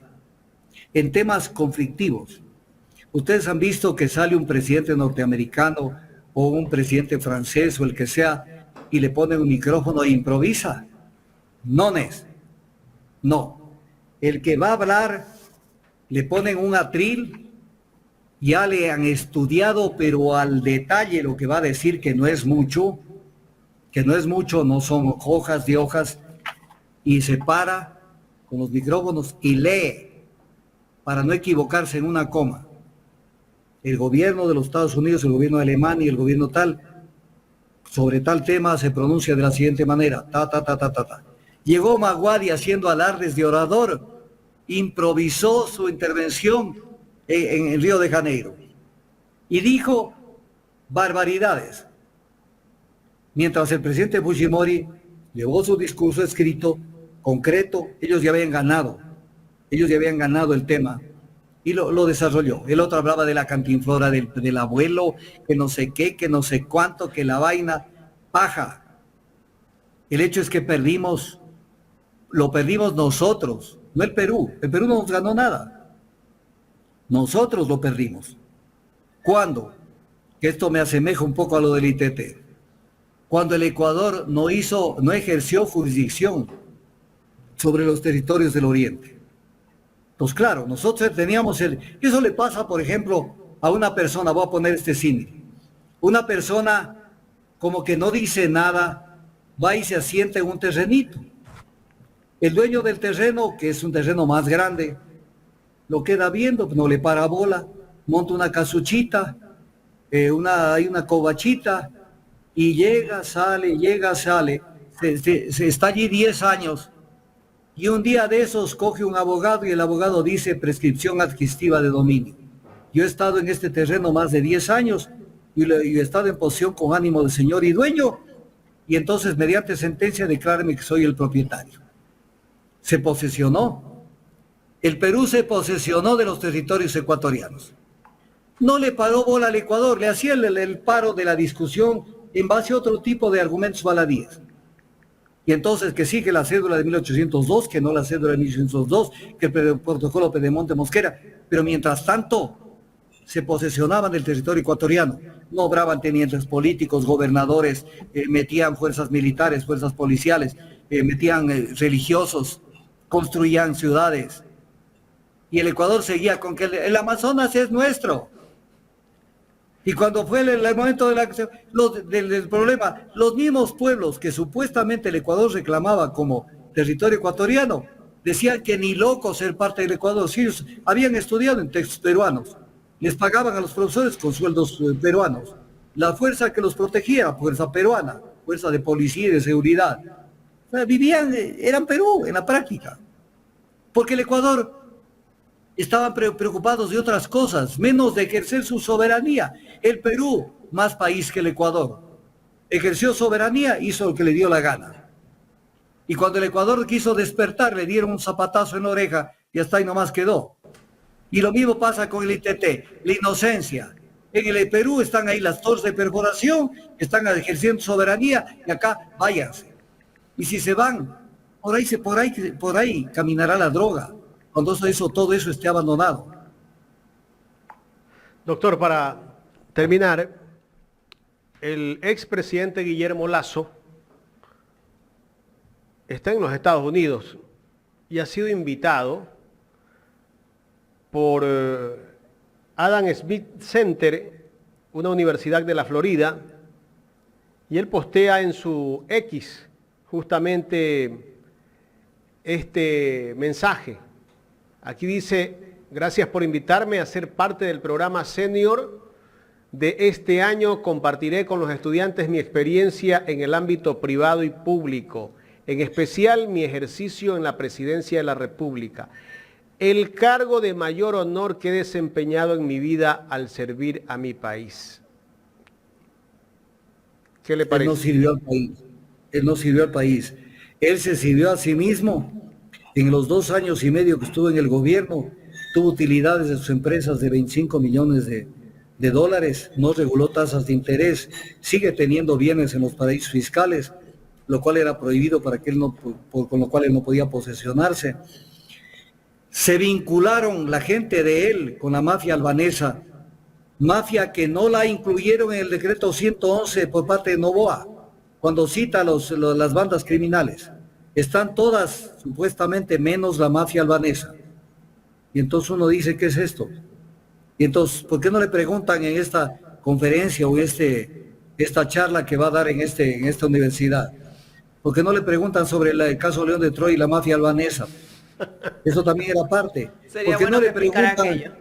en temas conflictivos, ustedes han visto que sale un presidente norteamericano o un presidente francés o el que sea y le ponen un micrófono e improvisa. No. El que va a hablar, le ponen un atril, ya le han estudiado, pero al detalle lo que va a decir que no es mucho, no son hojas de hojas, y se para con los micrófonos y lee para no equivocarse en una coma. El gobierno de los Estados Unidos, el gobierno de Alemania y el gobierno tal, sobre tal tema se pronuncia de la siguiente manera, Llegó Maguadi haciendo alardes de orador, improvisó su intervención en Río de Janeiro y dijo barbaridades. Mientras el presidente Fujimori llevó su discurso escrito, concreto, ellos ya habían ganado el tema y lo desarrolló. El otro hablaba de la cantinflora del abuelo, que no sé qué, que no sé cuánto, que la vaina, paja. El hecho es que lo perdimos nosotros, no el Perú. El Perú no nos ganó nada. Nosotros lo perdimos. ¿Cuándo? Que esto me asemeja un poco a lo del ITT. Cuando el Ecuador no ejerció jurisdicción sobre los territorios del Oriente. Pues claro, nosotros teníamos eso le pasa, por ejemplo, a una persona, voy a poner este símil. Una persona como que no dice nada va y se asienta en un terrenito. El dueño del terreno, que es un terreno más grande, lo queda viendo, no le para bola, monta una casuchita, hay una covachita, y llega, sale, se está allí 10 años, y un día de esos coge un abogado y el abogado dice prescripción adquisitiva de dominio. Yo he estado en este terreno más de 10 años y he estado en posesión con ánimo de señor y dueño, y entonces mediante sentencia decláreme que soy el propietario. Se posesionó. El Perú se posesionó de los territorios ecuatorianos. No le paró bola al Ecuador, le hacía el paro de la discusión en base a otro tipo de argumentos baladíes. Y entonces que sí, que la cédula de 1802, que no la cédula de 1802, que el protocolo Pedemonte Mosquera, pero mientras tanto se posesionaban del territorio ecuatoriano, no obraban tenientes políticos, gobernadores, metían fuerzas militares, fuerzas policiales, metían religiosos, construían ciudades. Y el Ecuador seguía con que el Amazonas es nuestro. Y cuando fue el momento del problema, los mismos pueblos que supuestamente el Ecuador reclamaba como territorio ecuatoriano, decían que ni loco ser parte del Ecuador. Si ellos habían estudiado en textos peruanos, les pagaban a los profesores con sueldos peruanos. La fuerza que los protegía, fuerza peruana, fuerza de policía y de seguridad. O sea, eran Perú en la práctica. Porque el Ecuador estaban preocupados de otras cosas, menos de ejercer su soberanía. El Perú, más país que el Ecuador, ejerció soberanía, hizo lo que le dio la gana. Y cuando el Ecuador quiso despertar, le dieron un zapatazo en la oreja y hasta ahí nomás quedó. Y lo mismo pasa con el ITT, la inocencia. En el Perú están ahí las torres de perforación, están ejerciendo soberanía y acá váyanse. Y si se van, por ahí caminará la droga, cuando todo eso esté abandonado. Doctor, para terminar, el expresidente Guillermo Lasso está en los Estados Unidos y ha sido invitado por Adam Smith Center, una universidad de la Florida, y él postea en su X justamente este mensaje. Aquí dice: gracias por invitarme a ser parte del programa Senior de este año. Compartiré con los estudiantes mi experiencia en el ámbito privado y público, en especial mi ejercicio en la Presidencia de la República. El cargo de mayor honor que he desempeñado en mi vida al servir a mi país. ¿Qué le parece? Él no sirvió al país. Él no sirvió al país. Él se sirvió a sí mismo. En los 2 años y medio que estuvo en el gobierno, tuvo utilidades de sus empresas de 25 millones de dólares, no reguló tasas de interés, sigue teniendo bienes en los paraísos fiscales, lo cual era prohibido para que él con lo cual él no podía posesionarse. Se vincularon la gente de él con la mafia albanesa, mafia que no la incluyeron en el decreto 111 por parte de Noboa, cuando cita las bandas criminales. Están todas supuestamente menos la mafia albanesa. Y entonces uno dice, ¿qué es esto? Y entonces, ¿por qué no le preguntan en esta conferencia o esta charla que va a dar en esta universidad? ¿Por qué no le preguntan sobre el caso León de Troya y la mafia albanesa? Eso también era parte. Sería bueno que explicara aquello.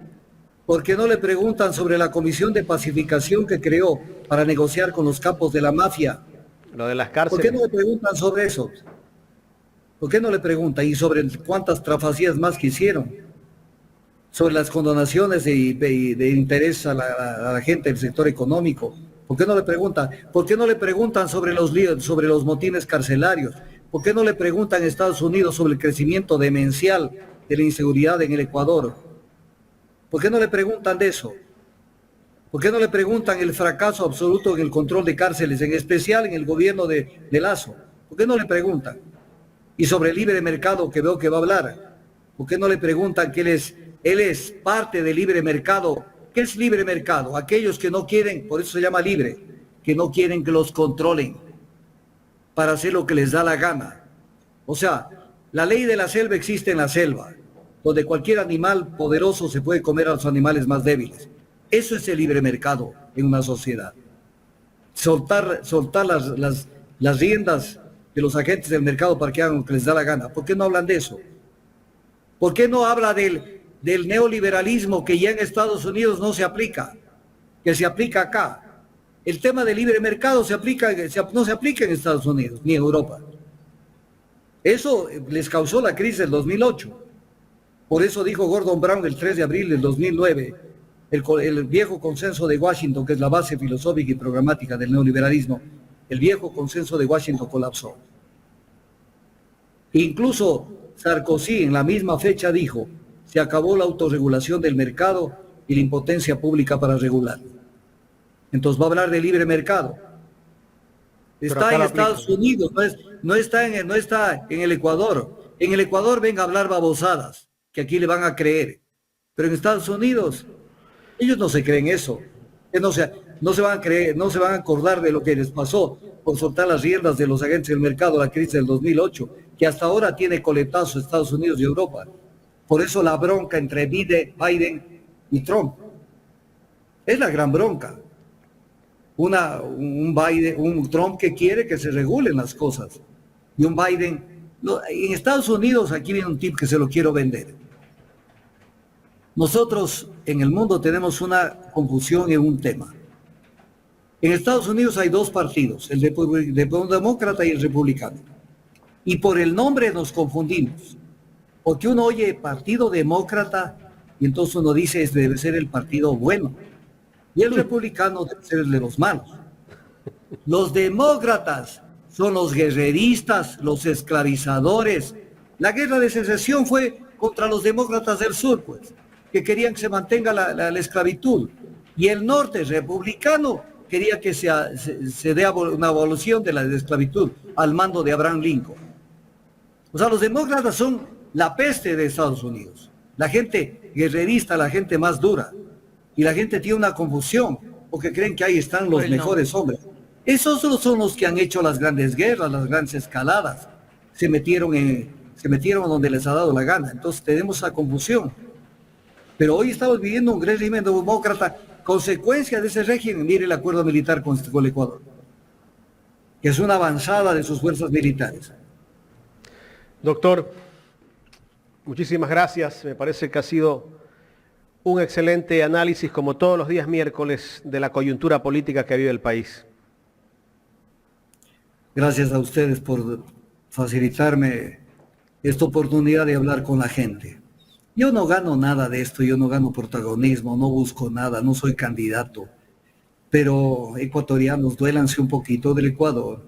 ¿Por qué no le preguntan sobre la comisión de pacificación que creó para negociar con los capos de la mafia? Lo de las cárceles. ¿Por qué no le preguntan sobre eso? ¿Por qué no le preguntan? Y sobre cuántas trafacías más que hicieron. Sobre las condonaciones de interés a la gente del sector económico. ¿Por qué no le preguntan? ¿Por qué no le preguntan sobre los motines carcelarios? ¿Por qué no le preguntan en Estados Unidos sobre el crecimiento demencial de la inseguridad en el Ecuador? ¿Por qué no le preguntan de eso? ¿Por qué no le preguntan el fracaso absoluto en el control de cárceles, en especial en el gobierno de Lasso? ¿Por qué no le preguntan? Y sobre el libre mercado que veo que va a hablar. ¿Por qué no le preguntan que él es parte del libre mercado? ¿Qué es libre mercado? Aquellos que no quieren, por eso se llama libre, que no quieren que los controlen para hacer lo que les da la gana. O sea, la ley de la selva existe en la selva, donde cualquier animal poderoso se puede comer a los animales más débiles. Eso es el libre mercado en una sociedad. Soltar las riendas de los agentes del mercado para que hagan lo que les da la gana. ¿Por qué no hablan de eso? ¿Por qué no habla del neoliberalismo que ya en Estados Unidos no se aplica, que se aplica acá? El tema del libre mercado no se aplica en Estados Unidos ni en Europa. Eso les causó la crisis del 2008. Por eso dijo Gordon Brown el 3 de abril del 2009, el viejo consenso de Washington, que es la base filosófica y programática del neoliberalismo, el viejo consenso de Washington colapsó. Incluso Sarkozy en la misma fecha dijo, se acabó la autorregulación del mercado y la impotencia pública para regularlo. Entonces va a hablar de libre mercado. Está en Estados Unidos, no está en el Ecuador. En el Ecuador venga a hablar babosadas, que aquí le van a creer. Pero en Estados Unidos, ellos no se creen eso. No se van a creer, no se van a acordar de lo que les pasó por soltar las riendas de los agentes del mercado, la crisis del 2008, que hasta ahora tiene coletazo Estados Unidos y Europa. Por eso la bronca entre Biden y Trump. Es la gran bronca. Un Trump que quiere que se regulen las cosas. Y un Biden. En Estados Unidos, aquí viene un tip que se lo quiero vender. Nosotros en el mundo tenemos una confusión en un tema. En Estados Unidos hay dos partidos, el demócrata y el republicano. Y por el nombre nos confundimos. Porque uno oye Partido Demócrata y entonces uno dice, este debe ser el partido bueno. Y el republicano debe ser el de los malos. Los demócratas son los guerreristas, los esclavizadores. La guerra de secesión fue contra los demócratas del sur, pues, que querían que se mantenga la esclavitud. Y el norte republicano quería que se dé una abolición de la esclavitud al mando de Abraham Lincoln. O sea, los demócratas son la peste de Estados Unidos. La gente guerrerista, la gente más dura. Y la gente tiene una confusión, porque creen que ahí están los mejores hombres. Esos son los que han hecho las grandes guerras, las grandes escaladas. Se metieron donde les ha dado la gana. Entonces tenemos esa confusión. Pero hoy estamos viviendo un régimen demócrata. Consecuencia de ese régimen, mire el acuerdo militar con el Ecuador, que es una avanzada de sus fuerzas militares. Doctor, muchísimas gracias. Me parece que ha sido un excelente análisis, como todos los días miércoles, de la coyuntura política que vive el país. Gracias a ustedes por facilitarme esta oportunidad de hablar con la gente. Yo no gano nada de esto, yo no gano protagonismo, no busco nada, no soy candidato. Pero ecuatorianos, duélanse un poquito del Ecuador.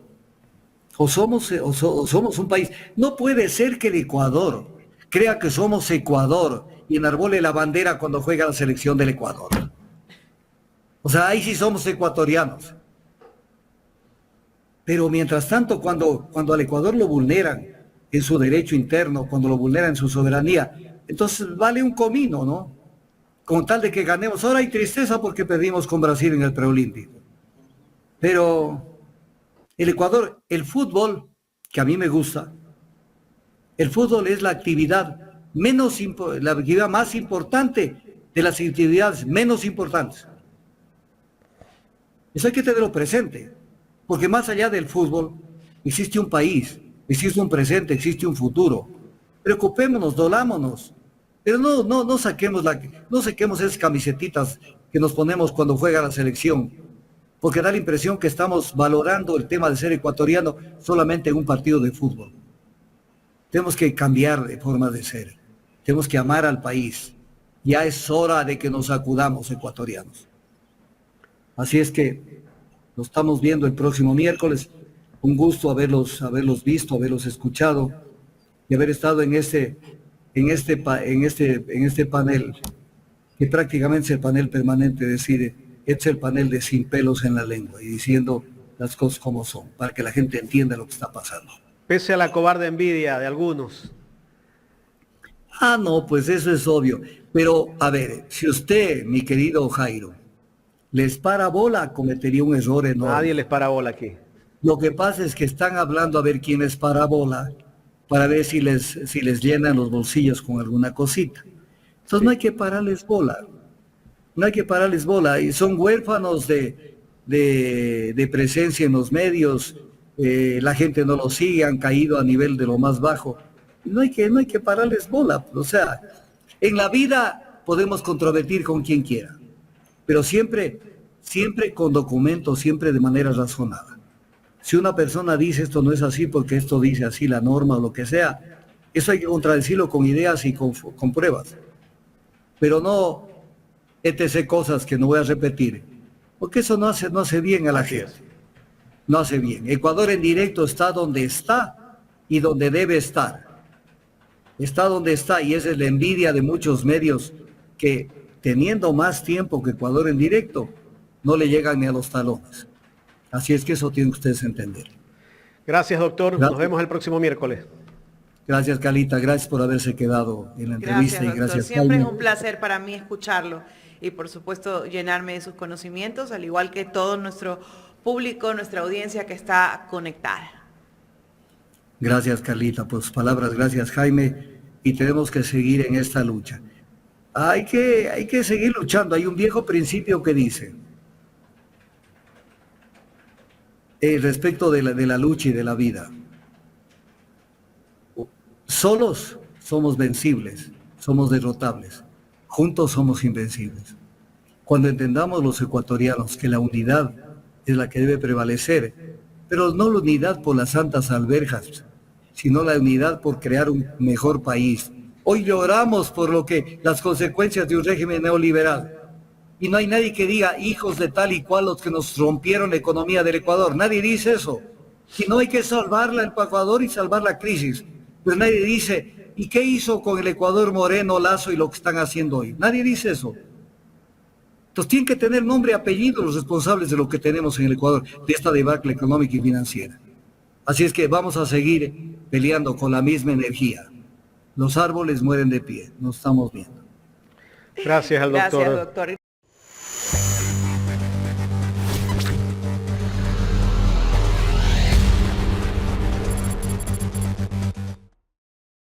O somos un país. No puede ser que el Ecuador crea que somos Ecuador y enarbole la bandera cuando juega la selección del Ecuador. O sea, ahí sí somos ecuatorianos. Pero mientras tanto, cuando al Ecuador lo vulneran en su derecho interno, cuando lo vulneran en su soberanía, entonces vale un comino, ¿no? Con tal de que ganemos. Ahora hay tristeza porque perdimos con Brasil en el preolímpico. Pero el Ecuador, el fútbol, que a mí me gusta, el fútbol es la actividad más importante de las actividades menos importantes. Eso hay que tenerlo presente, porque más allá del fútbol existe un país, existe un presente, existe un futuro. Preocupémonos, dolámonos, pero no saquemos esas camisetitas que nos ponemos cuando juega la selección, porque da la impresión que estamos valorando el tema de ser ecuatoriano solamente en un partido de fútbol. Tenemos que cambiar de forma de ser. Tenemos que amar al país. Ya es hora de que nos acudamos, ecuatorianos. Así es que nos estamos viendo el próximo miércoles. Un gusto haberlos visto, haberlos escuchado y haber estado en este panel, que prácticamente es el panel permanente, decir, es el panel de sin pelos en la lengua y diciendo las cosas como son, para que la gente entienda lo que está pasando. Pese a la cobarde envidia de algunos. No, pues eso es obvio. Pero, a ver, si usted, mi querido Jairo, les para bola, cometería un error enorme. Nadie les para bola aquí. Lo que pasa es que están hablando a ver quién les para bola, para ver si les llenan los bolsillos con alguna cosita. Entonces sí. No hay que pararles bola. No hay que pararles bola. Y son huérfanos de presencia en los medios la gente no lo sigue, han caído a nivel de lo más bajo. No hay que pararles bola. O sea, en la vida podemos controvertir con quien quiera, pero siempre con documentos, siempre de manera razonada. Si una persona dice esto no es así porque esto dice así la norma o lo que sea, eso hay que contradecirlo con ideas y con pruebas. Pero no etc. cosas que no voy a repetir, porque eso no hace bien a la gente. No hace bien. Ecuador en directo está donde está y donde debe estar. Está donde está, y esa es la envidia de muchos medios que, teniendo más tiempo que Ecuador en directo, no le llegan ni a los talones. Así es que eso tienen que ustedes entender. Gracias, doctor. Gracias. Nos vemos el próximo miércoles. Gracias, Calita. Gracias por haberse quedado en la entrevista. Gracias, Y doctor. gracias, Siempre Jaime. es un placer para mí escucharlo y, por supuesto, llenarme de sus conocimientos, al igual que todo nuestro público, nuestra audiencia que está conectada. Gracias, Carlita, por sus palabras. Gracias, Jaime. Y tenemos que seguir en esta lucha. Hay que seguir luchando. Hay un viejo principio que dice, respecto de la lucha y de la vida. Solos somos vencibles, somos derrotables. Juntos somos invencibles. Cuando entendamos los ecuatorianos que la unidad es la que debe prevalecer, pero no la unidad por las santas alberjas, sino la unidad por crear un mejor país. Hoy lloramos por las consecuencias de un régimen neoliberal. Y no hay nadie que diga, hijos de tal y cual los que nos rompieron la economía del Ecuador. Nadie dice eso. Si no hay que salvarla el Ecuador y salvar la crisis. Pero nadie dice, ¿y qué hizo con el Ecuador Moreno, Lazo y lo que están haciendo hoy? Nadie dice eso. Entonces tienen que tener nombre y apellido los responsables de lo que tenemos en el Ecuador, de esta debacle económica y financiera. Así es que vamos a seguir peleando con la misma energía. Los árboles mueren de pie, nos estamos viendo. Gracias al doctor. Gracias, doctor.